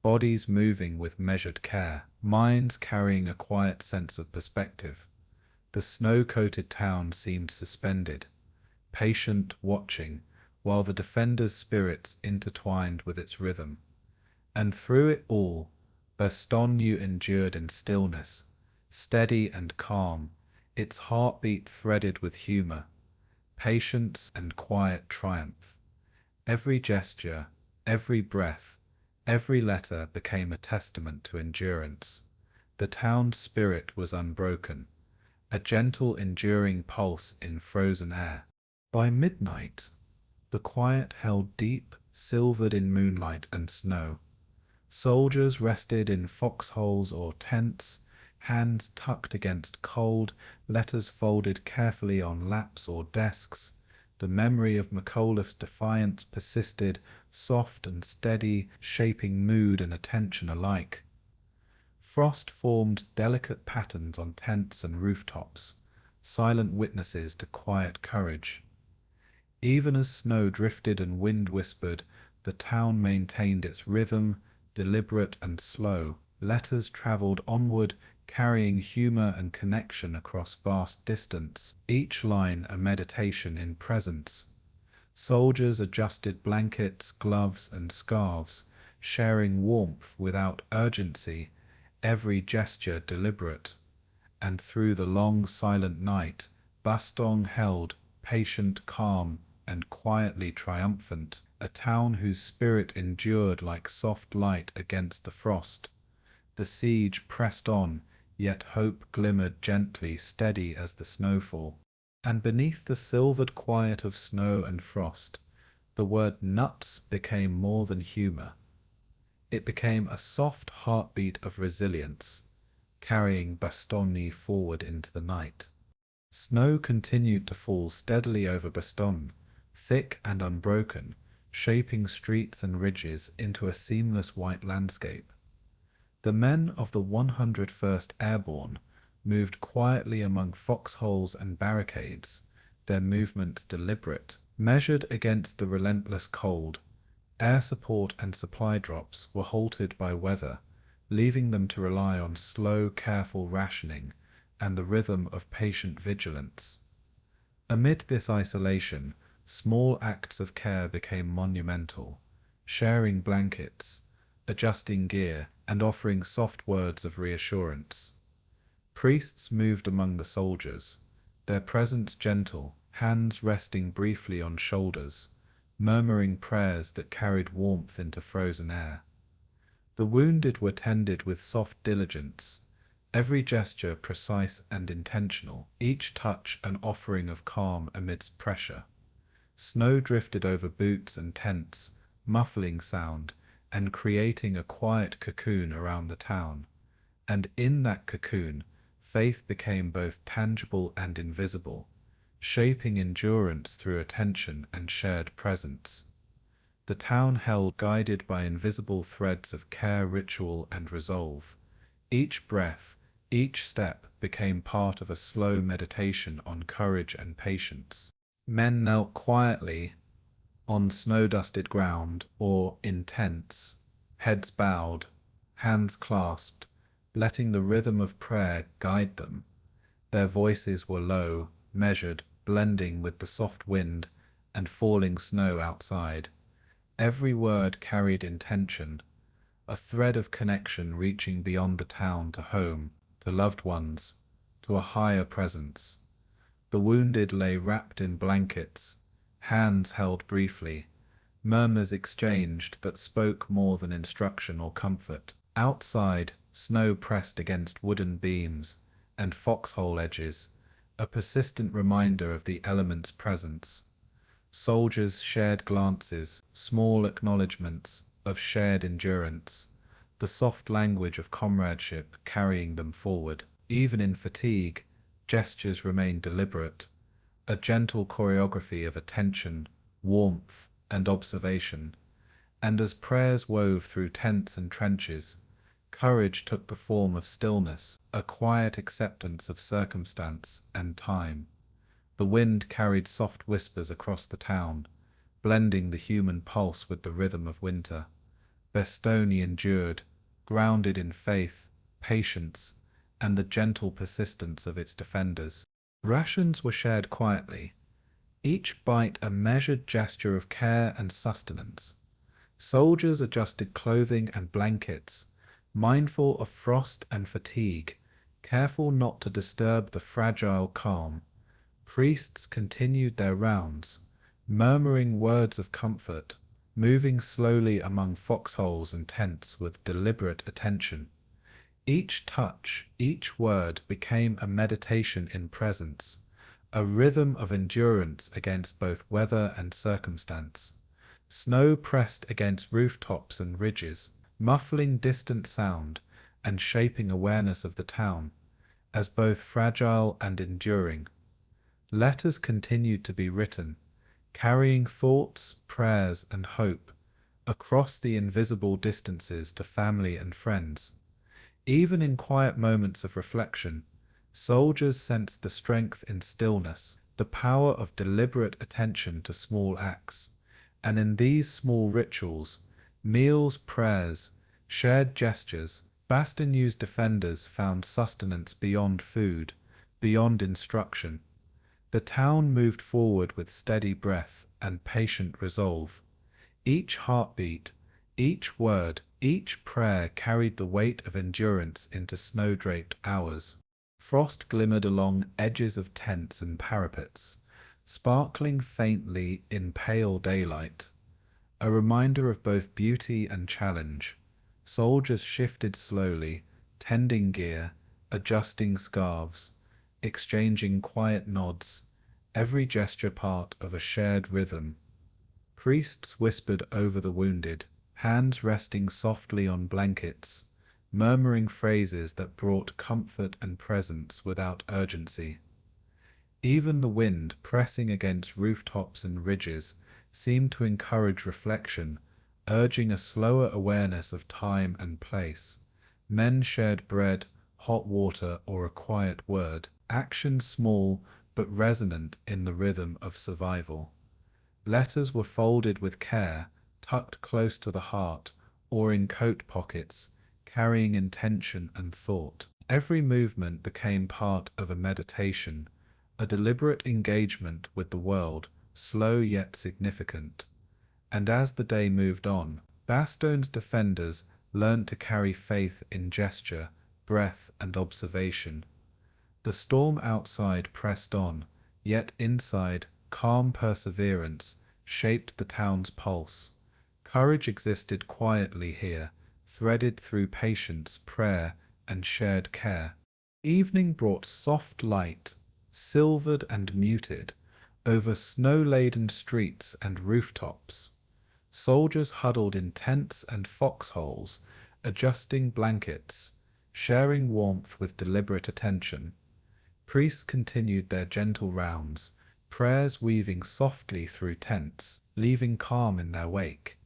bodies moving with measured care, minds carrying a quiet sense of perspective. The snow-coated town seemed suspended, patient, watching, while the defenders' spirits intertwined with its rhythm. And through it all, Bastogne endured in stillness, steady and calm, its heartbeat threaded with humor, patience, and quiet triumph. Every gesture, every breath, every letter became a testament to endurance. The town's spirit was unbroken, a gentle, enduring pulse in frozen air. By midnight, the quiet held deep, silvered in moonlight and snow. Soldiers rested in foxholes or tents, hands tucked against cold, letters folded carefully on laps or desks. The memory of McAuliffe's defiance persisted, soft and steady, shaping mood and attention alike. Frost formed delicate patterns on tents and rooftops, silent witnesses to quiet courage. Even as snow drifted and wind whispered, the town maintained its rhythm, deliberate and slow. Letters traveled onward, carrying humor and connection across vast distance, each line a meditation in presence. Soldiers adjusted blankets, gloves, and scarves, sharing warmth without urgency, every gesture deliberate. And through the long, silent night, Bastogne held, patient, calm, and quietly triumphant, a town whose spirit endured like soft light against the frost. The siege pressed on, yet hope glimmered gently, steady as the snowfall. And beneath the silvered quiet of snow and frost, the word nuts became more than humor. It became a soft heartbeat of resilience, carrying Bastogne forward into the night. Snow continued to fall steadily over Bastogne, thick and unbroken, shaping streets and ridges into a seamless white landscape. The men of the 101st Airborne moved quietly among foxholes and barricades, their movements deliberate, measured against the relentless cold. Air support and supply drops were halted by weather, leaving them to rely on slow, careful rationing and the rhythm of patient vigilance. Amid this isolation, small acts of care became monumental, sharing blankets, adjusting gear, and offering soft words of reassurance. Priests moved among the soldiers, their presence gentle, hands resting briefly on shoulders, murmuring prayers that carried warmth into frozen air. The wounded were tended with soft diligence, every gesture precise and intentional, each touch an offering of calm amidst pressure. Snow drifted over boots and tents, muffling sound, and creating a quiet cocoon around the town. And in that cocoon, faith became both tangible and invisible, shaping endurance through attention and shared presence. The town held, guided by invisible threads of care, ritual, and resolve. Each breath, each step became part of a slow meditation on courage and patience. Men knelt quietly on snow-dusted ground or in tents, heads bowed, hands clasped, letting the rhythm of prayer guide them. Their voices were low, measured, blending with the soft wind and falling snow outside. Every word carried intention, a thread of connection reaching beyond the town to home, to loved ones, to a higher presence. The wounded lay wrapped in blankets, hands held briefly, Murmurs exchanged that spoke more than instruction or comfort. Outside, snow pressed against wooden beams and foxhole edges, a persistent reminder of the element's presence. Soldiers shared glances, small acknowledgments of shared endurance, the soft language of comradeship carrying them forward. Even in fatigue, gestures remained deliberate, a gentle choreography of attention, warmth, and observation. And as prayers wove through tents and trenches, courage took the form of stillness, a quiet acceptance of circumstance and time. The wind carried soft whispers across the town, blending the human pulse with the rhythm of winter. Bastogne endured, grounded in faith, patience, and the gentle persistence of its defenders. Rations were shared quietly, each bite a measured gesture of care and sustenance. Soldiers adjusted clothing and blankets, mindful of frost and fatigue, careful not to disturb the fragile calm. Priests continued their rounds, murmuring words of comfort, moving slowly among foxholes and tents with deliberate attention. Each touch, each word became a meditation in presence, a rhythm of endurance against both weather and circumstance. Snow pressed against rooftops and ridges, muffling distant sound and shaping awareness of the town as both fragile and enduring. Letters continued to be written, carrying thoughts, prayers, and hope across the invisible distances to family and friends. Even in quiet moments of reflection, soldiers sensed the strength in stillness, the power of deliberate attention to small acts. And in these small rituals, meals, prayers, shared gestures, Bastogne's defenders found sustenance beyond food, beyond instruction. The town moved forward with steady breath and patient resolve. Each heartbeat, each word, each prayer carried the weight of endurance into snow-draped hours. Frost glimmered along edges of tents and parapets, sparkling faintly in pale daylight, a reminder of both beauty and challenge. Soldiers shifted slowly, tending gear, adjusting scarves, exchanging quiet nods, every gesture part of a shared rhythm. Priests whispered over the wounded, hands resting softly on blankets, murmuring phrases that brought comfort and presence without urgency. Even the wind, pressing against rooftops and ridges, seemed to encourage reflection, urging a slower awareness of time and place. Men shared bread, hot water, or a quiet word, actions small but resonant in the rhythm of survival. Letters were folded with care, tucked close to the heart, or in coat pockets, carrying intention and thought. Every movement became part of a meditation, a deliberate engagement with the world, slow yet significant. And as the day moved on, Bastogne's defenders learned to carry faith in gesture, breath, and observation. The storm outside pressed on, yet inside, calm perseverance shaped the town's pulse. Courage existed quietly here, threaded through patience, prayer, and shared care. Evening brought soft light, silvered and muted, over snow-laden streets and rooftops. Soldiers huddled in tents and foxholes, adjusting blankets, sharing warmth with deliberate attention. Priests continued their gentle rounds, prayers weaving softly through tents, leaving calm in their wake.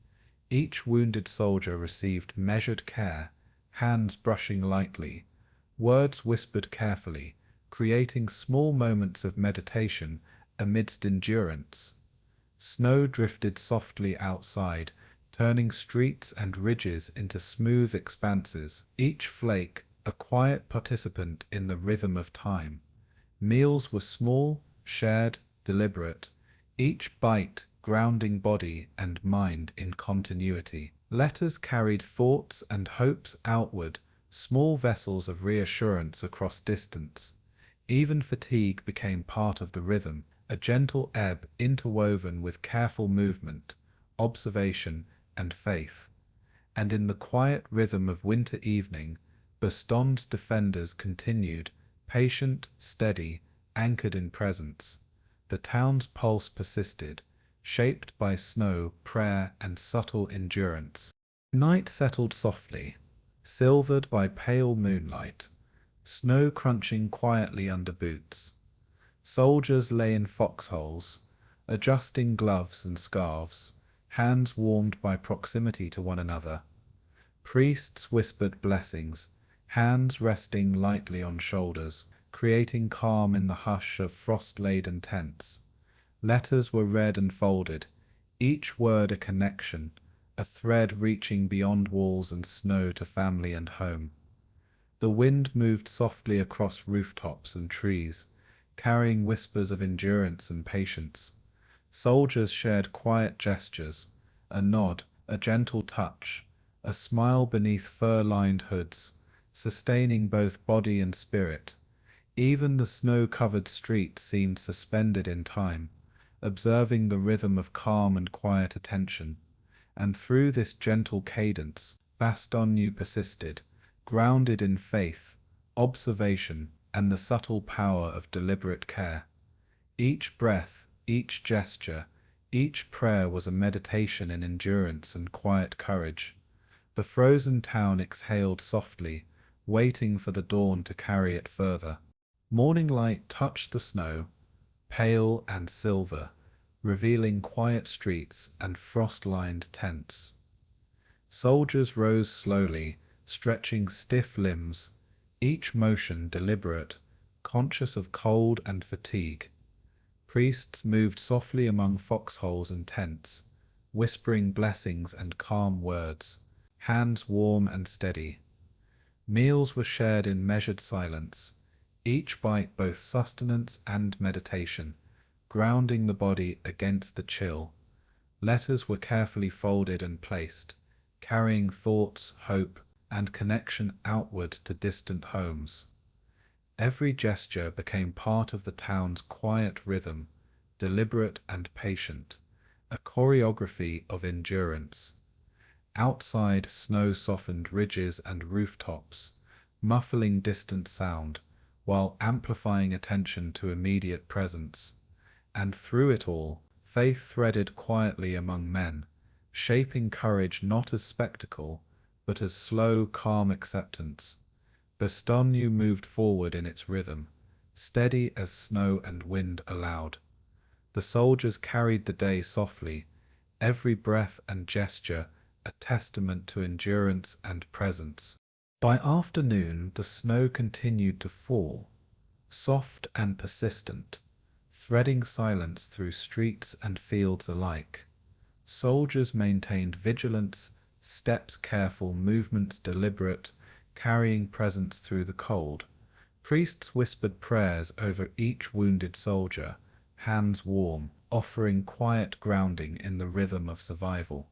Each wounded soldier received measured care, hands brushing lightly, words whispered carefully, creating small moments of meditation amidst endurance. Snow drifted softly outside, turning streets and ridges into smooth expanses, each flake a quiet participant in the rhythm of time. Meals were small, shared, deliberate, each bite grounding body and mind in continuity. Letters carried thoughts and hopes outward, small vessels of reassurance across distance. Even fatigue became part of the rhythm, a gentle ebb interwoven with careful movement, observation, and faith. And in the quiet rhythm of winter evening, Bastogne's defenders continued, patient, steady, anchored in presence. The town's pulse persisted, shaped by snow, prayer, and subtle endurance. Night settled softly, silvered by pale moonlight, snow crunching quietly under boots. Soldiers lay in foxholes, adjusting gloves and scarves, hands warmed by proximity to one another. Priests whispered blessings, hands resting lightly on shoulders, creating calm in the hush of frost-laden tents. Letters were read and folded, each word a connection, a thread reaching beyond walls and snow to family and home. The wind moved softly across rooftops and trees, carrying whispers of endurance and patience. Soldiers shared quiet gestures, a nod, a gentle touch, a smile beneath fur-lined hoods, sustaining both body and spirit. Even the snow-covered streets seemed suspended in time, observing the rhythm of calm and quiet attention. And through this gentle cadence, Bastogne persisted, grounded in faith, observation, and the subtle power of deliberate care. Each breath, each gesture, each prayer was a meditation in endurance and quiet courage. The frozen town exhaled softly, waiting for the dawn to carry it further. Morning light touched the snow, pale and silver, revealing quiet streets and frost-lined tents. Soldiers rose slowly, stretching stiff limbs, each motion deliberate, conscious of cold and fatigue. Priests moved softly among foxholes and tents, whispering blessings and calm words, hands warm and steady. Meals were shared in measured silence, each bite both sustenance and meditation, grounding the body against the chill. Letters were carefully folded and placed, carrying thoughts, hope, and connection outward to distant homes. Every gesture became part of the town's quiet rhythm, deliberate and patient, a choreography of endurance. Outside, snow softened ridges and rooftops, muffling distant sound, while amplifying attention to immediate presence. And through it all, faith threaded quietly among men, shaping courage not as spectacle, but as slow, calm acceptance. Bastogne moved forward in its rhythm, steady as snow and wind allowed. The soldiers carried the day softly, every breath and gesture a testament to endurance and presence. By afternoon, the snow continued to fall, soft and persistent, threading silence through streets and fields alike. Soldiers maintained vigilance, steps careful, movements deliberate, carrying presence through the cold. Priests whispered prayers over each wounded soldier, hands warm, offering quiet grounding in the rhythm of survival.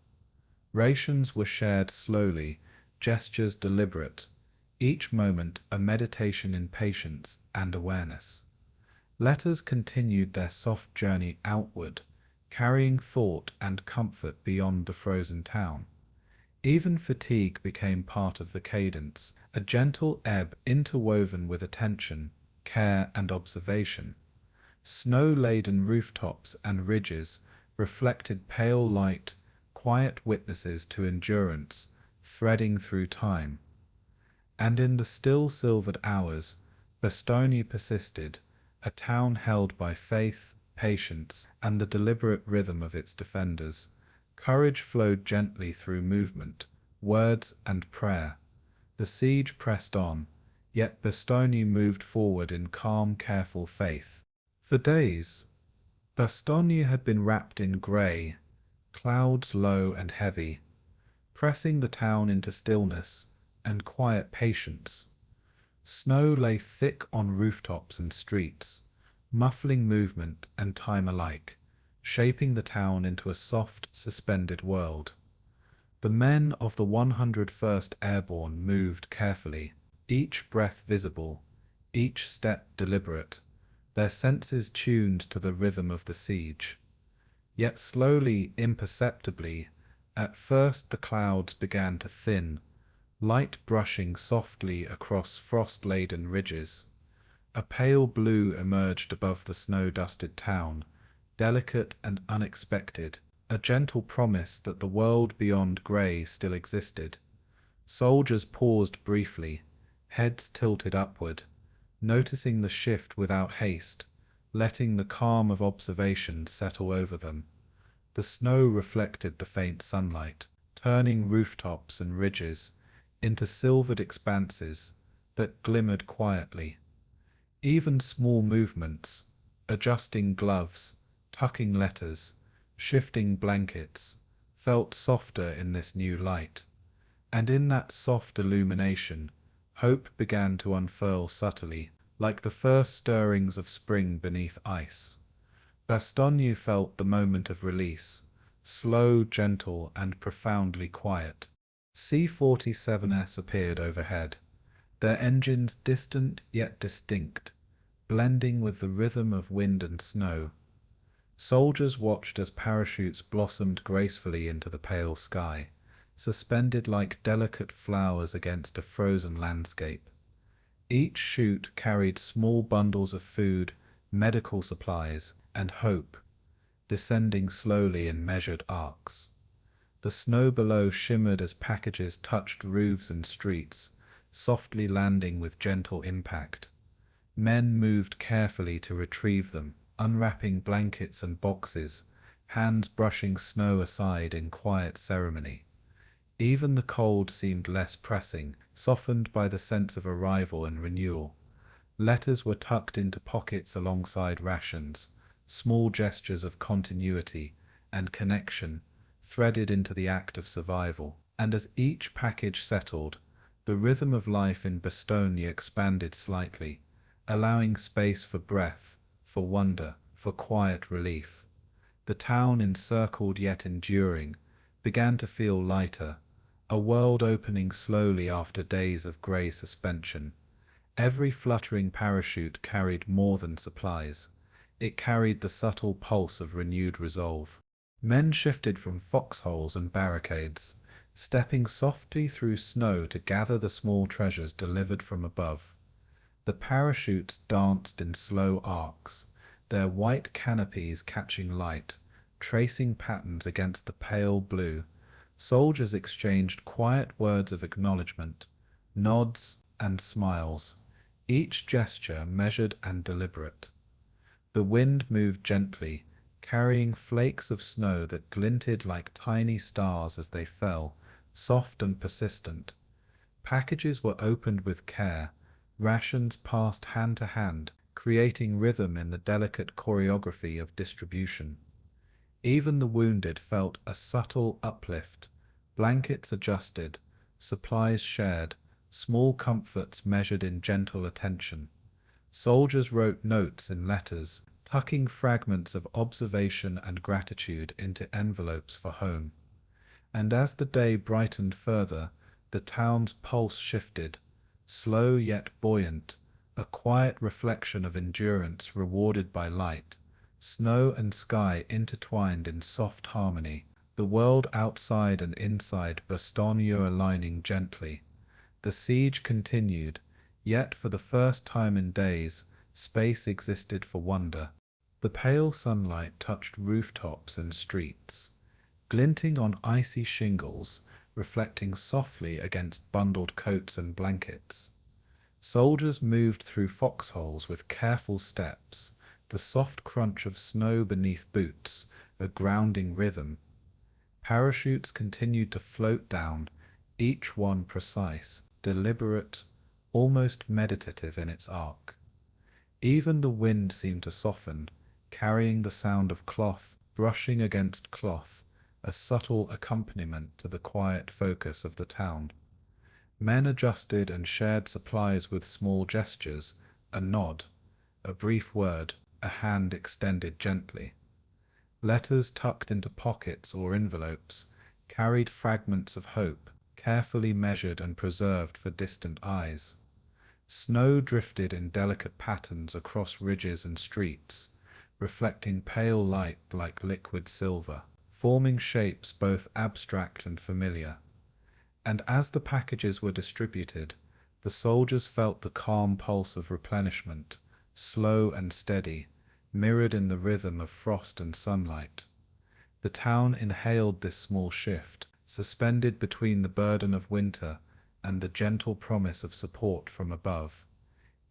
Rations were shared slowly, gestures deliberate, each moment a meditation in patience and awareness. Letters continued their soft journey outward, carrying thought and comfort beyond the frozen town. Even fatigue became part of the cadence, a gentle ebb interwoven with attention, care, and observation. Snow-laden rooftops and ridges reflected pale light, quiet witnesses to endurance, threading through time. And in the still silvered hours, Bastogne persisted, a town held by faith, patience, and the deliberate rhythm of its defenders. Courage flowed gently through movement, words, and prayer. The siege pressed on, yet Bastogne moved forward in calm, careful faith. For days, Bastogne had been wrapped in grey, clouds low and heavy, pressing the town into stillness and quiet patience. Snow lay thick on rooftops and streets, muffling movement and time alike, shaping the town into a soft, suspended world. The men of the 101st Airborne moved carefully, each breath visible, each step deliberate, their senses tuned to the rhythm of the siege. Yet slowly, imperceptibly, at first the clouds began to thin, light brushing softly across frost-laden ridges. A pale blue emerged above the snow-dusted town, delicate and unexpected, a gentle promise that the world beyond grey still existed. Soldiers paused briefly, heads tilted upward, noticing the shift without haste, letting the calm of observation settle over them. The snow reflected the faint sunlight, turning rooftops and ridges into silvered expanses that glimmered quietly. Even small movements, adjusting gloves, tucking letters, shifting blankets, felt softer in this new light. And in that soft illumination, hope began to unfurl subtly, like the first stirrings of spring beneath ice. Bastogne felt the moment of release, slow, gentle, and profoundly quiet. C-47s appeared overhead, their engines distant yet distinct, blending with the rhythm of wind and snow. Soldiers watched as parachutes blossomed gracefully into the pale sky, suspended like delicate flowers against a frozen landscape. Each chute carried small bundles of food, medical supplies, and hope, descending slowly in measured arcs. The snow below shimmered as packages touched roofs and streets, softly landing with gentle impact. Men moved carefully to retrieve them, unwrapping blankets and boxes, hands brushing snow aside in quiet ceremony. Even the cold seemed less pressing, softened by the sense of arrival and renewal. Letters were tucked into pockets alongside rations, small gestures of continuity and connection threaded into the act of survival. And as each package settled, the rhythm of life in Bastogne expanded slightly, allowing space for breath, for wonder, for quiet relief. The town, encircled yet enduring, began to feel lighter, a world opening slowly after days of grey suspension. Every fluttering parachute carried more than supplies. It carried the subtle pulse of renewed resolve. Men shifted from foxholes and barricades, stepping softly through snow to gather the small treasures delivered from above. The parachutes danced in slow arcs, their white canopies catching light, tracing patterns against the pale blue. Soldiers exchanged quiet words of acknowledgement, nods and smiles, each gesture measured and deliberate. The wind moved gently, carrying flakes of snow that glinted like tiny stars as they fell, soft and persistent. Packages were opened with care, rations passed hand to hand, creating rhythm in the delicate choreography of distribution. Even the wounded felt a subtle uplift, blankets adjusted, supplies shared, small comforts measured in gentle attention. Soldiers wrote notes in letters, tucking fragments of observation and gratitude into envelopes for home. And as the day brightened further, the town's pulse shifted, slow yet buoyant, a quiet reflection of endurance rewarded by light. Snow and sky intertwined in soft harmony, the world outside and inside Bastogne aligning gently. The siege continued, yet for the first time in days, space existed for wonder. The pale sunlight touched rooftops and streets, glinting on icy shingles, reflecting softly against bundled coats and blankets. Soldiers moved through foxholes with careful steps, the soft crunch of snow beneath boots, a grounding rhythm. Parachutes continued to float down, each one precise, deliberate, almost meditative in its arc. Even the wind seemed to soften, carrying the sound of cloth brushing against cloth, a subtle accompaniment to the quiet focus of the town. Men adjusted and shared supplies with small gestures, a nod, a brief word, a hand extended gently. Letters tucked into pockets or envelopes carried fragments of hope, carefully measured and preserved for distant eyes. Snow drifted in delicate patterns across ridges and streets, reflecting pale light like liquid silver, forming shapes both abstract and familiar. And as the packages were distributed, the soldiers felt the calm pulse of replenishment, slow and steady, mirrored in the rhythm of frost and sunlight. The town inhaled this small shift, suspended between the burden of winter and the gentle promise of support from above.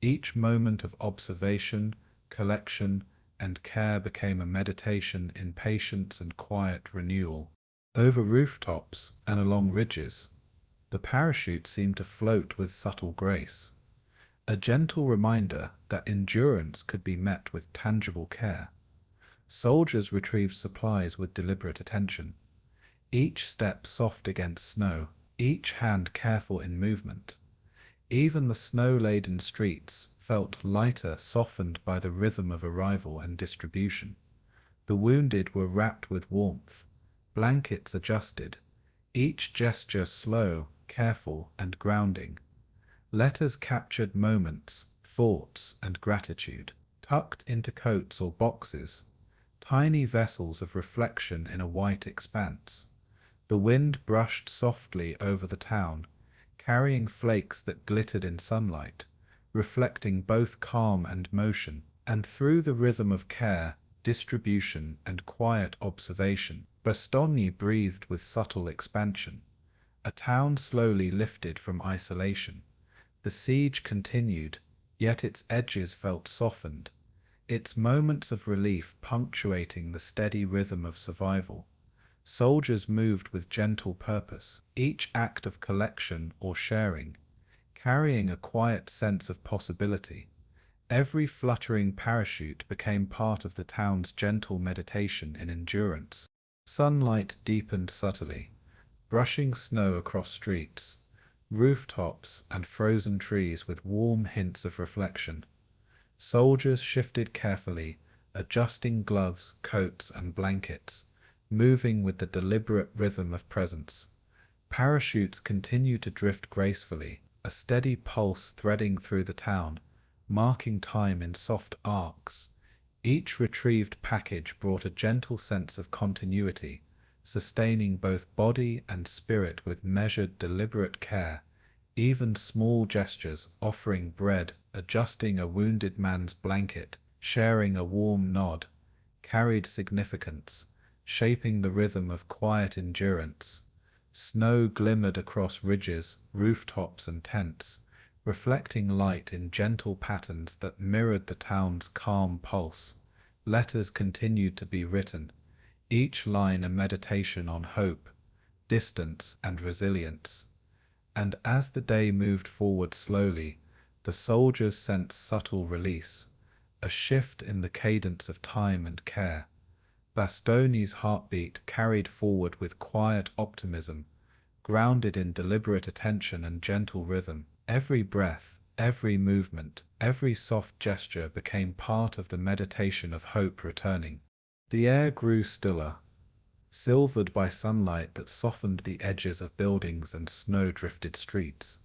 Each moment of observation, collection, and care became a meditation in patience and quiet renewal. Over rooftops and along ridges, the parachute seemed to float with subtle grace, a gentle reminder that endurance could be met with tangible care. Soldiers retrieved supplies with deliberate attention, each step soft against snow, each hand careful in movement. Even the snow-laden streets felt lighter, softened by the rhythm of arrival and distribution. The wounded were wrapped with warmth, blankets adjusted, each gesture slow, careful, and grounding. Letters captured moments, thoughts, and gratitude, tucked into coats or boxes, tiny vessels of reflection in a white expanse. The wind brushed softly over the town, carrying flakes that glittered in sunlight, reflecting both calm and motion. And through the rhythm of care, distribution, and quiet observation, Bastogne breathed with subtle expansion. A town slowly lifted from isolation. The siege continued, yet its edges felt softened, its moments of relief punctuating the steady rhythm of survival. Soldiers moved with gentle purpose, each act of collection or sharing, carrying a quiet sense of possibility. Every fluttering parachute became part of the town's gentle meditation in endurance. Sunlight deepened subtly, brushing snow across streets, rooftops, and frozen trees with warm hints of reflection. Soldiers shifted carefully, adjusting gloves, coats, and blankets, moving with the deliberate rhythm of presence. Parachutes continued to drift gracefully, a steady pulse threading through the town, marking time in soft arcs. Each retrieved package brought a gentle sense of continuity, sustaining both body and spirit with measured, deliberate care. Even small gestures, offering bread, adjusting a wounded man's blanket, sharing a warm nod, carried significance, shaping the rhythm of quiet endurance. Snow glimmered across ridges, rooftops, and tents, reflecting light in gentle patterns that mirrored the town's calm pulse. Letters continued to be written, each line a meditation on hope, distance, and resilience. And as the day moved forward slowly, the soldiers sensed subtle release, a shift in the cadence of time and care. Bastogne's heartbeat carried forward with quiet optimism, grounded in deliberate attention and gentle rhythm. Every breath, every movement, every soft gesture became part of the meditation of hope returning. The air grew stiller, silvered by sunlight that softened the edges of buildings and snow-drifted streets.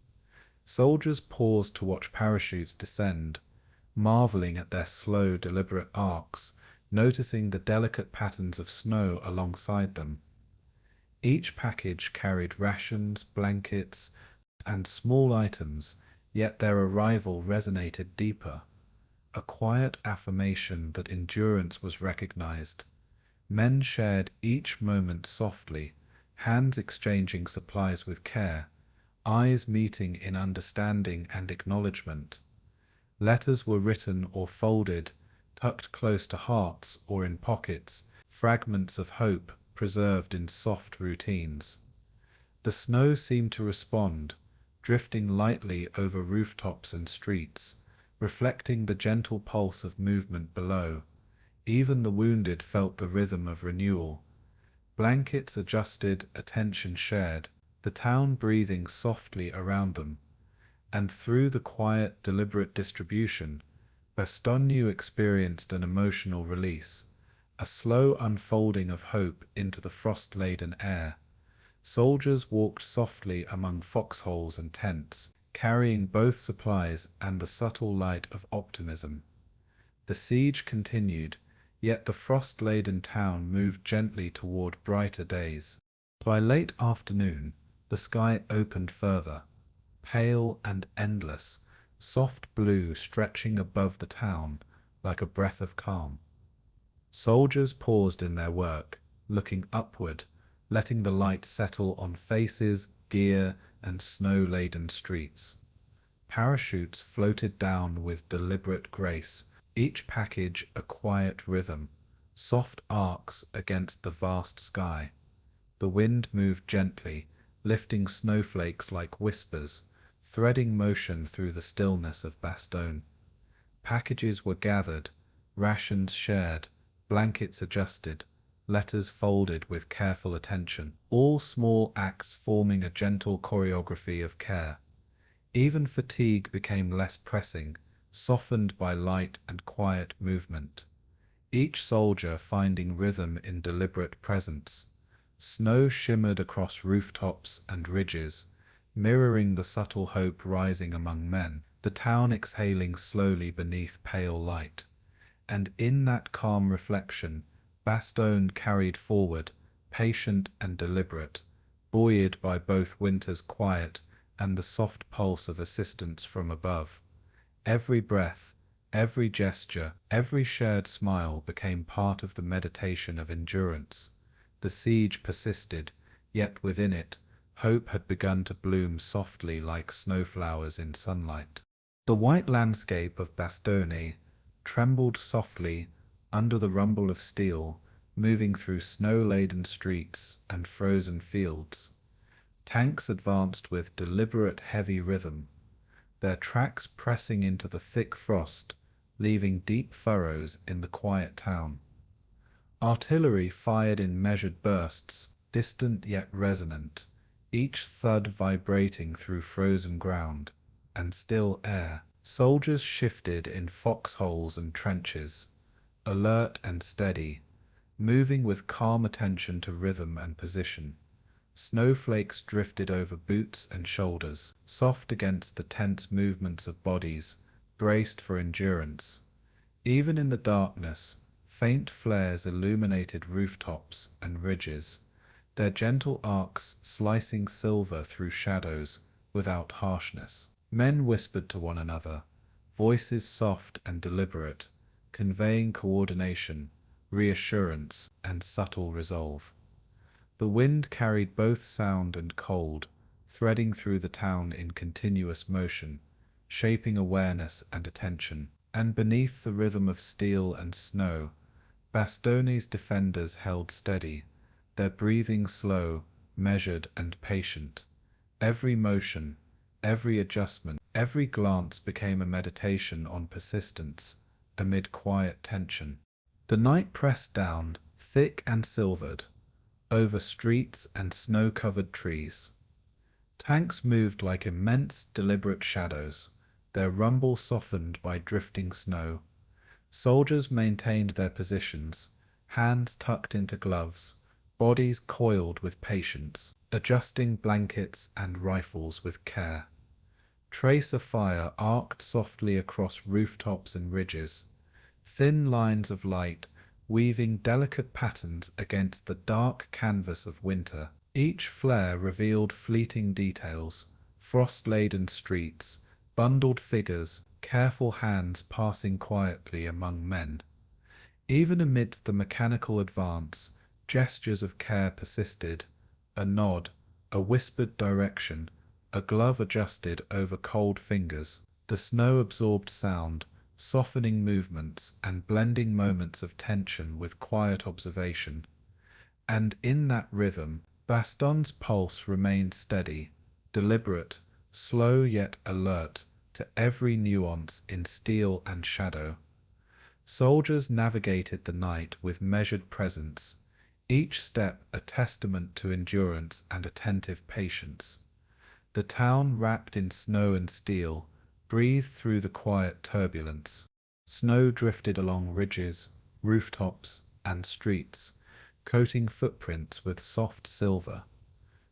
Soldiers paused to watch parachutes descend, marveling at their slow, deliberate arcs, noticing the delicate patterns of snow alongside them. Each package carried rations, blankets, and small items, yet their arrival resonated deeper, a quiet affirmation that endurance was recognized. Men shared each moment softly, hands exchanging supplies with care, eyes meeting in understanding and acknowledgement. Letters were written or folded, tucked close to hearts or in pockets, fragments of hope preserved in soft routines. The snow seemed to respond, drifting lightly over rooftops and streets, reflecting the gentle pulse of movement below. Even the wounded felt the rhythm of renewal. Blankets adjusted, attention shared, the town breathing softly around them. And through the quiet, deliberate distribution, Bastogne experienced an emotional release, a slow unfolding of hope into the frost-laden air. Soldiers walked softly among foxholes and tents, carrying both supplies and the subtle light of optimism. The siege continued, Yet the frost-laden town moved gently toward brighter days. By late afternoon, the sky opened further, pale and endless, soft blue stretching above the town like a breath of calm. Soldiers paused in their work, looking upward, letting the light settle on faces, gear, and snow-laden streets. Parachutes floated down with deliberate grace, each package a quiet rhythm, soft arcs against the vast sky. The wind moved gently, lifting snowflakes like whispers, threading motion through the stillness of Bastogne. Packages were gathered, rations shared, blankets adjusted, letters folded with careful attention, all small acts forming a gentle choreography of care. Even fatigue became less pressing, softened by light and quiet movement. Each soldier finding rhythm in deliberate presence. Snow shimmered across rooftops and ridges, mirroring the subtle hope rising among men, the town exhaling slowly beneath pale light. And in that calm reflection, Bastogne carried forward, patient and deliberate, buoyed by both winter's quiet and the soft pulse of assistance from above. Every breath, every gesture, every shared smile became part of the meditation of endurance. The siege persisted, yet within it, hope had begun to bloom softly like snowflowers in sunlight. The white landscape of Bastogne trembled softly under the rumble of steel, moving through snow-laden streets and frozen fields. Tanks advanced with deliberate heavy rhythm, their tracks pressing into the thick frost, leaving deep furrows in the quiet town. Artillery fired in measured bursts, distant yet resonant, each thud vibrating through frozen ground and still air. Soldiers shifted in foxholes and trenches, alert and steady, moving with calm attention to rhythm and position. Snowflakes drifted over boots and shoulders, soft against the tense movements of bodies, braced for endurance. Even in the darkness, faint flares illuminated rooftops and ridges, their gentle arcs slicing silver through shadows without harshness. Men whispered to one another, voices soft and deliberate, conveying coordination, reassurance, and subtle resolve. The wind carried both sound and cold, threading through the town in continuous motion, shaping awareness and attention. And beneath the rhythm of steel and snow, Bastogne's defenders held steady, their breathing slow, measured, and patient. Every motion, every adjustment, every glance became a meditation on persistence amid quiet tension. The night pressed down, thick and silvered, over streets and snow-covered trees. Tanks moved like immense, deliberate shadows, their rumble softened by drifting snow. Soldiers maintained their positions, hands tucked into gloves, bodies coiled with patience, adjusting blankets and rifles with care. Trace of fire arced softly across rooftops and ridges, thin lines of light weaving delicate patterns against the dark canvas of winter. Each flare revealed fleeting details, frost-laden streets, bundled figures, careful hands passing quietly among men. Even amidst the mechanical advance, gestures of care persisted, a nod, a whispered direction, a glove adjusted over cold fingers. The snow absorbed sound, softening movements and blending moments of tension with quiet observation. And in that rhythm, Bastogne's pulse remained steady, deliberate, slow yet alert to every nuance in steel and shadow. Soldiers navigated the night with measured presence, each step a testament to endurance and attentive patience. The town, wrapped in snow and steel, breathed through the quiet turbulence. Snow drifted along ridges, rooftops, and streets, coating footprints with soft silver.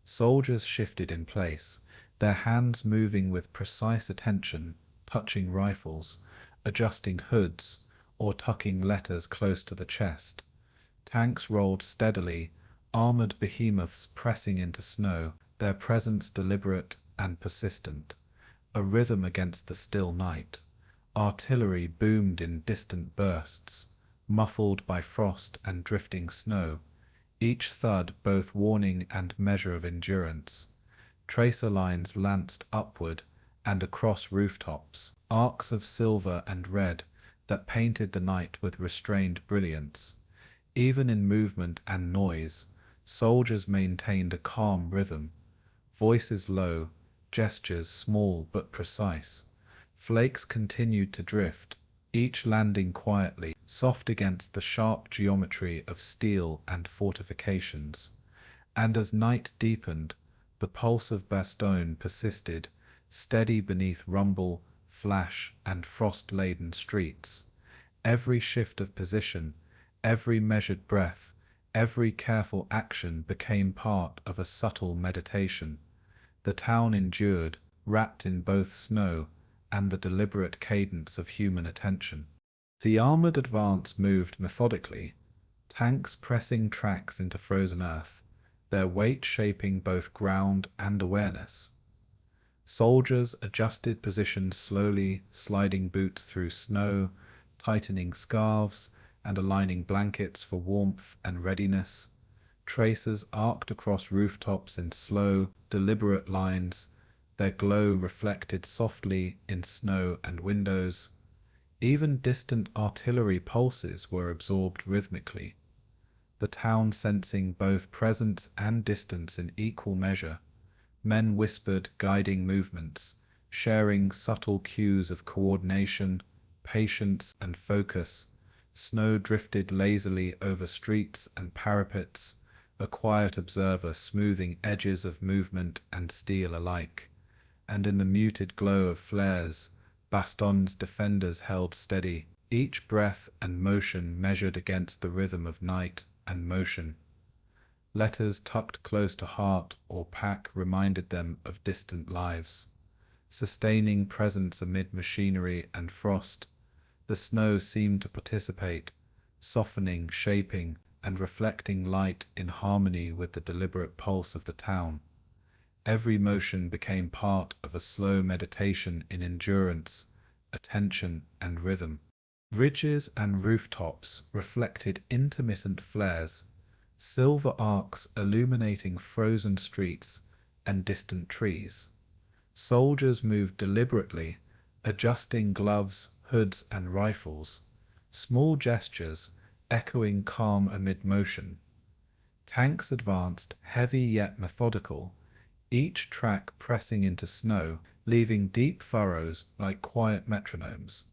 Soldiers shifted in place, their hands moving with precise attention, touching rifles, adjusting hoods, or tucking letters close to the chest. Tanks rolled steadily, armored behemoths pressing into snow, their presence deliberate and persistent, a rhythm against the still night. Artillery boomed in distant bursts, muffled by frost and drifting snow, each thud both warning and measure of endurance. Tracer lines lanced upward and across rooftops, arcs of silver and red that painted the night with restrained brilliance. Even in movement and noise, soldiers maintained a calm rhythm, voices low, gestures small but precise. Flakes continued to drift, each landing quietly, soft against the sharp geometry of steel and fortifications. And as night deepened, the pulse of Bastogne persisted, steady beneath rumble, flash, and frost-laden streets. Every shift of position, every measured breath, every careful action became part of a subtle meditation. The town endured, wrapped in both snow and the deliberate cadence of human attention. The armored advance moved methodically, tanks pressing tracks into frozen earth, their weight shaping both ground and awareness. Soldiers adjusted positions slowly, sliding boots through snow, tightening scarves, and aligning blankets for warmth and readiness. Tracers arced across rooftops in slow, deliberate lines, their glow reflected softly in snow and windows. Even distant artillery pulses were absorbed rhythmically, the town sensing both presence and distance in equal measure. Men whispered guiding movements, sharing subtle cues of coordination, patience, and focus. Snow drifted lazily over streets and parapets, a quiet observer smoothing edges of movement and steel alike. And in the muted glow of flares, Bastogne's defenders held steady, each breath and motion measured against the rhythm of night and motion. Letters tucked close to heart or pack reminded them of distant lives. Sustaining presence amid machinery and frost, the snow seemed to participate, softening, shaping, and reflecting light in harmony with the deliberate pulse of the town. Every motion became part of a slow meditation in endurance, attention, and rhythm. Ridges and rooftops reflected intermittent flares, silver arcs illuminating frozen streets and distant trees. Soldiers moved deliberately, adjusting gloves, hoods, and rifles, small gestures echoing calm amid motion. Tanks advanced, heavy yet methodical, each track pressing into snow, leaving deep furrows like quiet metronomes.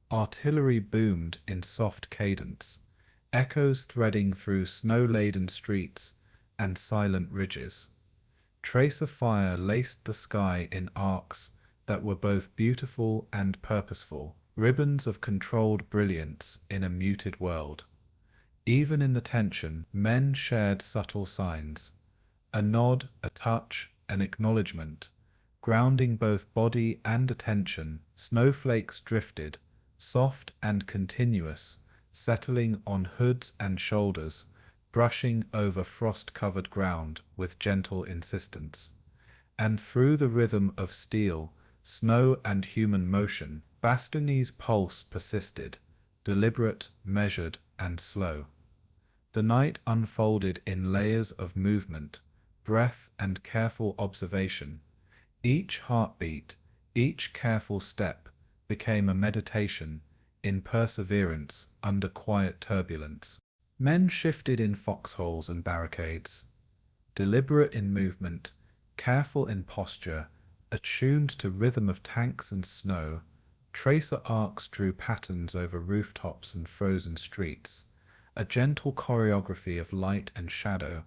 Artillery boomed in soft cadence, echoes threading through snow-laden streets and silent ridges. Tracer fire laced the sky in arcs that were both beautiful and purposeful, ribbons of controlled brilliance in a muted world. Even in the tension, men shared subtle signs, a nod, a touch, an acknowledgement, grounding both body and attention. Snowflakes drifted, soft and continuous, settling on hoods and shoulders, brushing over frost-covered ground with gentle insistence. And through the rhythm of steel, snow, and human motion, Bastogne's pulse persisted, deliberate, measured, and slow. The night unfolded in layers of movement, breath, and careful observation. Each heartbeat, each careful step, became a meditation in perseverance under quiet turbulence. Men shifted in foxholes and barricades, deliberate in movement, careful in posture, attuned to rhythm of tanks and snow. Tracer arcs drew patterns over rooftops and frozen streets, a gentle choreography of light and shadow.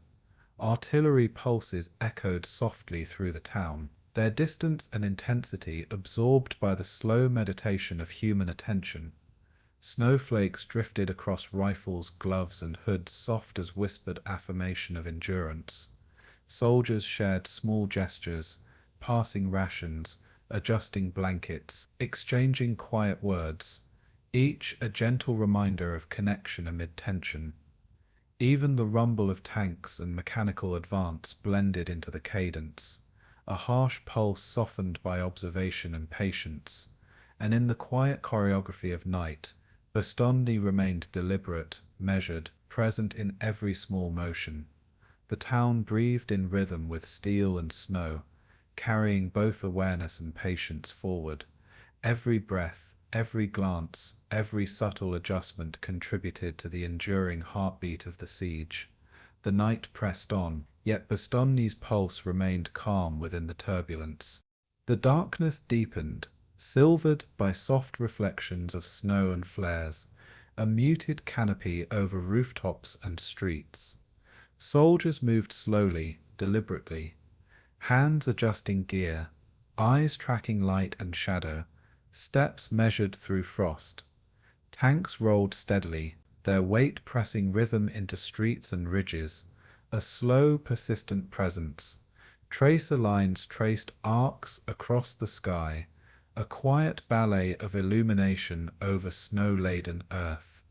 Artillery pulses echoed softly through the town, their distance and intensity absorbed by the slow meditation of human attention. Snowflakes drifted across rifles, gloves, and hoods, soft as whispered affirmation of endurance. Soldiers shared small gestures, passing rations, adjusting blankets, exchanging quiet words. each a gentle reminder of connection amid tension. Even the rumble of tanks and mechanical advance blended into the cadence, a harsh pulse softened by observation and patience, and in the quiet choreography of night, Bastogne remained deliberate, measured, present in every small motion. The town breathed in rhythm with steel and snow, carrying both awareness and patience forward. Every breath, every glance, every subtle adjustment contributed to the enduring heartbeat of the siege. The night pressed on, yet Bastogne's pulse remained calm within the turbulence. The darkness deepened, silvered by soft reflections of snow and flares, a muted canopy over rooftops and streets. Soldiers moved slowly, deliberately, hands adjusting gear, eyes tracking light and shadow, steps measured through frost. Tanks rolled steadily, their weight pressing rhythm into streets and ridges, a slow, persistent presence. Tracer lines traced arcs across the sky, a quiet ballet of illumination over snow-laden earth.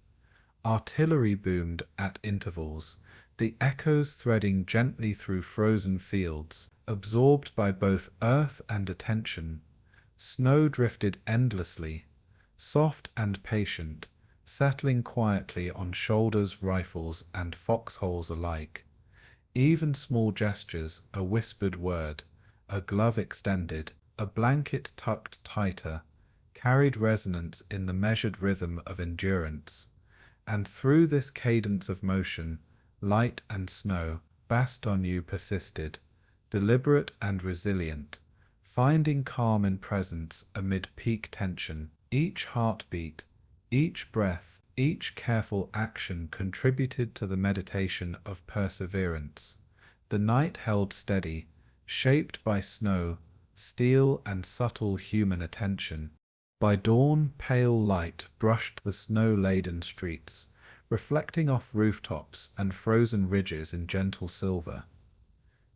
Artillery boomed at intervals, the echoes threading gently through frozen fields, absorbed by both earth and attention. Snow drifted endlessly, soft and patient, settling quietly on shoulders, rifles, and foxholes alike. Even small gestures, a whispered word, a glove extended, a blanket tucked tighter, carried resonance in the measured rhythm of endurance. And through this cadence of motion, light and snow, Bastogne persisted, deliberate and resilient, finding calm in presence amid peak tension. Each heartbeat, each breath, each careful action contributed to the meditation of perseverance. The night held steady, shaped by snow, steel, and subtle human attention. By dawn, pale light brushed the snow-laden streets, reflecting off rooftops and frozen ridges in gentle silver.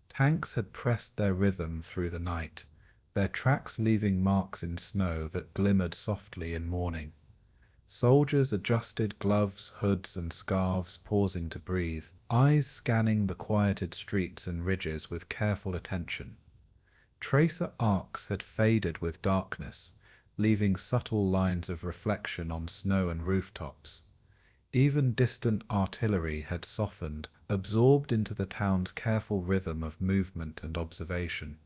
Tanks had pressed their rhythm through the night, their tracks leaving marks in snow that glimmered softly in morning. Soldiers adjusted gloves, hoods, and scarves, pausing to breathe, eyes scanning the quieted streets and ridges with careful attention. Tracer arcs had faded with darkness, leaving subtle lines of reflection on snow and rooftops. Even distant artillery had softened, absorbed into the town's careful rhythm of movement and observation.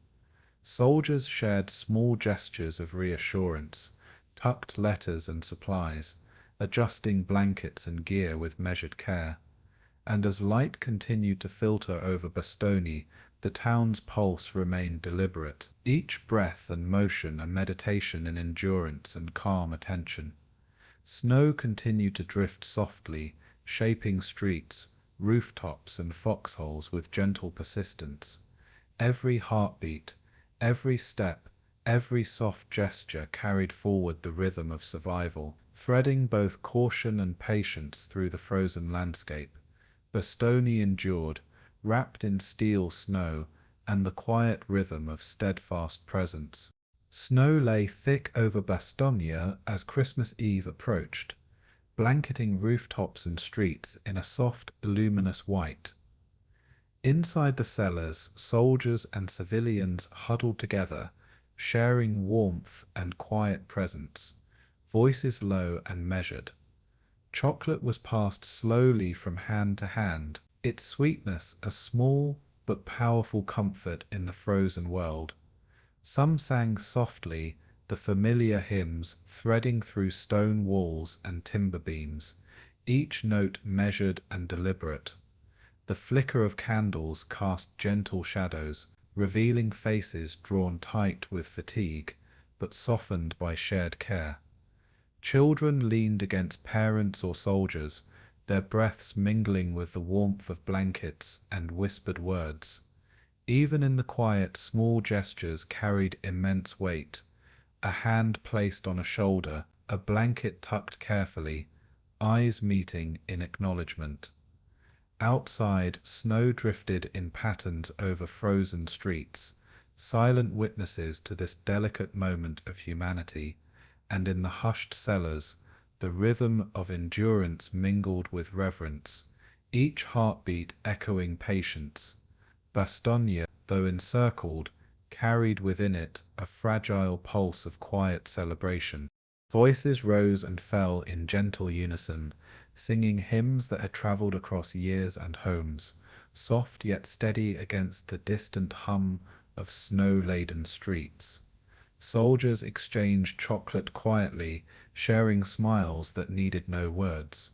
Soldiers shared small gestures of reassurance, tucked letters and supplies, adjusting blankets and gear with measured care. And as light continued to filter over Bastogne, the town's pulse remained deliberate, each breath and motion a meditation in endurance and calm attention. Snow continued to drift softly, shaping streets, rooftops, and foxholes with gentle persistence. Every heartbeat, every step, every soft gesture carried forward the rhythm of survival, threading both caution and patience through the frozen landscape. Bastogne endured, wrapped in steel snow and the quiet rhythm of steadfast presence. Snow lay thick over Bastogne as Christmas Eve approached, blanketing rooftops and streets in a soft, luminous white. Inside the cellars, soldiers and civilians huddled together, sharing warmth and quiet presence, voices low and measured. Chocolate was passed slowly from hand to hand, its sweetness a small but powerful comfort in the frozen world. Some sang softly, the familiar hymns threading through stone walls and timber beams, each note measured and deliberate. The flicker of candles cast gentle shadows, revealing faces drawn tight with fatigue, but softened by shared care. Children leaned against parents or soldiers, their breaths mingling with the warmth of blankets and whispered words. Even in the quiet, small gestures carried immense weight. A hand placed on a shoulder, a blanket tucked carefully, eyes meeting in acknowledgement. Outside, snow drifted in patterns over frozen streets, silent witnesses to this delicate moment of humanity, and in the hushed cellars, the rhythm of endurance mingled with reverence, each heartbeat echoing patience. Bastogne, though encircled, carried within it a fragile pulse of quiet celebration. Voices rose and fell in gentle unison, singing hymns that had travelled across years and homes, soft yet steady against the distant hum of snow-laden streets. Soldiers exchanged chocolate quietly, sharing smiles that needed no words,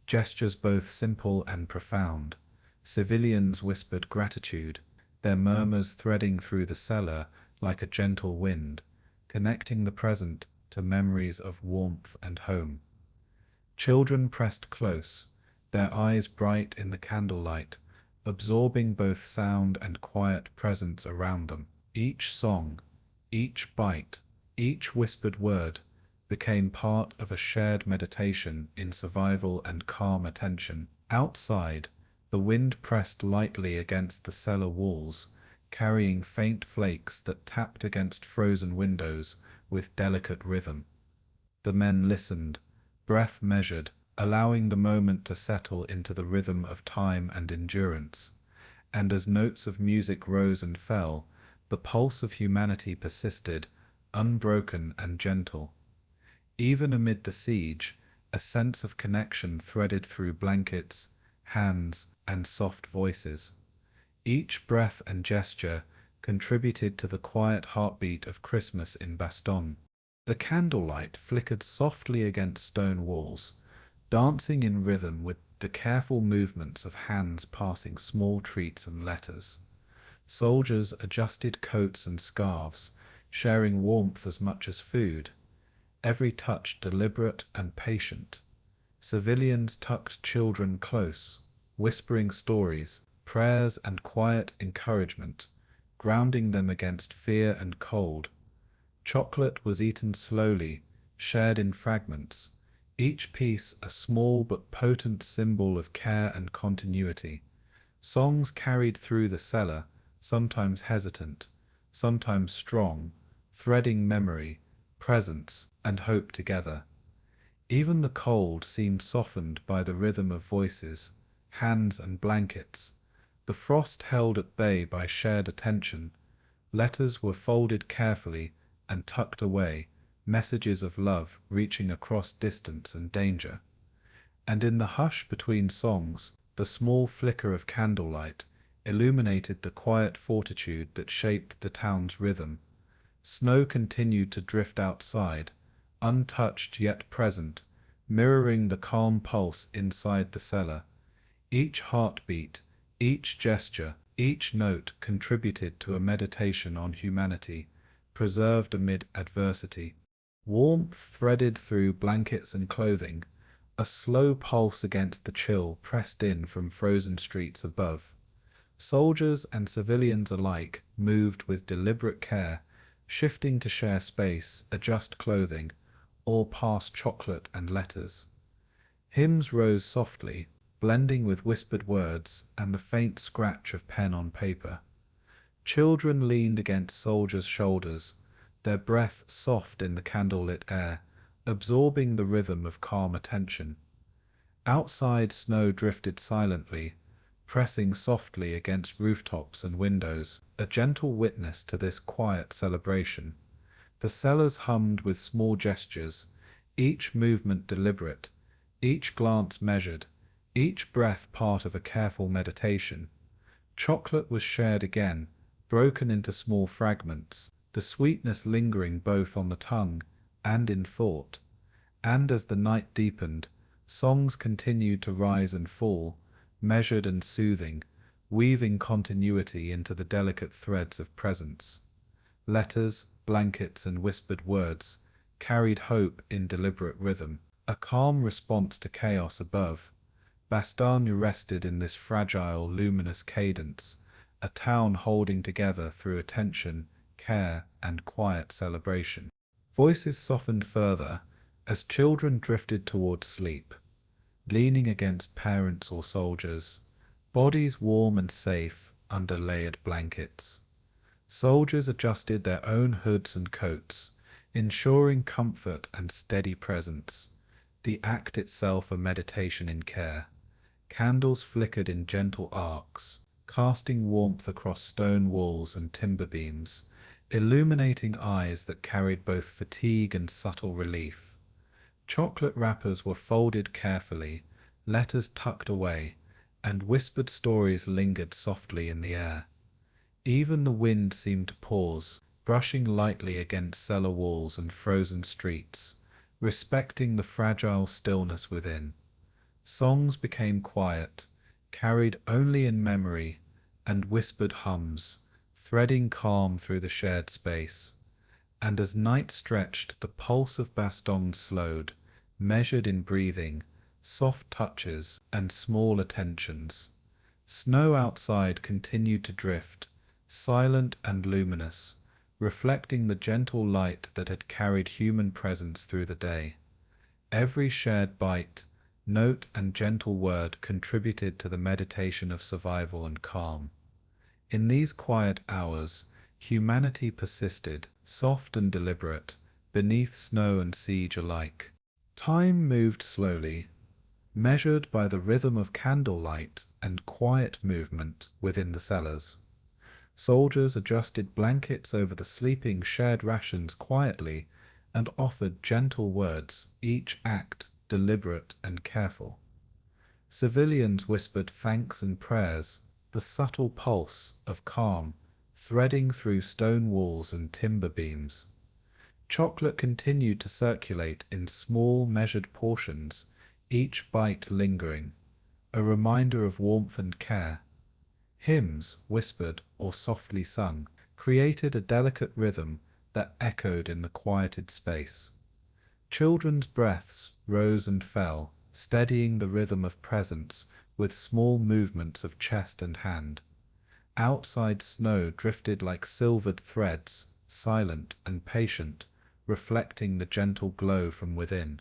gestures both simple and profound. Civilians whispered gratitude, their murmurs threading through the cellar like a gentle wind, connecting the present to memories of warmth and home. Children pressed close, their eyes bright in the candlelight, absorbing both sound and quiet presence around them. Each song, each bite, each whispered word became part of a shared meditation in survival and calm attention. Outside, the wind pressed lightly against the cellar walls, carrying faint flakes that tapped against frozen windows with delicate rhythm. The men listened, breath measured, allowing the moment to settle into the rhythm of time and endurance. And as notes of music rose and fell, the pulse of humanity persisted, unbroken and gentle. Even amid the siege, a sense of connection threaded through blankets, hands, and soft voices. Each breath and gesture contributed to the quiet heartbeat of Christmas in Bastogne. The candlelight flickered softly against stone walls, dancing in rhythm with the careful movements of hands passing small treats and letters. Soldiers adjusted coats and scarves, sharing warmth as much as food, every touch deliberate and patient. Civilians tucked children close, whispering stories, prayers and quiet encouragement, grounding them against fear and cold. Chocolate was eaten slowly, shared in fragments, each piece a small but potent symbol of care and continuity. Songs carried through the cellar, sometimes hesitant, sometimes strong, threading memory, presence, and hope together. Even the cold seemed softened by the rhythm of voices, hands and blankets, the frost held at bay by shared attention. Letters were folded carefully and tucked away, messages of love reaching across distance and danger. And in the hush between songs, the small flicker of candlelight illuminated the quiet fortitude that shaped the town's rhythm. Snow continued to drift outside, untouched yet present, mirroring the calm pulse inside the cellar. Each heartbeat, each gesture, each note contributed to a meditation on humanity, preserved amid adversity. Warmth threaded through blankets and clothing, a slow pulse against the chill pressed in from frozen streets above. Soldiers and civilians alike moved with deliberate care, shifting to share space, adjust clothing, or pass chocolate and letters. Hymns rose softly, blending with whispered words and the faint scratch of pen on paper. Children leaned against soldiers' shoulders, their breath soft in the candlelit air, absorbing the rhythm of calm attention. Outside, snow drifted silently, pressing softly against rooftops and windows, a gentle witness to this quiet celebration. The cellars hummed with small gestures, each movement deliberate, each glance measured, each breath part of a careful meditation. Chocolate was shared again, broken into small fragments, the sweetness lingering both on the tongue and in thought. And as the night deepened, songs continued to rise and fall, measured and soothing, weaving continuity into the delicate threads of presence. Letters, blankets, and whispered words carried hope in deliberate rhythm, a calm response to chaos above. Bastogne rested in this fragile, luminous cadence, a town holding together through attention, care, and quiet celebration. Voices softened further as children drifted toward sleep, leaning against parents or soldiers, bodies warm and safe under layered blankets. Soldiers adjusted their own hoods and coats, ensuring comfort and steady presence. the act itself a meditation in care. Candles flickered in gentle arcs, casting warmth across stone walls and timber beams, illuminating eyes that carried both fatigue and subtle relief. Chocolate wrappers were folded carefully, letters tucked away, and whispered stories lingered softly in the air. Even the wind seemed to pause, brushing lightly against cellar walls and frozen streets, respecting the fragile stillness within. Songs became quiet, carried only in memory, and whispered hums, threading calm through the shared space. And as night stretched, the pulse of Bastogne slowed, measured in breathing, soft touches, and small attentions. Snow outside continued to drift, silent and luminous, reflecting the gentle light that had carried human presence through the day. Every shared bite, note, and gentle word contributed to the meditation of survival and calm. In these quiet hours, humanity persisted, soft and deliberate, beneath snow and siege alike. Time moved slowly, measured by the rhythm of candlelight and quiet movement within the cellars. Soldiers adjusted blankets over the sleeping, shared rations quietly, and offered gentle words, each act deliberate and careful. Civilians whispered thanks and prayers, the subtle pulse of calm threading through stone walls and timber beams. Chocolate continued to circulate in small, measured portions, each bite lingering, a reminder of warmth and care. Hymns, whispered or softly sung, created a delicate rhythm that echoed in the quieted space. Children's breaths rose and fell, steadying the rhythm of presence with small movements of chest and hand. Outside snow drifted like silvered threads, silent and patient, reflecting the gentle glow from within.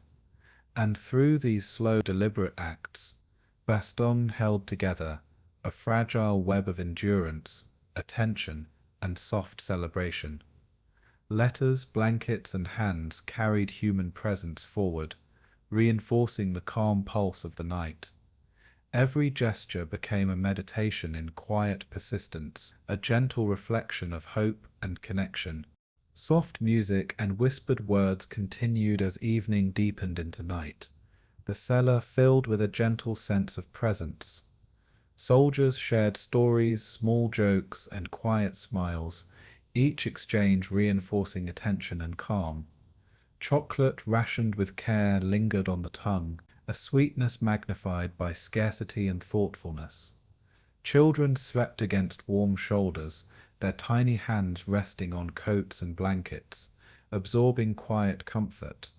And through these slow, deliberate acts, Bastogne held together, a fragile web of endurance, attention, and soft celebration. Letters, blankets, and hands carried human presence forward, reinforcing the calm pulse of the night. Every gesture became a meditation in quiet persistence, a gentle reflection of hope and connection. Soft music and whispered words continued as evening deepened into night, the cellar filled with a gentle sense of presence. Soldiers shared stories, small jokes, and quiet smiles, each exchange reinforcing attention and calm. Chocolate rationed with care lingered on the tongue, a sweetness magnified by scarcity and thoughtfulness. Children slept against warm shoulders, their tiny hands resting on coats and blankets, absorbing quiet comfort.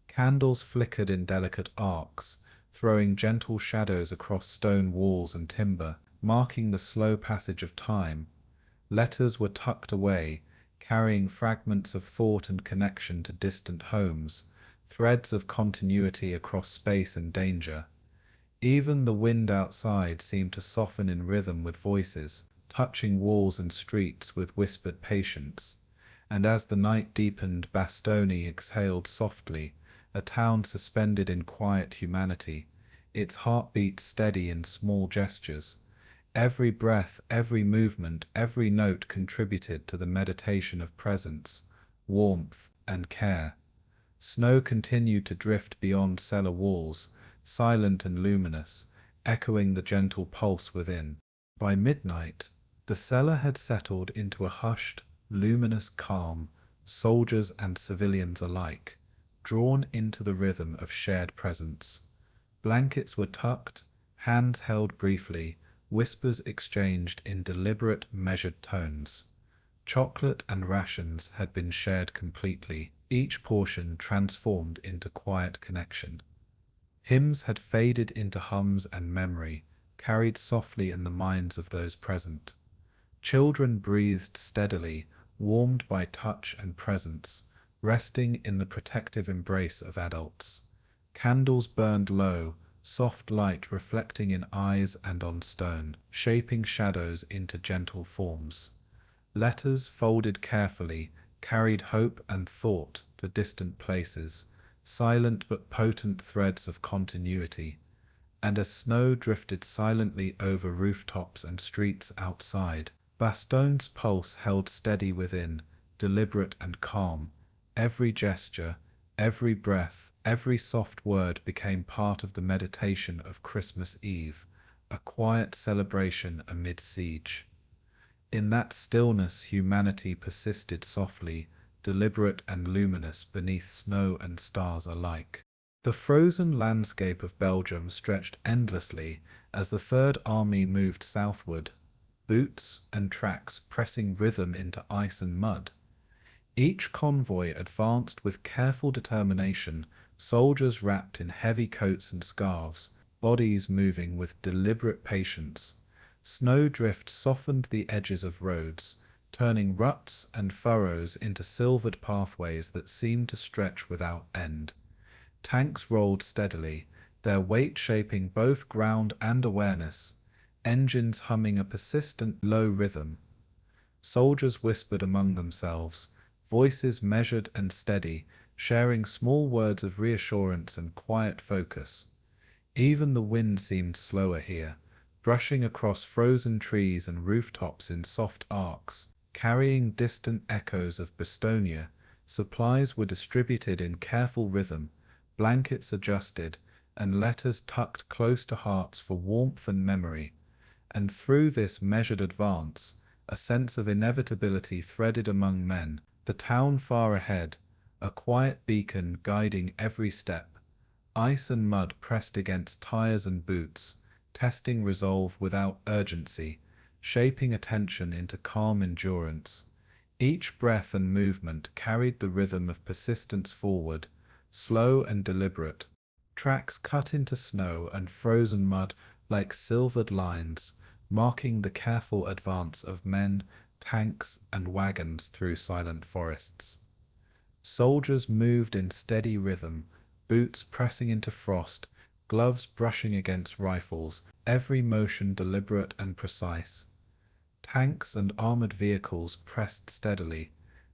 Candles flickered in delicate arcs, throwing gentle shadows across stone walls and timber, marking the slow passage of time. Letters were tucked away, carrying fragments of thought and connection to distant homes, threads of continuity across space and danger. Even the wind outside seemed to soften in rhythm with voices, touching walls and streets with whispered patience. And as the night deepened, Bastogne exhaled softly, a town suspended in quiet humanity, its heartbeat steady in small gestures. Every breath, every movement, every note contributed to the meditation of presence, warmth, and care. Snow continued to drift beyond cellar walls, silent and luminous, echoing the gentle pulse within. By midnight, the cellar had settled into a hushed, luminous calm, soldiers and civilians alike, drawn into the rhythm of shared presence. Blankets were tucked, hands held briefly, whispers exchanged in deliberate, measured tones. Chocolate and rations had been shared completely, each portion transformed into quiet connection. Hymns had faded into hums and memory, carried softly in the minds of those present. Children breathed steadily, warmed by touch and presence, resting in the protective embrace of adults. Candles burned low, soft light reflecting in eyes and on stone, shaping shadows into gentle forms. Letters folded carefully carried hope and thought to distant places, silent but potent threads of continuity. And as snow drifted silently over rooftops and streets outside, Bastogne's pulse held steady within, deliberate and calm. Every gesture, every breath, every soft word became part of the meditation of Christmas Eve, a quiet celebration amid siege. In that stillness humanity persisted softly, deliberate and luminous beneath snow and stars alike. The frozen landscape of Belgium stretched endlessly as the Third Army moved southward, boots and tracks pressing rhythm into ice and mud. Each convoy advanced with careful determination, soldiers wrapped in heavy coats and scarves, bodies moving with deliberate patience. Snowdrift softened the edges of roads, turning ruts and furrows into silvered pathways that seemed to stretch without end. Tanks rolled steadily, their weight shaping both ground and awareness, engines humming a persistent low rhythm. Soldiers whispered among themselves, voices measured and steady, sharing small words of reassurance and quiet focus. Even the wind seemed slower here, brushing across frozen trees and rooftops in soft arcs, carrying distant echoes of Bastogne. Supplies were distributed in careful rhythm, blankets adjusted, and letters tucked close to hearts for warmth and memory. And through this measured advance, a sense of inevitability threaded among men, the town far ahead, a quiet beacon guiding every step. Ice and mud pressed against tires and boots, testing resolve without urgency, shaping attention into calm endurance. Each breath and movement carried the rhythm of persistence forward, slow and deliberate. Tracks cut into snow and frozen mud like silvered lines, marking the careful advance of men, tanks, and wagons through silent forests. Soldiers moved in steady rhythm, boots pressing into frost, gloves brushing against rifles, every motion deliberate and precise. Tanks and armored vehicles pressed steadily,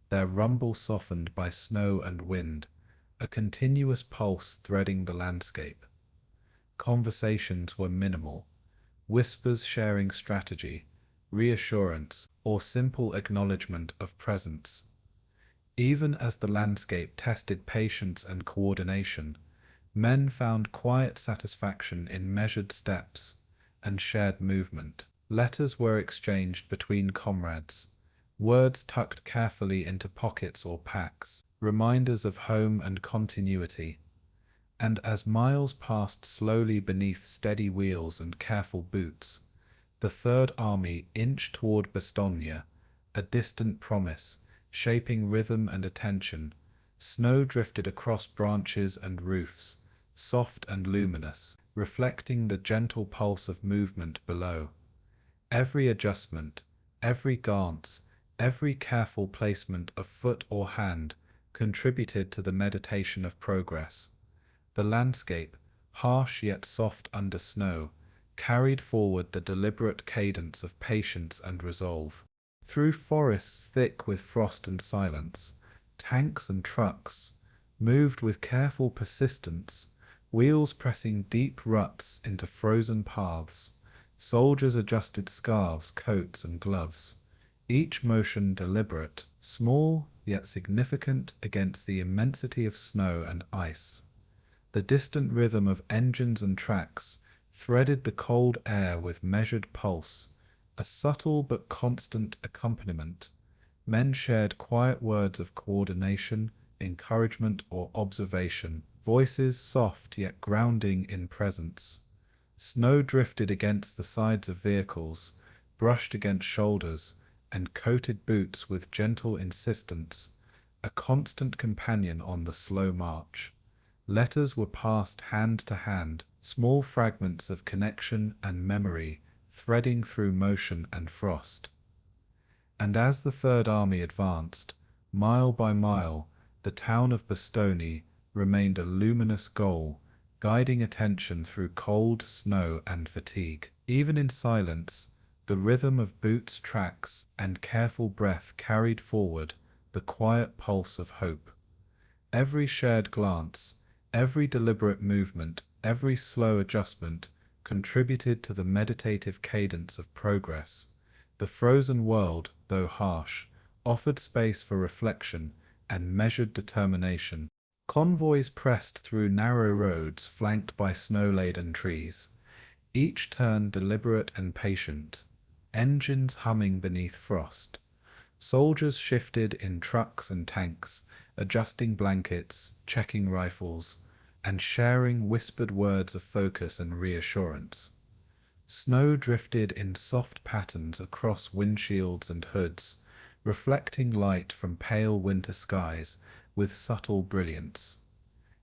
their rumble softened by snow and wind, a continuous pulse threading the landscape. Conversations were minimal, whispers sharing strategy, reassurance, or simple acknowledgement of presence. Even as the landscape tested patience and coordination, men found quiet satisfaction in measured steps and shared movement. Letters were exchanged between comrades, words tucked carefully into pockets or packs, reminders of home and continuity. And as miles passed slowly beneath steady wheels and careful boots, the Third Army inched toward Bastogne, a distant promise, shaping rhythm and attention. Snow drifted across branches and roofs, soft and luminous, reflecting the gentle pulse of movement below. Every adjustment, every glance, every careful placement of foot or hand contributed to the meditation of progress. The landscape, harsh yet soft under snow, carried forward the deliberate cadence of patience and resolve. Through forests thick with frost and silence, tanks and trucks moved with careful persistence, wheels pressing deep ruts into frozen paths. Soldiers adjusted scarves, coats, and gloves, each motion deliberate, small yet significant against the immensity of snow and ice. The distant rhythm of engines and tracks threaded the cold air with measured pulse, a subtle but constant accompaniment. Men shared quiet words of coordination, encouragement, or observation, voices soft yet grounding in presence. Snow drifted against the sides of vehicles, brushed against shoulders, and coated boots with gentle insistence, a constant companion on the slow march. Letters were passed hand to hand, small fragments of connection and memory, threading through motion and frost. And as the Third Army advanced, mile by mile, the town of Bastogne remained a luminous goal, guiding attention through cold, snow, and fatigue. Even in silence, the rhythm of boots, tracks, and careful breath carried forward the quiet pulse of hope. Every shared glance, Every deliberate movement, every slow adjustment contributed to the meditative cadence of progress. The frozen world, though harsh, offered space for reflection and measured determination. Convoys pressed through narrow roads flanked by snow-laden trees, each turn deliberate and patient, engines humming beneath frost. Soldiers shifted in trucks and tanks, adjusting blankets, checking rifles, and sharing whispered words of focus and reassurance. Snow drifted in soft patterns across windshields and hoods, reflecting light from pale winter skies with subtle brilliance.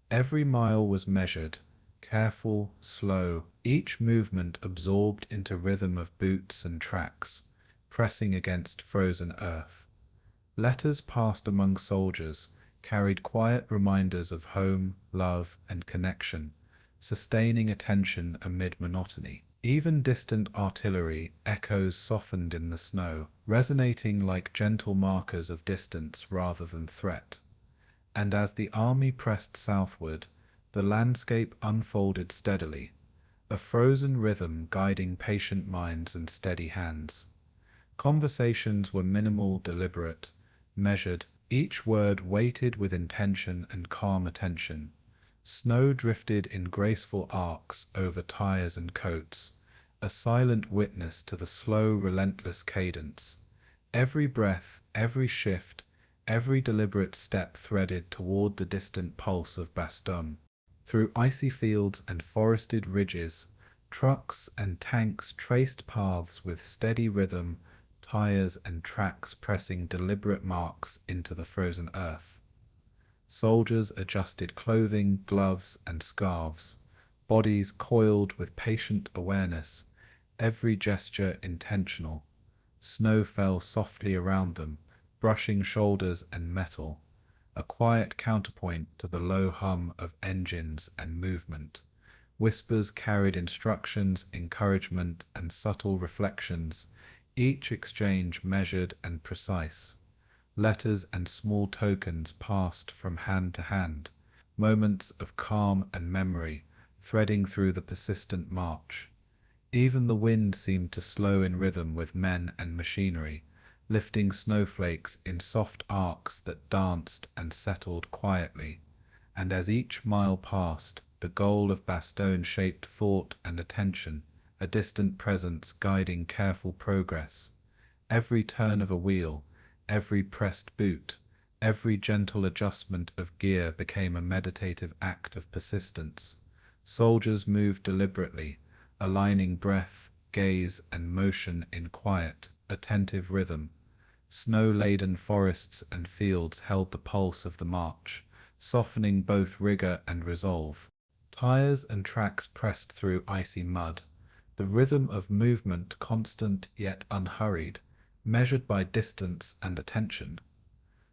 Every mile was measured, careful, slow, each movement absorbed into rhythm of boots and tracks, pressing against frozen earth. Letters passed among soldiers carried quiet reminders of home, love, and connection, sustaining attention amid monotony. Even distant artillery echoes softened in the snow, resonating like gentle markers of distance rather than threat. And as the army pressed southward, the landscape unfolded steadily, a frozen rhythm guiding patient minds and steady hands. Conversations were minimal, deliberate, measured, each word weighted with intention and calm attention. Snow drifted in graceful arcs over tires and coats, a silent witness to the slow, relentless cadence. Every breath, every shift, every deliberate step threaded toward the distant pulse of Bastogne. Through icy fields and forested ridges, trucks and tanks traced paths with steady rhythm, tires and tracks pressing deliberate marks into the frozen earth. Soldiers adjusted clothing, gloves, and scarves, bodies coiled with patient awareness, every gesture intentional. Snow fell softly around them, brushing shoulders and metal, a quiet counterpoint to the low hum of engines and movement. Whispers carried instructions, encouragement, and subtle reflections, each exchange measured and precise. Letters and small tokens passed from hand to hand, moments of calm and memory, threading through the persistent march. Even the wind seemed to slow in rhythm with men and machinery, lifting snowflakes in soft arcs that danced and settled quietly. And as each mile passed, the goal of Bastogne shaped thought and attention, a distant presence guiding careful progress. Every turn of a wheel, every pressed boot, every gentle adjustment of gear became a meditative act of persistence. Soldiers moved deliberately, aligning breath, gaze, and motion in quiet, attentive rhythm. Snow-laden forests and fields held the pulse of the march, softening both rigor and resolve. Tires and tracks pressed through icy mud, the rhythm of movement constant yet unhurried, measured by distance and attention.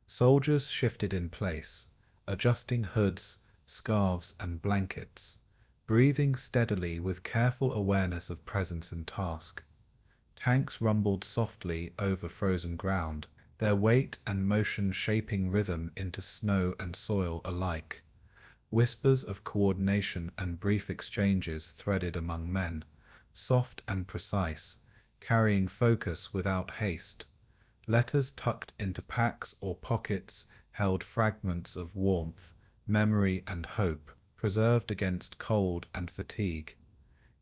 Soldiers shifted in place, adjusting hoods, scarves, and blankets, breathing steadily with careful awareness of presence and task. Tanks rumbled softly over frozen ground, their weight and motion shaping rhythm into snow and soil alike. Whispers of coordination and brief exchanges threaded among men, soft and precise, carrying focus without haste. Letters tucked into packs or pockets held fragments of warmth, memory, and hope, preserved against cold and fatigue.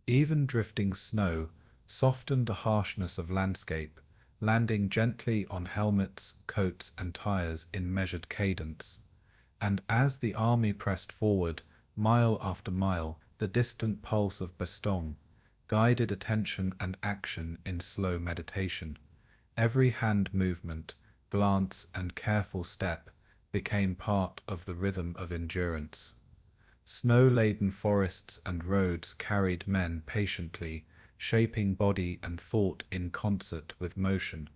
Even drifting snow softened the harshness of landscape, landing gently on helmets, coats, and tires in measured cadence. And as the army pressed forward, mile after mile, the distant pulse of Bastogne guided attention and action in slow meditation. Every hand movement, glance, and careful step became part of the rhythm of endurance. Snow-laden forests and roads carried men patiently, shaping body and thought in concert with motion.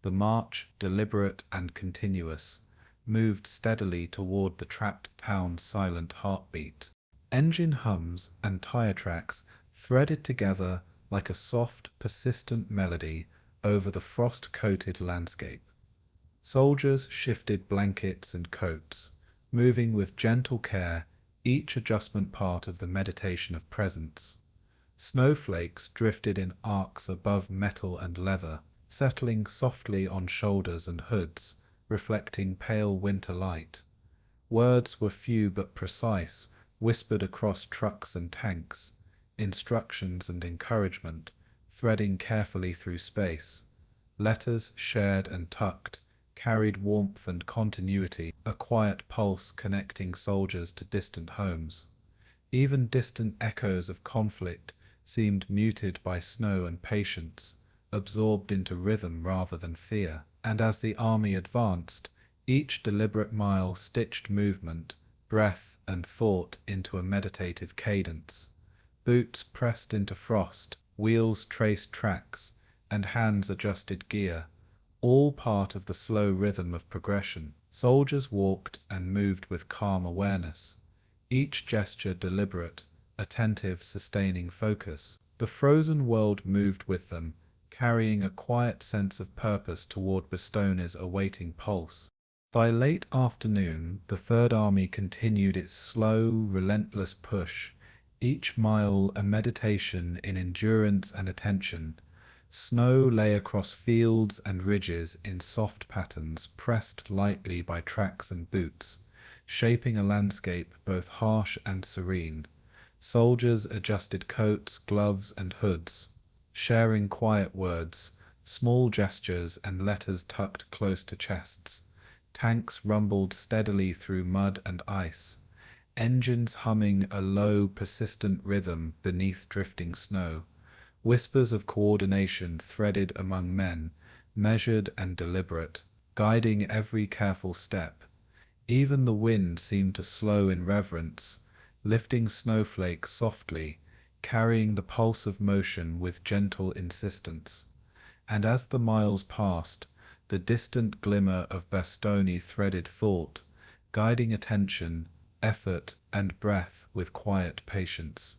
The march, deliberate and continuous, moved steadily toward the trapped town's silent heartbeat. Engine hums and tire tracks threaded together like a soft, persistent melody over the frost-coated landscape. Soldiers shifted blankets and coats, moving with gentle care, each adjustment part of the meditation of presence. Snowflakes drifted in arcs above metal and leather, settling softly on shoulders and hoods, reflecting pale winter light. Words were few but precise, whispered across trucks and tanks, instructions and encouragement, threading carefully through space. Letters shared and tucked, carried warmth and continuity, a quiet pulse connecting soldiers to distant homes. Even distant echoes of conflict seemed muted by snow and patience, absorbed into rhythm rather than fear. And as the army advanced, each deliberate mile stitched movement, breath, and thought into a meditative cadence. Boots pressed into frost, wheels traced tracks, and hands adjusted gear, all part of the slow rhythm of progression. Soldiers walked and moved with calm awareness, each gesture deliberate, attentive, sustaining focus. The frozen world moved with them, carrying a quiet sense of purpose toward Bastogne's awaiting pulse. By late afternoon, the Third Army continued its slow, relentless push, each mile a meditation in endurance and attention. Snow lay across fields and ridges in soft patterns, pressed lightly by tracks and boots, shaping a landscape both harsh and serene. Soldiers adjusted coats, gloves, and hoods, sharing quiet words, small gestures, and letters tucked close to chests. Tanks rumbled steadily through mud and ice, engines humming a low, persistent rhythm beneath drifting snow. Whispers of coordination threaded among men, measured and deliberate, guiding every careful step. Even the wind seemed to slow in reverence, lifting snowflakes softly, carrying the pulse of motion with gentle insistence. And as the miles passed, the distant glimmer of Bastogne threaded thought, guiding attention, effort, and breath with quiet patience.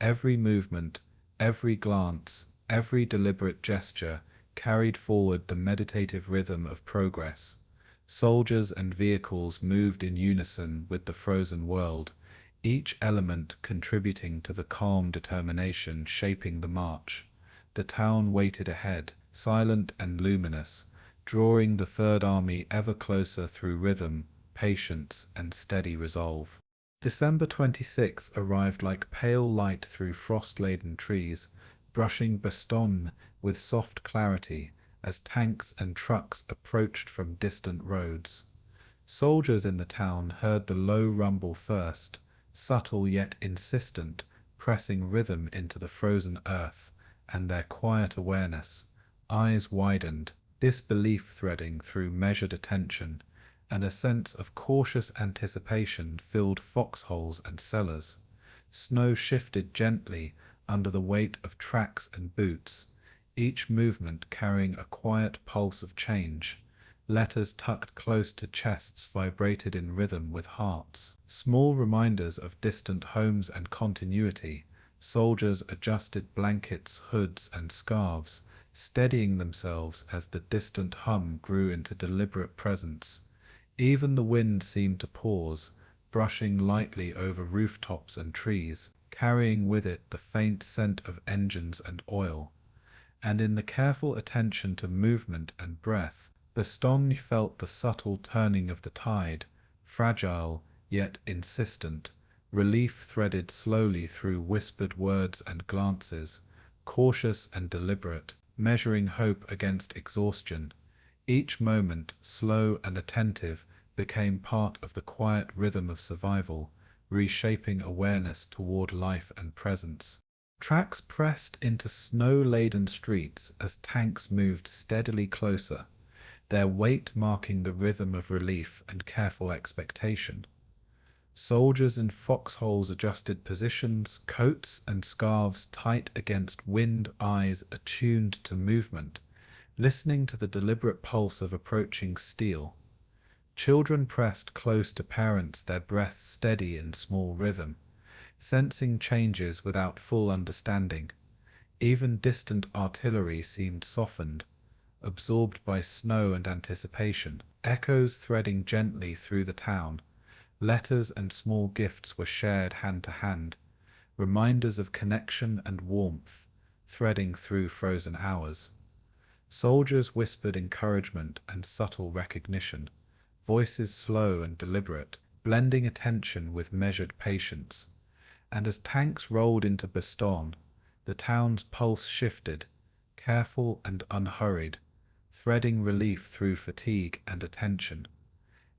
Every movement, every glance, every deliberate gesture carried forward the meditative rhythm of progress. Soldiers and vehicles moved in unison with the frozen world, each element contributing to the calm determination shaping the march. The town waited ahead, silent and luminous, drawing the Third Army ever closer through rhythm, patience, and steady resolve. December 26 arrived like pale light through frost-laden trees, brushing Bastogne with soft clarity as tanks and trucks approached from distant roads. Soldiers in the town heard the low rumble first, subtle yet insistent, pressing rhythm into the frozen earth, and their quiet awareness, eyes widened, disbelief threading through measured attention, and a sense of cautious anticipation filled foxholes and cellars. Snow shifted gently under the weight of tracks and boots, each movement carrying a quiet pulse of change. Letters tucked close to chests vibrated in rhythm with hearts, small reminders of distant homes and continuity. Soldiers adjusted blankets, hoods, and scarves, steadying themselves as the distant hum grew into deliberate presence. Even the wind seemed to pause, brushing lightly over rooftops and trees, carrying with it the faint scent of engines and oil. And in the careful attention to movement and breath, Bastogne felt the subtle turning of the tide, fragile yet insistent. Relief threaded slowly through whispered words and glances, cautious and deliberate, measuring hope against exhaustion. Each moment, slow and attentive, became part of the quiet rhythm of survival, reshaping awareness toward life and presence. Tracks pressed into snow-laden streets as tanks moved steadily closer, their weight marking the rhythm of relief and careful expectation. Soldiers in foxholes adjusted positions, coats and scarves tight against wind, eyes attuned to movement, listening to the deliberate pulse of approaching steel. Children pressed close to parents, their breaths steady in small rhythm, sensing changes without full understanding. Even distant artillery seemed softened, absorbed by snow and anticipation, echoes threading gently through the town, Letters and small gifts were shared hand to hand, reminders of connection and warmth, threading through frozen hours. Soldiers whispered encouragement and subtle recognition, voices slow and deliberate, blending attention with measured patience. And as tanks rolled into Bastogne, the town's pulse shifted, careful and unhurried, threading relief through fatigue and attention.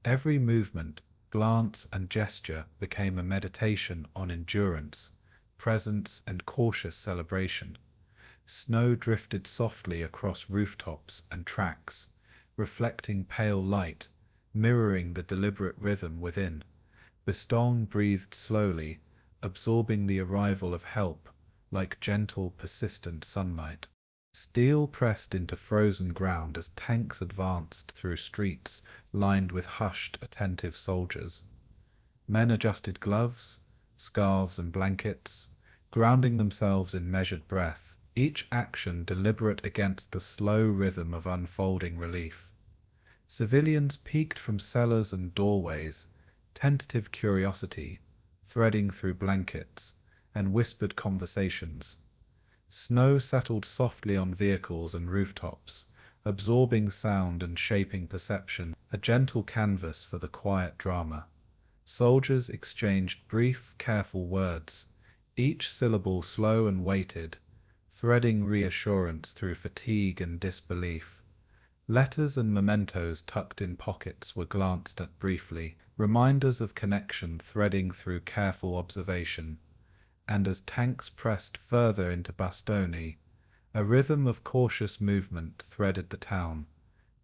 Every movement, glance and gesture became a meditation on endurance, presence and cautious celebration. Snow drifted softly across rooftops and tracks, reflecting pale light, mirroring the deliberate rhythm within. Bastogne breathed slowly, absorbing the arrival of help, like gentle, persistent sunlight. Steel pressed into frozen ground as tanks advanced through streets lined with hushed, attentive soldiers. Men adjusted gloves, scarves and blankets, grounding themselves in measured breath, each action deliberate against the slow rhythm of unfolding relief. Civilians peeked from cellars and doorways, tentative curiosity, threading through blankets, and whispered conversations. Snow settled softly on vehicles and rooftops, absorbing sound and shaping perception, a gentle canvas for the quiet drama. Soldiers exchanged brief, careful words, each syllable slow and weighted, threading reassurance through fatigue and disbelief. Letters and mementos tucked in pockets were glanced at briefly, reminders of connection threading through careful observation. And as tanks pressed further into Bastogne, a rhythm of cautious movement threaded the town,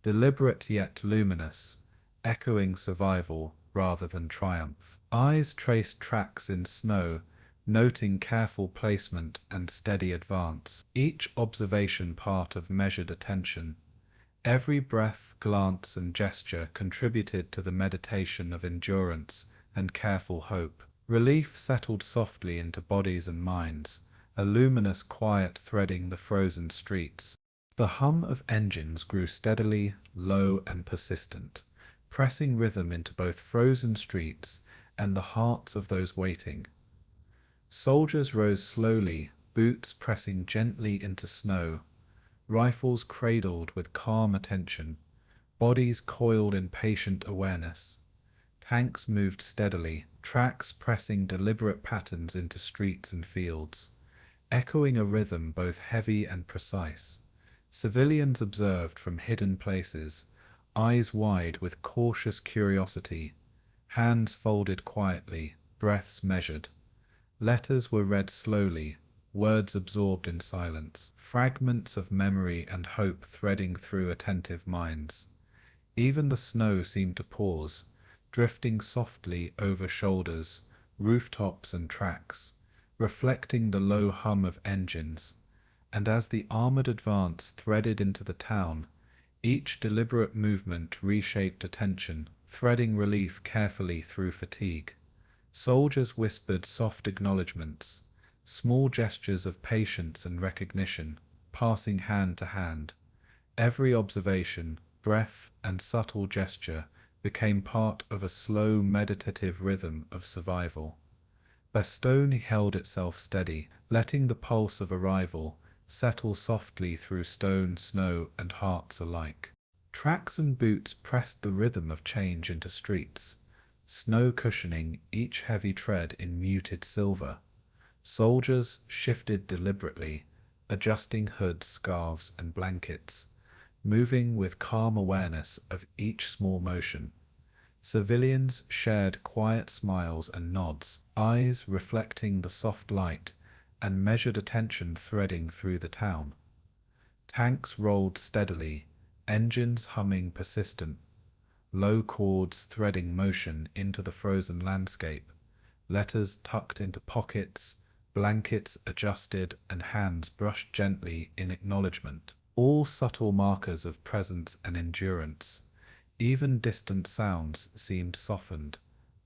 deliberate yet luminous, echoing survival rather than triumph. Eyes traced tracks in snow, noting careful placement and steady advance, each observation part of measured attention. Every breath, glance, and gesture contributed to the meditation of endurance and careful hope. Relief settled softly into bodies and minds, a luminous quiet threading the frozen streets. The hum of engines grew steadily, low and persistent, pressing rhythm into both frozen streets and the hearts of those waiting. Soldiers rose slowly, boots pressing gently into snow, rifles cradled with calm attention, bodies coiled in patient awareness. Tanks moved steadily, tracks pressing deliberate patterns into streets and fields, echoing a rhythm both heavy and precise. Civilians observed from hidden places, eyes wide with cautious curiosity, hands folded quietly, breaths measured. Letters were read slowly, words absorbed in silence, fragments of memory and hope threading through attentive minds. Even the snow seemed to pause, drifting softly over shoulders, rooftops and tracks, reflecting the low hum of engines. And as the armored advance threaded into the town, each deliberate movement reshaped attention, threading relief carefully through fatigue. Soldiers whispered soft acknowledgments, small gestures of patience and recognition, passing hand to hand. Every observation, breath, and subtle gesture became part of a slow meditative rhythm of survival. Bastogne held itself steady, letting the pulse of arrival settle softly through stone, snow, and hearts alike. Tracks and boots pressed the rhythm of change into streets, snow cushioning each heavy tread in muted silver. Soldiers shifted deliberately, adjusting hoods, scarves, and blankets, moving with calm awareness of each small motion. Civilians shared quiet smiles and nods, eyes reflecting the soft light, and measured attention threading through the town. Tanks rolled steadily, engines humming persistent, low chords threading motion into the frozen landscape, letters tucked into pockets, blankets adjusted, and hands brushed gently in acknowledgement. All subtle markers of presence and endurance. Even distant sounds seemed softened,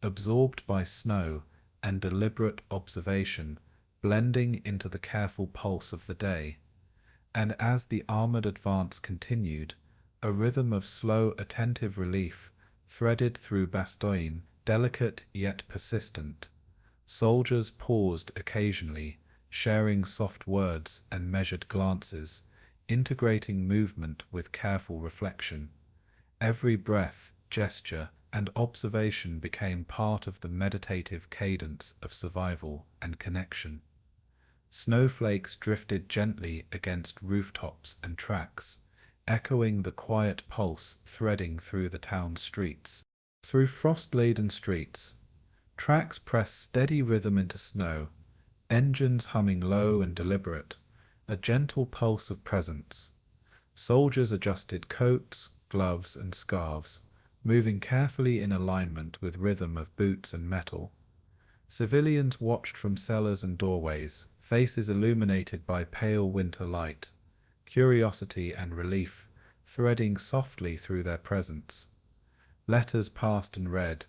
absorbed by snow and deliberate observation, blending into the careful pulse of the day. And as the armored advance continued, a rhythm of slow, attentive relief threaded through Bastogne, delicate yet persistent. Soldiers paused occasionally, sharing soft words and measured glances, integrating movement with careful reflection. Every breath, gesture, and observation became part of the meditative cadence of survival and connection. Snowflakes drifted gently against rooftops and tracks, echoing the quiet pulse threading through the town's streets. Through frost-laden streets, tracks pressed steady rhythm into snow, engines humming low and deliberate, a gentle pulse of presence. Soldiers adjusted coats, gloves, and scarves, moving carefully in alignment with rhythm of boots and metal. Civilians watched from cellars and doorways, faces illuminated by pale winter light, curiosity and relief threading softly through their presence. Letters passed and read,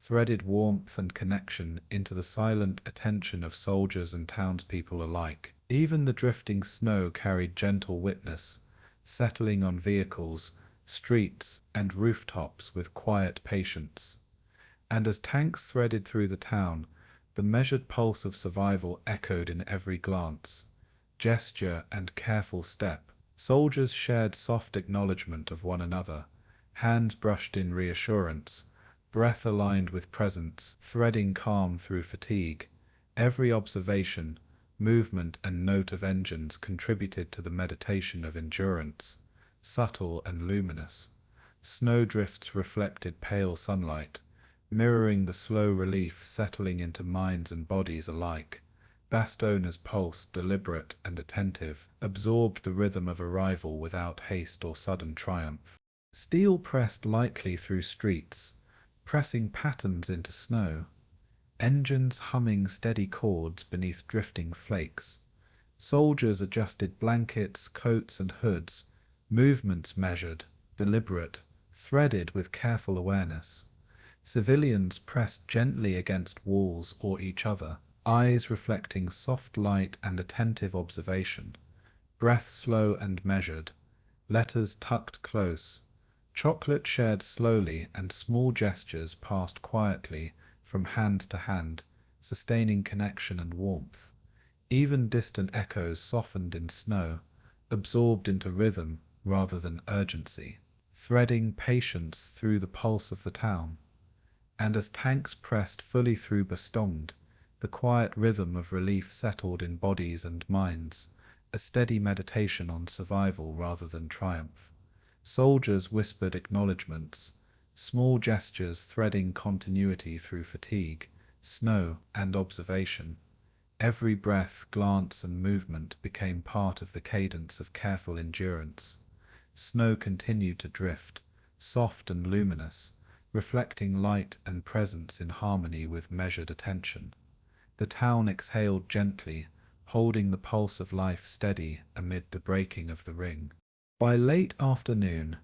threaded warmth and connection into the silent attention of soldiers and townspeople alike. Even the drifting snow carried gentle witness, settling on vehicles, streets, and rooftops with quiet patience. And as tanks threaded through the town, the measured pulse of survival echoed in every glance, gesture, and careful step. Soldiers shared soft acknowledgement of one another, hands brushed in reassurance, breath aligned with presence, threading calm through fatigue. Every observation, movement, and note of engines contributed to the meditation of endurance, subtle and luminous. Snowdrifts reflected pale sunlight, mirroring the slow relief settling into minds and bodies alike. Bastogne's pulse, deliberate and attentive, absorbed the rhythm of arrival without haste or sudden triumph. Steel pressed lightly through streets, pressing patterns into snow, engines humming steady chords beneath drifting flakes. Soldiers adjusted blankets, coats, and hoods, movements measured, deliberate, threaded with careful awareness. Civilians pressed gently against walls or each other, eyes reflecting soft light and attentive observation, breath slow and measured, letters tucked close, chocolate shared slowly, and small gestures passed quietly from hand to hand, sustaining connection and warmth. Even distant echoes softened in snow, absorbed into rhythm rather than urgency, threading patience through the pulse of the town. And as tanks pressed fully through Bastogne, the quiet rhythm of relief settled in bodies and minds, a steady meditation on survival rather than triumph. Soldiers whispered acknowledgments, small gestures threading continuity through fatigue, snow, and observation. Every breath, glance, and movement became part of the cadence of careful endurance. Snow continued to drift, soft and luminous, reflecting light and presence in harmony with measured attention. The town exhaled gently, holding the pulse of life steady amid the breaking of the ring. By late afternoon,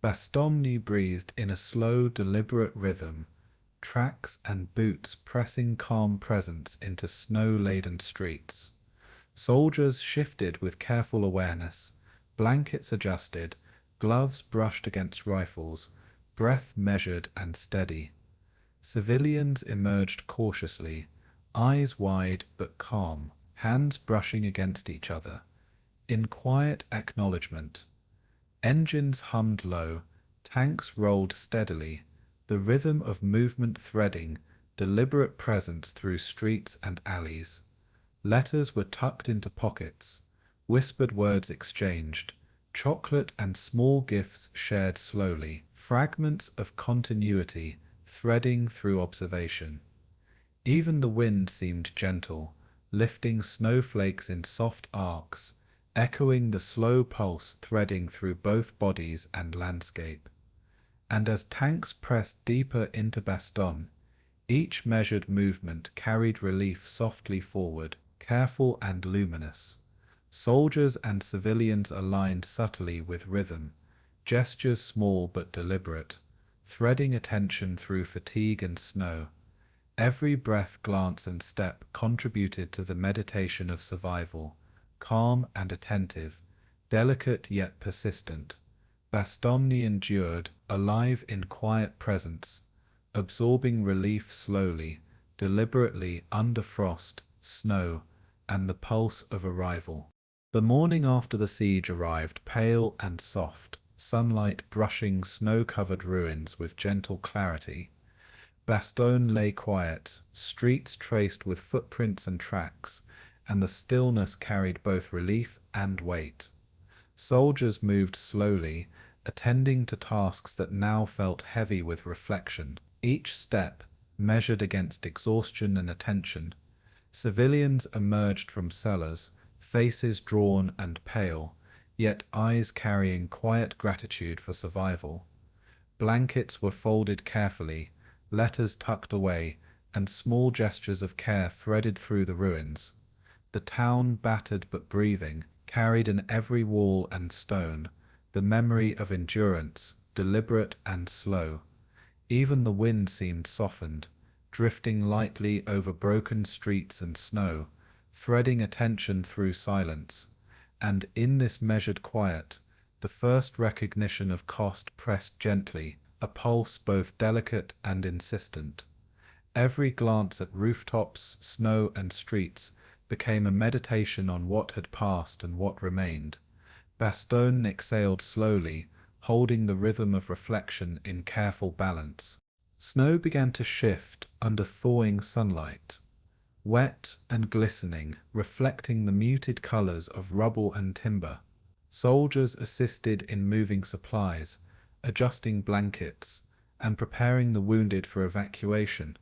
Bastogne breathed in a slow, deliberate rhythm, tracks and boots pressing calm presence into snow-laden streets. Soldiers shifted with careful awareness, blankets adjusted, gloves brushed against rifles, breath measured and steady. Civilians emerged cautiously, eyes wide but calm, hands brushing against each other, in quiet acknowledgement. Engines hummed low, tanks rolled steadily, the rhythm of movement threading deliberate presence through streets and alleys. Letters were tucked into pockets, whispered words exchanged, chocolate and small gifts shared slowly, fragments of continuity threading through observation. Even the wind seemed gentle, lifting snowflakes in soft arcs, echoing the slow pulse threading through both bodies and landscape. And as tanks pressed deeper into Bastogne, each measured movement carried relief softly forward, careful and luminous. Soldiers and civilians aligned subtly with rhythm, gestures small but deliberate, threading attention through fatigue and snow. Every breath, glance, and step contributed to the meditation of survival, calm and attentive, delicate yet persistent. Bastogne endured, alive in quiet presence, absorbing relief slowly, deliberately under frost, snow, and the pulse of arrival. The morning after the siege arrived pale and soft, sunlight brushing snow-covered ruins with gentle clarity. Bastogne lay quiet, streets traced with footprints and tracks, and the stillness carried both relief and weight. Soldiers moved slowly, attending to tasks that now felt heavy with reflection, each step measured against exhaustion and attention. Civilians emerged from cellars, faces drawn and pale, yet eyes carrying quiet gratitude for survival. Blankets were folded carefully, letters tucked away, and small gestures of care threaded through the ruins. The town, battered but breathing, carried in every wall and stone the memory of endurance, deliberate and slow. Even the wind seemed softened, drifting lightly over broken streets and snow, threading attention through silence. And in this measured quiet, the first recognition of cost pressed gently, a pulse both delicate and insistent. Every glance at rooftops, snow, and streets became a meditation on what had passed and what remained. Bastogne exhaled slowly, holding the rhythm of reflection in careful balance. Snow began to shift under thawing sunlight, wet and glistening, reflecting the muted colors of rubble and timber. Soldiers assisted in moving supplies, adjusting blankets, and preparing the wounded for evacuation.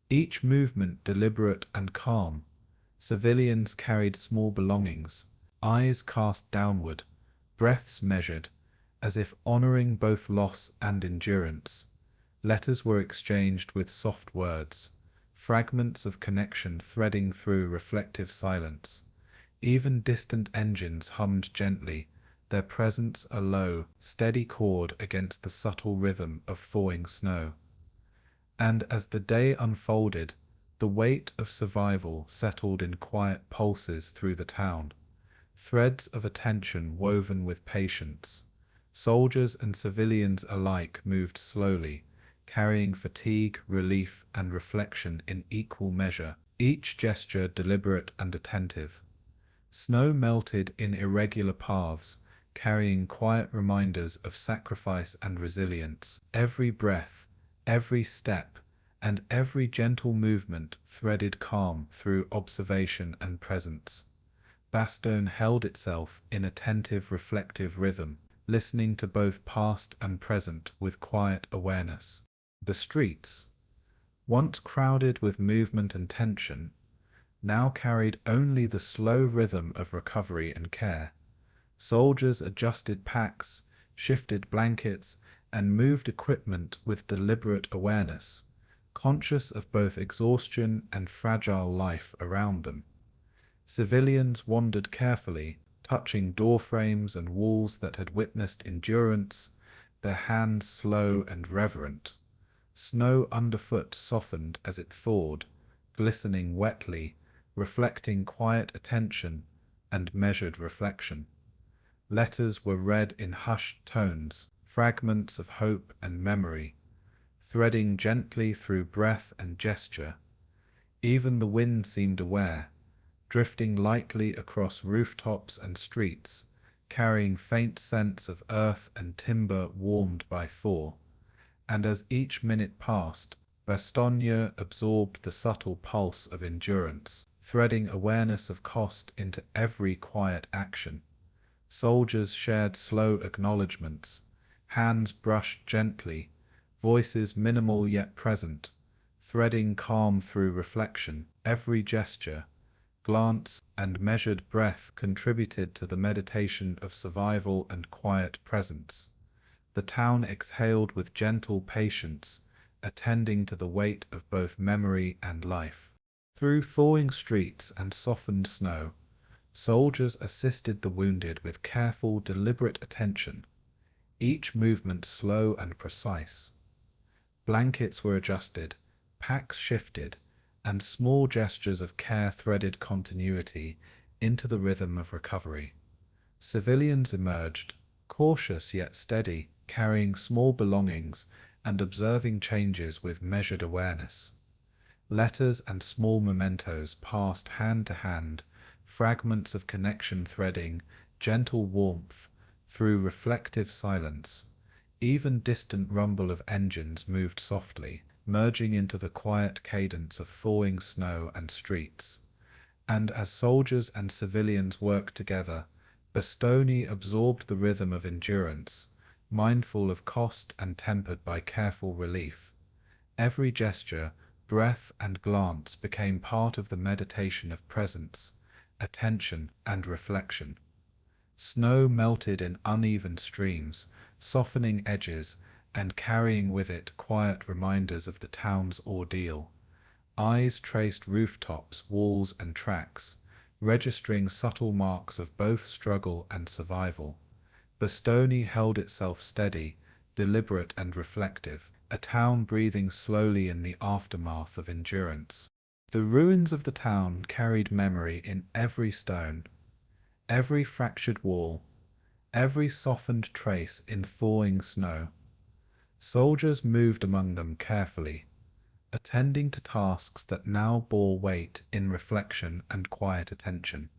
Each movement deliberate and calm. Civilians carried small belongings, eyes cast downward, breaths measured, as if honoring both loss and endurance. Letters were exchanged with soft words, fragments of connection threading through reflective silence. Even distant engines hummed gently, their presence a low, steady chord against the subtle rhythm of thawing snow. And as the day unfolded, the weight of survival settled in quiet pulses through the town, threads of attention woven with patience. Soldiers and civilians alike moved slowly, carrying fatigue, relief, and reflection in equal measure, each gesture deliberate and attentive. Snow melted in irregular paths, carrying quiet reminders of sacrifice and resilience. Every breath, every step, and every gentle movement threaded calm through observation and presence. Bastogne held itself in attentive, reflective rhythm, listening to both past and present with quiet awareness. The streets, once crowded with movement and tension, now carried only the slow rhythm of recovery and care. Soldiers adjusted packs, shifted blankets, and moved equipment with deliberate awareness, conscious of both exhaustion and fragile life around them. Civilians wandered carefully, touching door frames and walls that had witnessed endurance, their hands slow and reverent. Snow underfoot softened as it thawed, glistening wetly, reflecting quiet attention and measured reflection. Letters were read in hushed tones, fragments of hope and memory, threading gently through breath and gesture. Even the wind seemed aware, drifting lightly across rooftops and streets, carrying faint scents of earth and timber warmed by thaw. And as each minute passed, Bastogne absorbed the subtle pulse of endurance, threading awareness of cost into every quiet action. Soldiers shared slow acknowledgments, hands brushed gently, voices minimal yet present, threading calm through reflection. Every gesture, glance, and measured breath contributed to the meditation of survival and quiet presence. The town exhaled with gentle patience, attending to the weight of both memory and life. Through thawing streets and softened snow, soldiers assisted the wounded with careful, deliberate attention, each movement slow and precise. Blankets were adjusted, packs shifted, and small gestures of care threaded continuity into the rhythm of recovery. Civilians emerged, cautious yet steady, carrying small belongings and observing changes with measured awareness. Letters and small mementos passed hand to hand, fragments of connection threading gentle warmth through reflective silence. Even distant rumble of engines moved softly, merging into the quiet cadence of thawing snow and streets. And as soldiers and civilians worked together, Bastogne absorbed the rhythm of endurance, mindful of cost and tempered by careful relief. Every gesture, breath, and glance became part of the meditation of presence, attention, and reflection. Snow melted in uneven streams, softening edges and carrying with it quiet reminders of the town's ordeal. Eyes traced rooftops, walls, and tracks, registering subtle marks of both struggle and survival. Bastogne held itself steady, deliberate and reflective, a town breathing slowly in the aftermath of endurance. The ruins of the town carried memory in every stone, every fractured wall, every softened trace in thawing snow. Soldiers moved among them carefully, attending to tasks that now bore weight in reflection and quiet attention.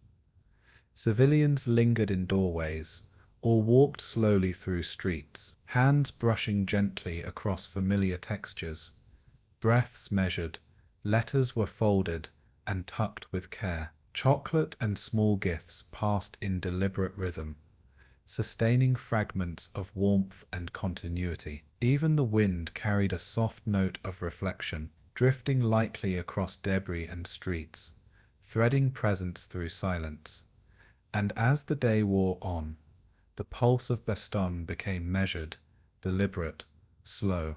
Civilians lingered in doorways, or walked slowly through streets, hands brushing gently across familiar textures. Breaths measured, letters were folded and tucked with care. Chocolate and small gifts passed in deliberate rhythm, sustaining fragments of warmth and continuity. Even the wind carried a soft note of reflection, drifting lightly across debris and streets, threading presence through silence. And as the day wore on, the pulse of Bastogne became measured, deliberate, slow,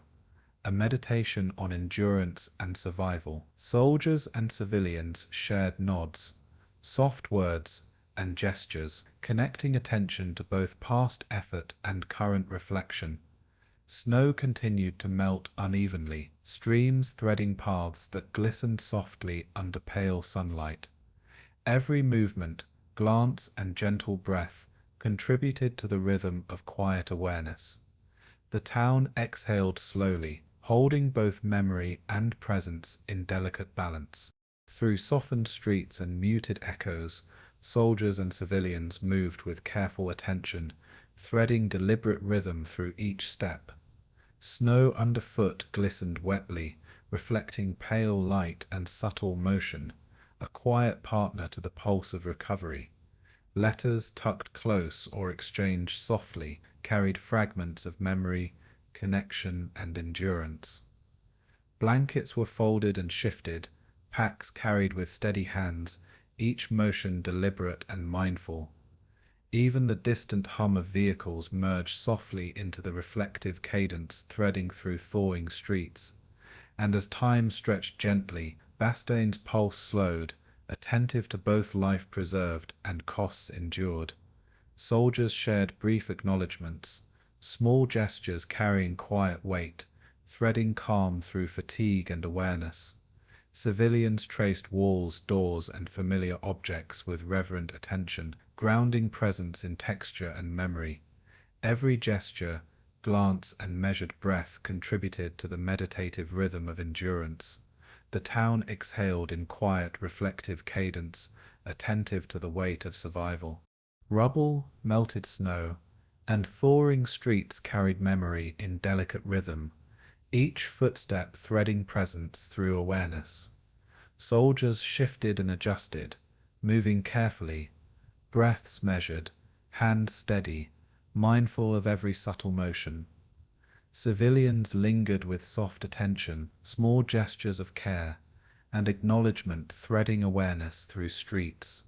a meditation on endurance and survival. Soldiers and civilians shared nods, soft words, and gestures, connecting attention to both past effort and current reflection. Snow continued to melt unevenly, streams threading paths that glistened softly under pale sunlight. Every movement, glance, and gentle breath contributed to the rhythm of quiet awareness. The town exhaled slowly, holding both memory and presence in delicate balance. Through softened streets and muted echoes, soldiers and civilians moved with careful attention, threading deliberate rhythm through each step. Snow underfoot glistened wetly, reflecting pale light and subtle motion, a quiet partner to the pulse of recovery. Letters tucked close or exchanged softly carried fragments of memory, connection, and endurance. Blankets were folded and shifted, packs carried with steady hands, each motion deliberate and mindful. Even the distant hum of vehicles merged softly into the reflective cadence threading through thawing streets. And as time stretched gently, Bastogne's pulse slowed, attentive to both life preserved and costs endured. Soldiers shared brief acknowledgments, small gestures carrying quiet weight, threading calm through fatigue and awareness. Civilians traced walls, doors, and familiar objects with reverent attention, grounding presence in texture and memory. Every gesture, glance, and measured breath contributed to the meditative rhythm of endurance. The town exhaled in quiet, reflective cadence, attentive to the weight of survival. Rubble, melted snow, and thawing streets carried memory in delicate rhythm, each footstep threading presence through awareness. Soldiers shifted and adjusted, moving carefully, breaths measured, hands steady, mindful of every subtle motion. Civilians lingered with soft attention, small gestures of care and acknowledgement threading awareness through streets.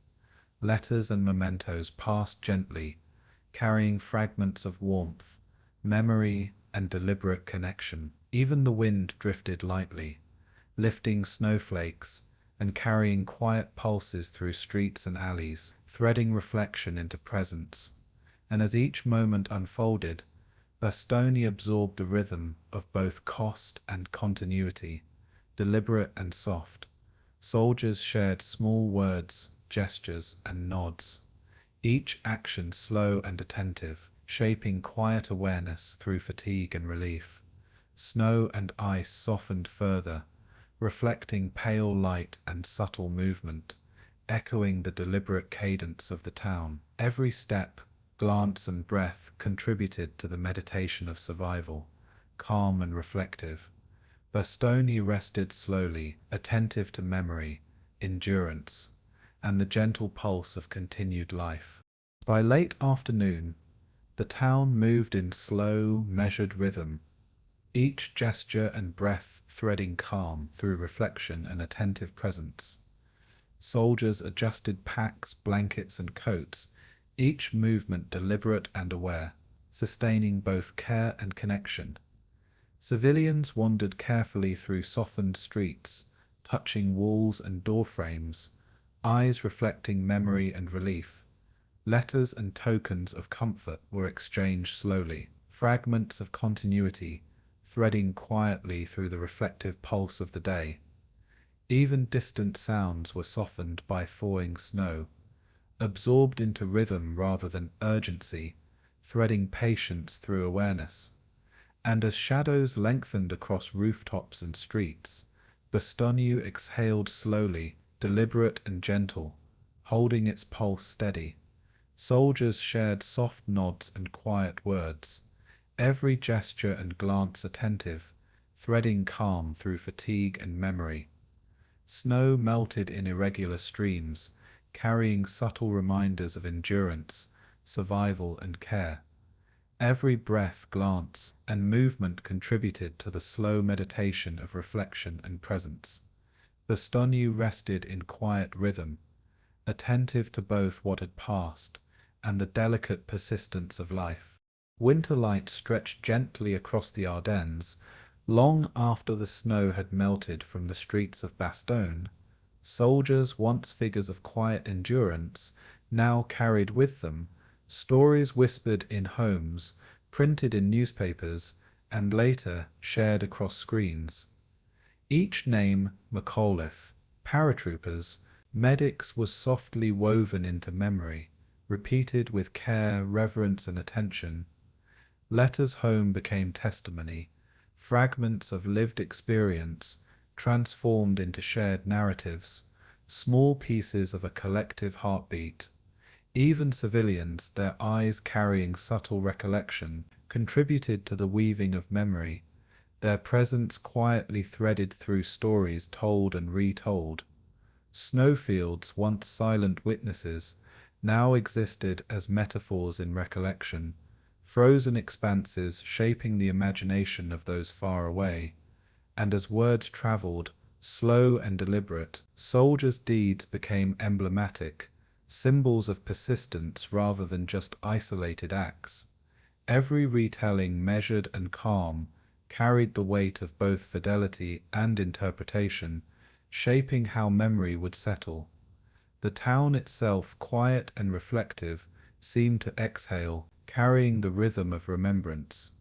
Letters and mementos passed gently, carrying fragments of warmth, memory, and deliberate connection. Even the wind drifted lightly, lifting snowflakes and carrying quiet pulses through streets and alleys, threading reflection into presence. And as each moment unfolded, Bastogne absorbed the rhythm of both cost and continuity, deliberate and soft. Soldiers shared small words, gestures, and nods, each action slow and attentive, shaping quiet awareness through fatigue and relief. Snow and ice softened further, reflecting pale light and subtle movement, echoing the deliberate cadence of the town. Every step, glance, and breath contributed to the meditation of survival, calm and reflective. Bastogne rested slowly, attentive to memory, endurance, and the gentle pulse of continued life. By late afternoon, the town moved in slow, measured rhythm, each gesture and breath threading calm through reflection and attentive presence. Soldiers adjusted packs, blankets, and coats, each movement deliberate and aware, sustaining both care and connection. Civilians wandered carefully through softened streets, touching walls and door frames, eyes reflecting memory and relief. Letters and tokens of comfort were exchanged slowly, fragments of continuity, threading quietly through the reflective pulse of the day. Even distant sounds were softened by thawing snow, absorbed into rhythm rather than urgency, threading patience through awareness. And as shadows lengthened across rooftops and streets, Bastogne exhaled slowly, deliberate and gentle, holding its pulse steady. Soldiers shared soft nods and quiet words, every gesture and glance attentive, threading calm through fatigue and memory. Snow melted in irregular streams, carrying subtle reminders of endurance, survival, and care. Every breath, glance, and movement contributed to the slow meditation of reflection and presence. Bastogne rested in quiet rhythm, attentive to both what had passed and the delicate persistence of life. Winter light stretched gently across the Ardennes, long after the snow had melted from the streets of Bastogne. Soldiers, once figures of quiet endurance, now carried with them stories whispered in homes, printed in newspapers, and later shared across screens. Each name, McAuliffe, paratroopers, medics, was softly woven into memory, repeated with care, reverence, and attention. Letters home became testimony, fragments of lived experience transformed into shared narratives, small pieces of a collective heartbeat. Even civilians, their eyes carrying subtle recollection, contributed to the weaving of memory, their presence quietly threaded through stories told and retold. Snowfields, once silent witnesses, now existed as metaphors in recollection, frozen expanses shaping the imagination of those far away. And as words travelled, slow and deliberate, soldiers' deeds became emblematic, symbols of persistence rather than just isolated acts. Every retelling, measured and calm, carried the weight of both fidelity and interpretation, shaping how memory would settle. The town itself, quiet and reflective, seemed to exhale, carrying the rhythm of remembrance.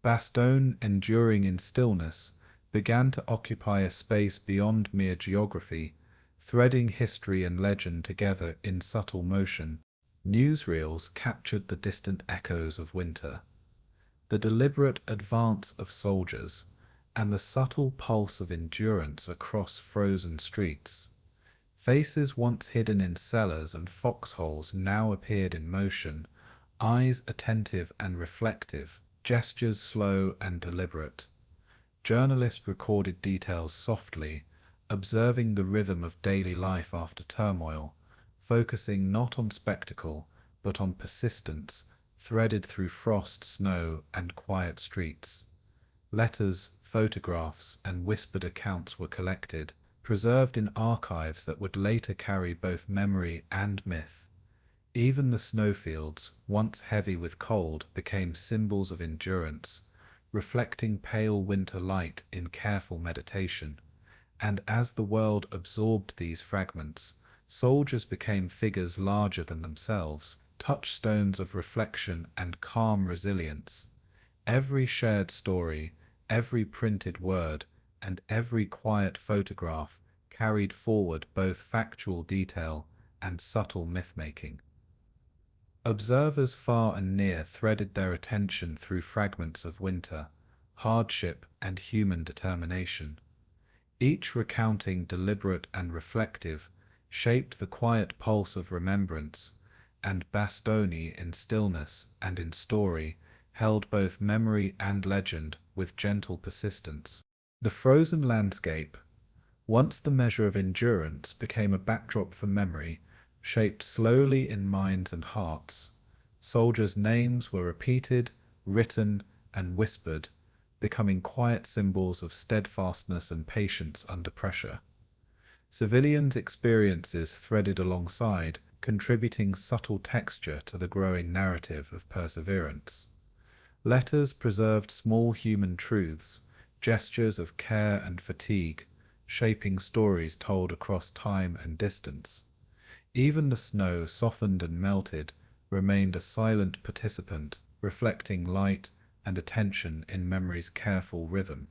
Bastogne, enduring in stillness, began to occupy a space beyond mere geography, threading history and legend together in subtle motion. Newsreels captured the distant echoes of winter, the deliberate advance of soldiers, and the subtle pulse of endurance across frozen streets. Faces once hidden in cellars and foxholes now appeared in motion, eyes attentive and reflective, gestures slow and deliberate. Journalists recorded details softly, observing the rhythm of daily life after turmoil, focusing not on spectacle, but on persistence, threaded through frost, snow, and quiet streets. Letters, photographs, and whispered accounts were collected, preserved in archives that would later carry both memory and myth. Even the snowfields, once heavy with cold, became symbols of endurance, reflecting pale winter light in careful meditation. And as the world absorbed these fragments, soldiers became figures larger than themselves, touchstones of reflection and calm resilience. Every shared story, every printed word, and every quiet photograph carried forward both factual detail and subtle myth-making. Observers far and near threaded their attention through fragments of winter, hardship, and human determination. Each recounting deliberate and reflective, shaped the quiet pulse of remembrance, and Bastogne in stillness and in story held both memory and legend with gentle persistence. The frozen landscape, once the measure of endurance, became a backdrop for memory, shaped slowly in minds and hearts. Soldiers' names were repeated, written, and whispered, becoming quiet symbols of steadfastness and patience under pressure. Civilians' experiences threaded alongside, contributing subtle texture to the growing narrative of perseverance. Letters preserved small human truths, gestures of care and fatigue, shaping stories told across time and distance. Even the snow, softened and melted, remained a silent participant, reflecting light and attention in memory's careful rhythm.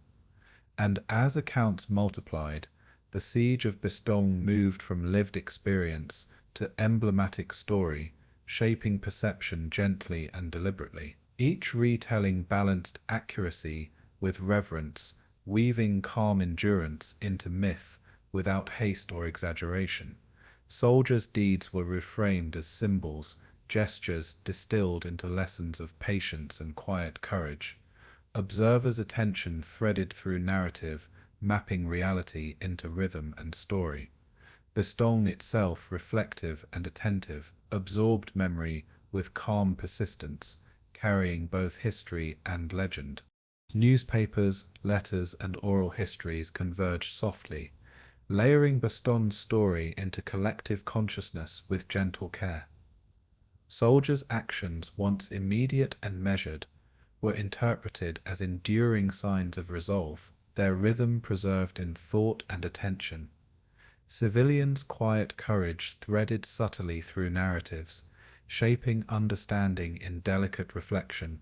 And as accounts multiplied, the Siege of Bastogne moved from lived experience to emblematic story, shaping perception gently and deliberately. Each retelling balanced accuracy with reverence, weaving calm endurance into myth without haste or exaggeration. Soldiers' deeds were reframed as symbols, gestures distilled into lessons of patience and quiet courage. Observers' attention threaded through narrative, mapping reality into rhythm and story. Bastogne itself, reflective and attentive, absorbed memory with calm persistence, carrying both history and legend. Newspapers, letters, and oral histories converged softly, layering Bastogne's story into collective consciousness with gentle care. Soldiers' actions, once immediate and measured, were interpreted as enduring signs of resolve, their rhythm preserved in thought and attention. Civilians' quiet courage threaded subtly through narratives, shaping understanding in delicate reflection.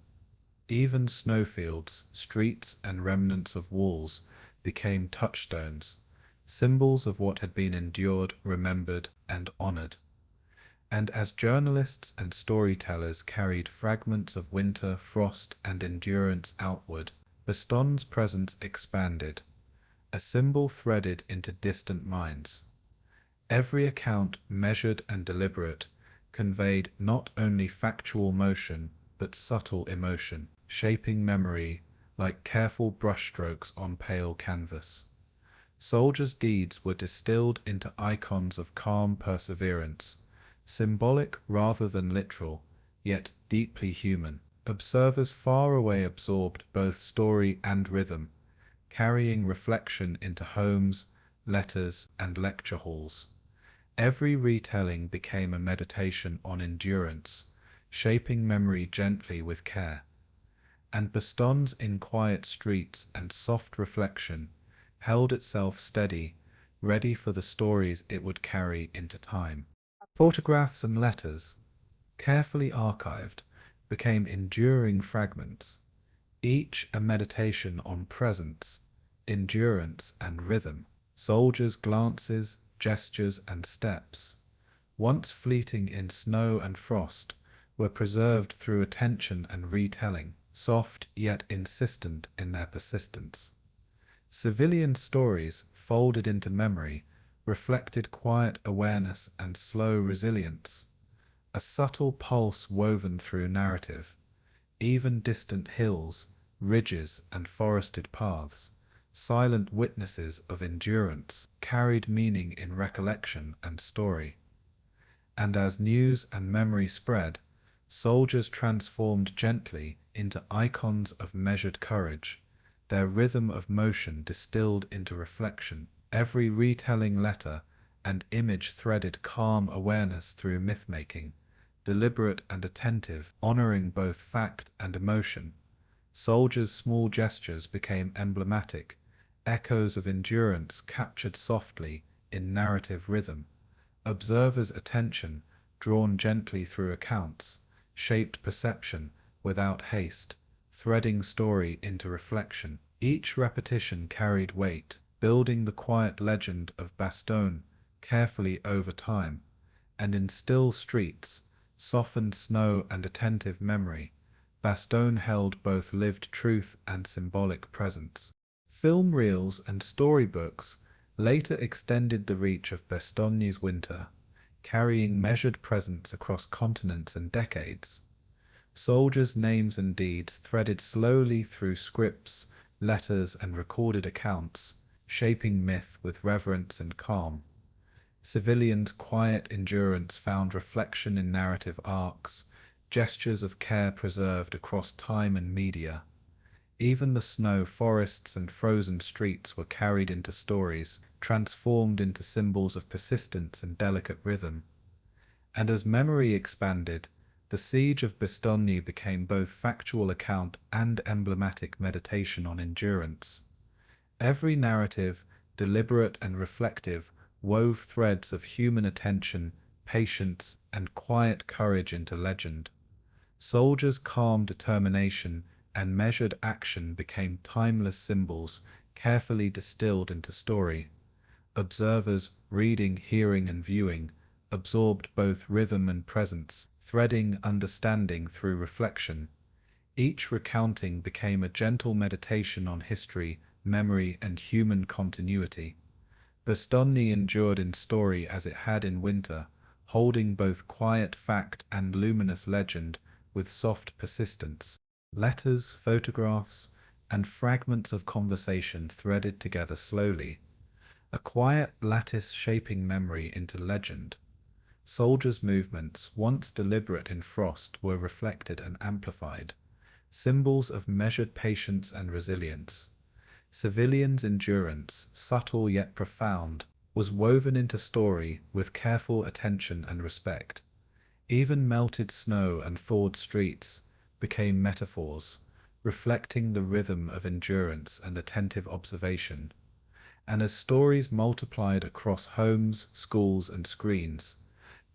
Even snowfields, streets, and remnants of walls became touchstones, symbols of what had been endured, remembered, and honored. And as journalists and storytellers carried fragments of winter, frost, and endurance outward, Bastogne's presence expanded, a symbol threaded into distant minds. Every account, measured and deliberate, conveyed not only factual motion, but subtle emotion, shaping memory like careful brushstrokes on pale canvas. Soldiers' deeds were distilled into icons of calm perseverance, symbolic rather than literal, yet deeply human. Observers far away absorbed both story and rhythm, carrying reflection into homes, letters, and lecture halls. Every retelling became a meditation on endurance, shaping memory gently with care. And Bastogne's in quiet streets and soft reflection held itself steady, ready for the stories it would carry into time. Photographs and letters, carefully archived, became enduring fragments, each a meditation on presence, endurance, and rhythm. Soldiers' glances, gestures, and steps, once fleeting in snow and frost, were preserved through attention and retelling, soft yet insistent in their persistence. Civilian stories, folded into memory, reflected quiet awareness and slow resilience, a subtle pulse woven through narrative. Even distant hills, ridges, and forested paths, silent witnesses of endurance, carried meaning in recollection and story. And as news and memory spread, soldiers transformed gently into icons of measured courage, their rhythm of motion distilled into reflection. Every retelling letter and image threaded calm awareness through myth-making, deliberate and attentive, honoring both fact and emotion. Soldiers' small gestures became emblematic, echoes of endurance captured softly in narrative rhythm. Observers' attention, drawn gently through accounts, shaped perception without haste, threading story into reflection. Each repetition carried weight, building the quiet legend of Bastogne carefully over time. And in still streets, softened snow and attentive memory, Bastogne held both lived truth and symbolic presence. Film reels and storybooks later extended the reach of Bastogne's winter, carrying measured presence across continents and decades. Soldiers' names and deeds threaded slowly through scripts, letters, and recorded accounts, shaping myth with reverence and calm. Civilians' quiet endurance found reflection in narrative arcs, gestures of care preserved across time and media. Even the snow forests and frozen streets were carried into stories, transformed into symbols of persistence and delicate rhythm. And as memory expanded, the Siege of Bastogne became both factual account and emblematic meditation on endurance. Every narrative, deliberate and reflective, wove threads of human attention, patience, and quiet courage into legend. Soldiers' calm determination and measured action became timeless symbols, carefully distilled into story. Observers, reading, hearing, and viewing, absorbed both rhythm and presence, threading understanding through reflection. Each recounting became a gentle meditation on history, memory, and human continuity. Bastogne endured in story as it had in winter, holding both quiet fact and luminous legend with soft persistence. Letters, photographs, and fragments of conversation threaded together slowly, a quiet lattice shaping memory into legend. Soldiers' movements, once deliberate in frost, were reflected and amplified, symbols of measured patience and resilience. Civilians' endurance, subtle yet profound, was woven into story with careful attention and respect. Even melted snow and thawed streets became metaphors, reflecting the rhythm of endurance and attentive observation. And as stories multiplied across homes, schools, and screens,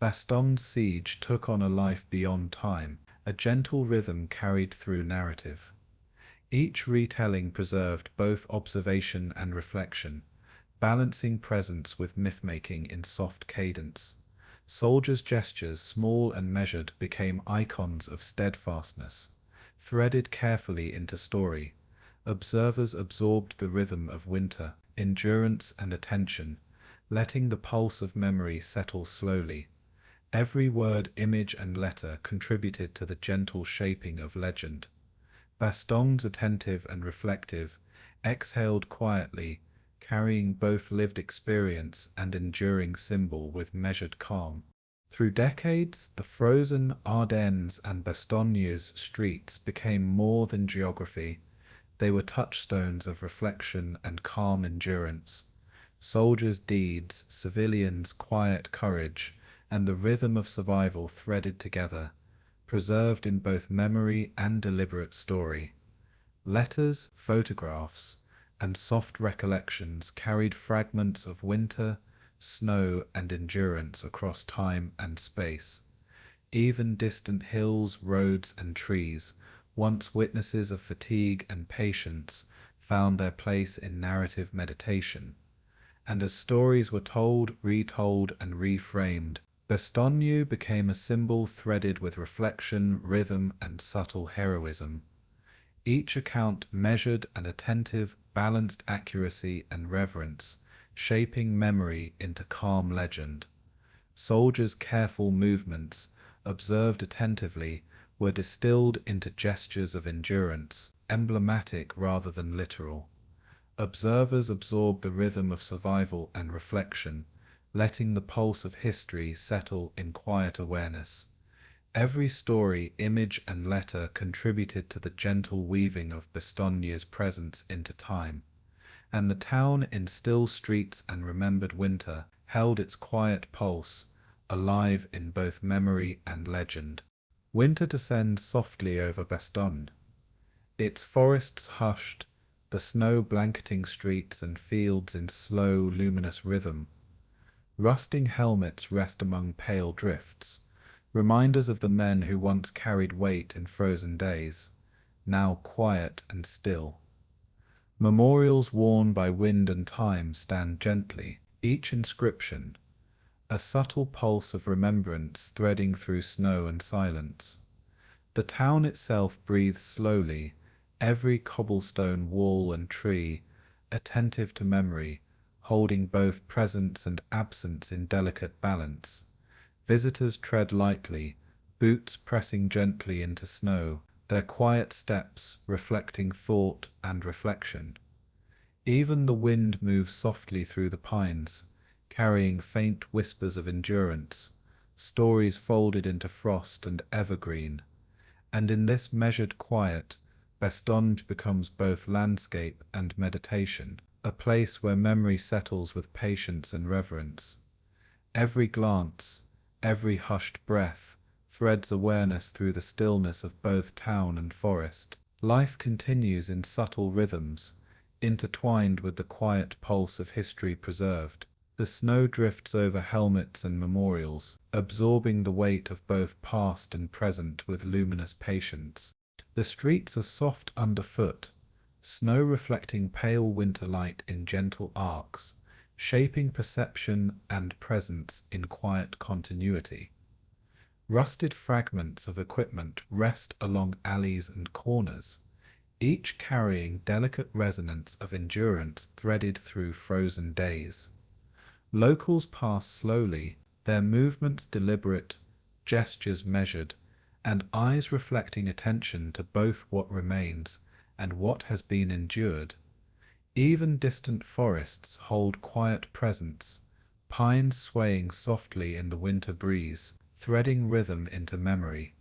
Bastogne's siege took on a life beyond time, a gentle rhythm carried through narrative. Each retelling preserved both observation and reflection, balancing presence with myth-making in soft cadence. Soldiers' gestures, small and measured, became icons of steadfastness, threaded carefully into story. Observers absorbed the rhythm of winter, endurance and attention, letting the pulse of memory settle slowly. Every word, image, and letter contributed to the gentle shaping of legend. Bastogne's attentive and reflective, exhaled quietly, carrying both lived experience and enduring symbol with measured calm. Through decades, the frozen Ardennes and Bastogne's streets became more than geography. They were touchstones of reflection and calm endurance. Soldiers' deeds, civilians' quiet courage, and the rhythm of survival threaded together, preserved in both memory and deliberate story. Letters, photographs, and soft recollections carried fragments of winter, snow, and endurance across time and space. Even distant hills, roads, and trees, once witnesses of fatigue and patience, found their place in narrative meditation. And as stories were told, retold, and reframed, Bastogne became a symbol threaded with reflection, rhythm, and subtle heroism. Each account measured and attentive, balanced accuracy and reverence, shaping memory into calm legend. Soldiers' careful movements, observed attentively, were distilled into gestures of endurance, emblematic rather than literal. Observers absorbed the rhythm of survival and reflection, letting the pulse of history settle in quiet awareness. Every story, image, and letter contributed to the gentle weaving of Bastogne's presence into time, and the town in still streets and remembered winter held its quiet pulse, alive in both memory and legend. Winter descends softly over Bastogne, its forests hushed, the snow blanketing streets and fields in slow, luminous rhythm. Rusting helmets rest among pale drifts, reminders of the men who once carried weight in frozen days, now quiet and still. Memorials worn by wind and time stand gently, each inscription, a subtle pulse of remembrance threading through snow and silence. The town itself breathes slowly, every cobblestone wall and tree, attentive to memory, holding both presence and absence in delicate balance. Visitors tread lightly, boots pressing gently into snow, their quiet steps reflecting thought and reflection. Even the wind moves softly through the pines, carrying faint whispers of endurance, stories folded into frost and evergreen. And in this measured quiet, Bastogne becomes both landscape and meditation, a place where memory settles with patience and reverence. Every glance, every hushed breath, threads awareness through the stillness of both town and forest. Life continues in subtle rhythms, intertwined with the quiet pulse of history preserved. The snow drifts over helmets and memorials, absorbing the weight of both past and present with luminous patience. The streets are soft underfoot, snow reflecting pale winter light in gentle arcs, shaping perception and presence in quiet continuity. Rusted fragments of equipment rest along alleys and corners, each carrying delicate resonance of endurance threaded through frozen days. Locals pass slowly, their movements deliberate, gestures measured, and eyes reflecting attention to both what remains and what has been endured. Even distant forests hold quiet presence, pines swaying softly in the winter breeze, threading rhythm into memory.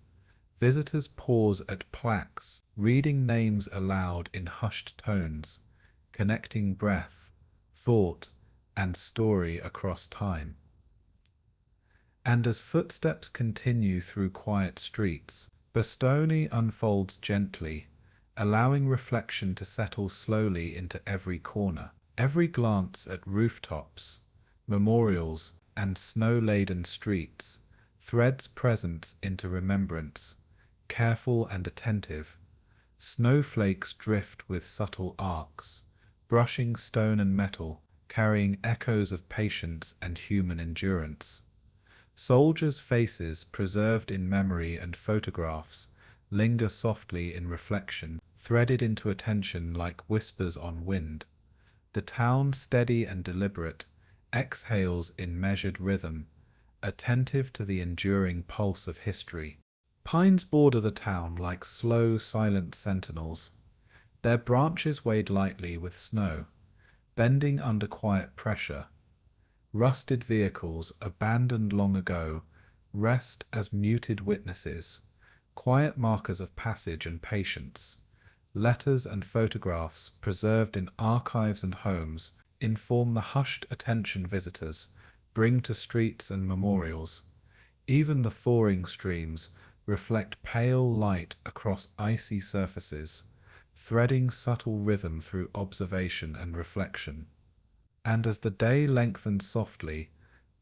Visitors pause at plaques, reading names aloud in hushed tones, connecting breath, thought, and story across time. And as footsteps continue through quiet streets, Bastogne unfolds gently, allowing reflection to settle slowly into every corner. Every glance at rooftops, memorials, and snow-laden streets threads presence into remembrance, careful and attentive. Snowflakes drift with subtle arcs, brushing stone and metal, carrying echoes of patience and human endurance. Soldiers' faces, preserved in memory and photographs, linger softly in reflection, threaded into attention like whispers on wind. The town, steady and deliberate, exhales in measured rhythm, attentive to the enduring pulse of history. Pines border the town like slow, silent sentinels, their branches weighed lightly with snow, bending under quiet pressure. Rusted vehicles, abandoned long ago, rest as muted witnesses, quiet markers of passage and patience. Letters and photographs, preserved in archives and homes, inform the hushed attention visitors bring to streets and memorials. Even the thawing streams reflect pale light across icy surfaces, threading subtle rhythm through observation and reflection. And as the day lengthens softly,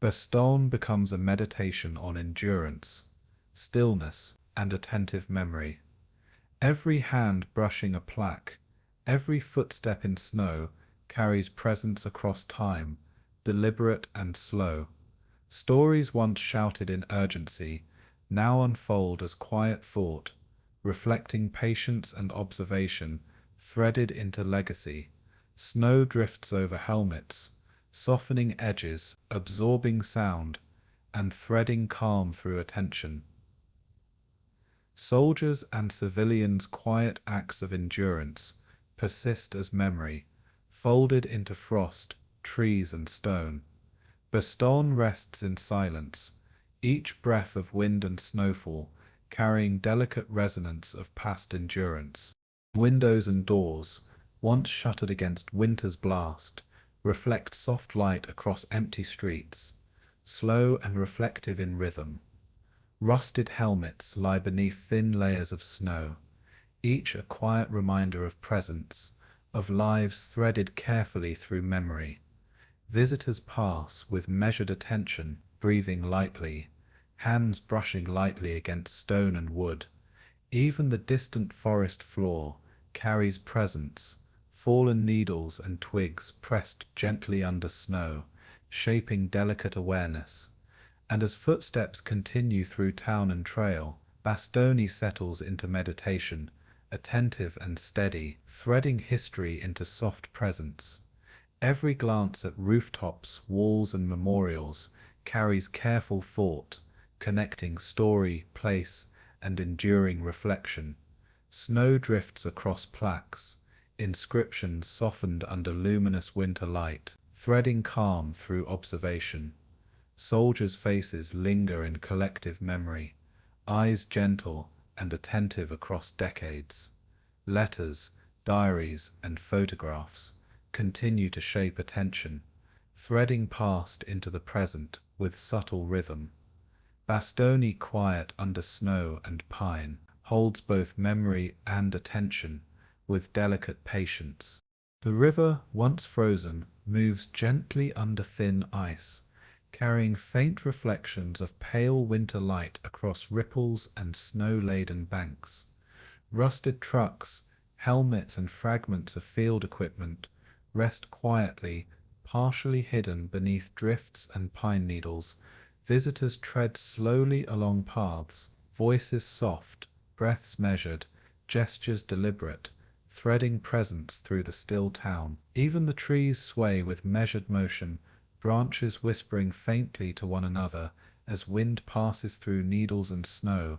Bastogne becomes a meditation on endurance, stillness, and attentive memory. Every hand brushing a plaque, every footstep in snow carries presence across time, deliberate and slow. Stories once shouted in urgency now unfold as quiet thought, reflecting patience and observation, threaded into legacy. Snow drifts over helmets, softening edges, absorbing sound, and threading calm through attention. Soldiers' and civilians' quiet acts of endurance persist as memory, folded into frost, trees, and stone. Bastogne rests in silence, each breath of wind and snowfall carrying delicate resonance of past endurance. Windows and doors, once shuttered against winter's blast, reflect soft light across empty streets, slow and reflective in rhythm. Rusted helmets lie beneath thin layers of snow, each a quiet reminder of presence, of lives threaded carefully through memory. Visitors pass with measured attention, breathing lightly, hands brushing lightly against stone and wood. Even the distant forest floor carries presence, fallen needles and twigs pressed gently under snow, shaping delicate awareness. And as footsteps continue through town and trail, Bastogne settles into meditation, attentive and steady, threading history into soft presence. Every glance at rooftops, walls, and memorials carries careful thought, connecting story, place, and enduring reflection. Snow drifts across plaques, inscriptions softened under luminous winter light, threading calm through observation. Soldiers' faces linger in collective memory, eyes gentle and attentive across decades. Letters, diaries, and photographs continue to shape attention, threading past into the present with subtle rhythm. Bastogne, quiet under snow and pine, holds both memory and attention with delicate patience. The river, once frozen, moves gently under thin ice, carrying faint reflections of pale winter light across ripples and snow-laden banks. Rusted trucks, helmets, and fragments of field equipment rest quietly, partially hidden beneath drifts and pine needles. Visitors tread slowly along paths, voices soft, breaths measured, gestures deliberate, threading presence through the still town. Even the trees sway with measured motion, branches whispering faintly to one another as wind passes through needles and snow,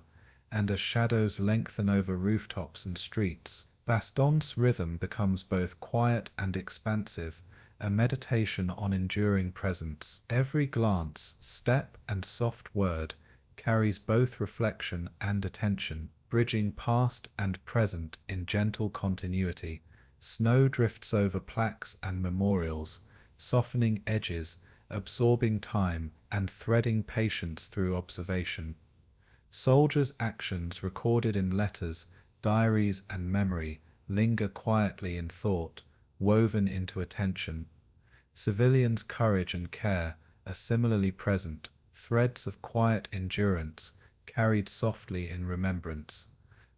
and as shadows lengthen over rooftops and streets. Bastogne's rhythm becomes both quiet and expansive, a meditation on enduring presence. Every glance, step, and soft word carries both reflection and attention, bridging past and present in gentle continuity. Snow drifts over plaques and memorials, softening edges, absorbing time, and threading patience through observation. Soldiers' actions recorded in letters, diaries, and memory linger quietly in thought, woven into attention. Civilians' courage and care are similarly present, threads of quiet endurance carried softly in remembrance.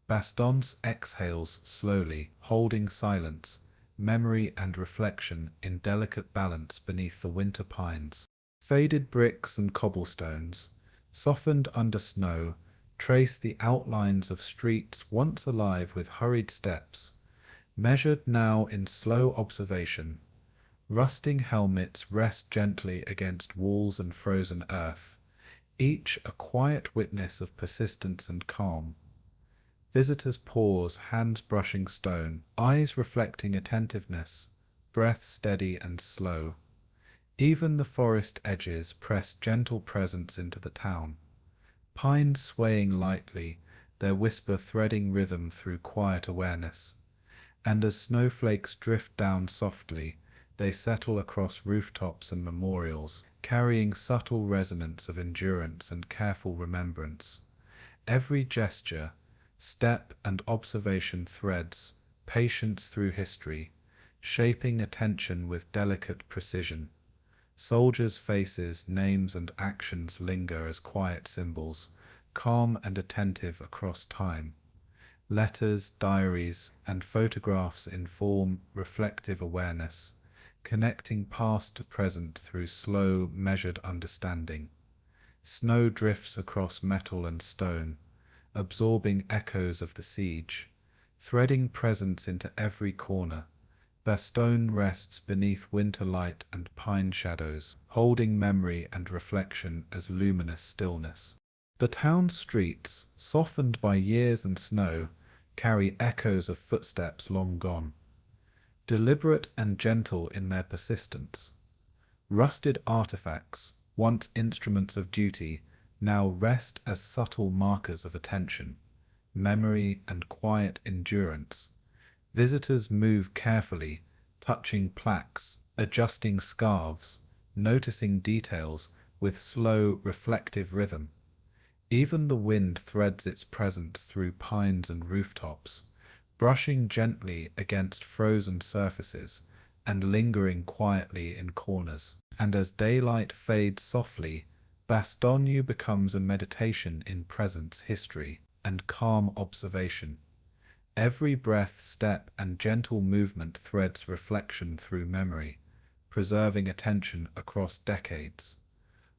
Bastogne exhales slowly, holding silence, memory and reflection in delicate balance beneath the winter pines. Faded bricks and cobblestones, softened under snow, trace the outlines of streets once alive with hurried steps, measured now in slow observation. Rusting helmets rest gently against walls and frozen earth, each a quiet witness of persistence and calm. Visitors pause, hands brushing stone, eyes reflecting attentiveness, breath steady and slow. Even the forest edges press gentle presence into the town, pines swaying lightly, their whisper threading rhythm through quiet awareness. And as snowflakes drift down softly, they settle across rooftops and memorials, carrying subtle resonance of endurance and careful remembrance. Every gesture, step, and observation threads patience through history, shaping attention with delicate precision. Soldiers' faces, names, and actions linger as quiet symbols, calm and attentive across time. Letters, diaries, and photographs inform reflective awareness, connecting past to present through slow, measured understanding. Snow drifts across metal and stone, absorbing echoes of the siege, threading presence into every corner. Bastogne rests beneath winter light and pine shadows, holding memory and reflection as luminous stillness. The town's streets, softened by years and snow, carry echoes of footsteps long gone, deliberate and gentle in their persistence. Rusted artifacts, once instruments of duty, now rest as subtle markers of attention, memory, and quiet endurance. Visitors move carefully, touching plaques, adjusting scarves, noticing details with slow, reflective rhythm. Even the wind threads its presence through pines and rooftops, brushing gently against frozen surfaces and lingering quietly in corners. And as daylight fades softly, Bastogne becomes a meditation in presence, history, and calm observation. Every breath, step, and gentle movement threads reflection through memory, preserving attention across decades.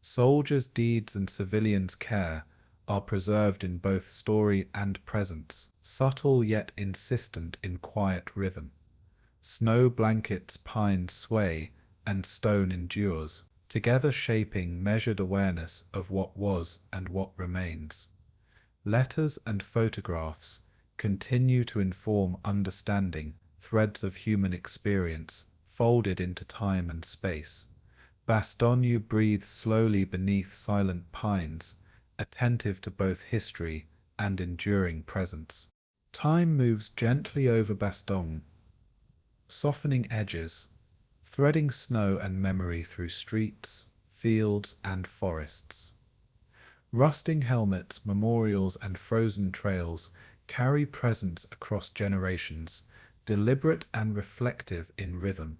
Soldiers' deeds and civilians' care are preserved in both story and presence, subtle yet insistent in quiet rhythm. Snow blankets pine sway, and stone endures, together shaping measured awareness of what was and what remains. Letters and photographs continue to inform understanding, threads of human experience folded into time and space. Bastogne breathes slowly beneath silent pines, attentive to both history and enduring presence. Time moves gently over Bastogne, softening edges, threading snow and memory through streets, fields, and forests. Rusting helmets, memorials, and frozen trails carry presence across generations, deliberate and reflective in rhythm.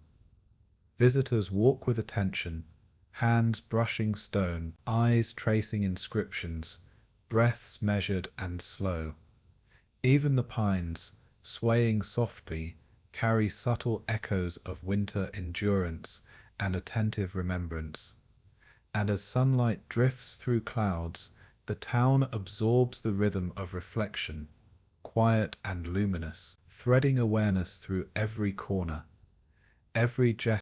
Visitors walk with attention, hands brushing stone, eyes tracing inscriptions, breaths measured and slow. Even the pines, swaying softly, carry subtle echoes of winter endurance and attentive remembrance. And as sunlight drifts through clouds, the town absorbs the rhythm of reflection, quiet and luminous, threading awareness through every corner. Every gesture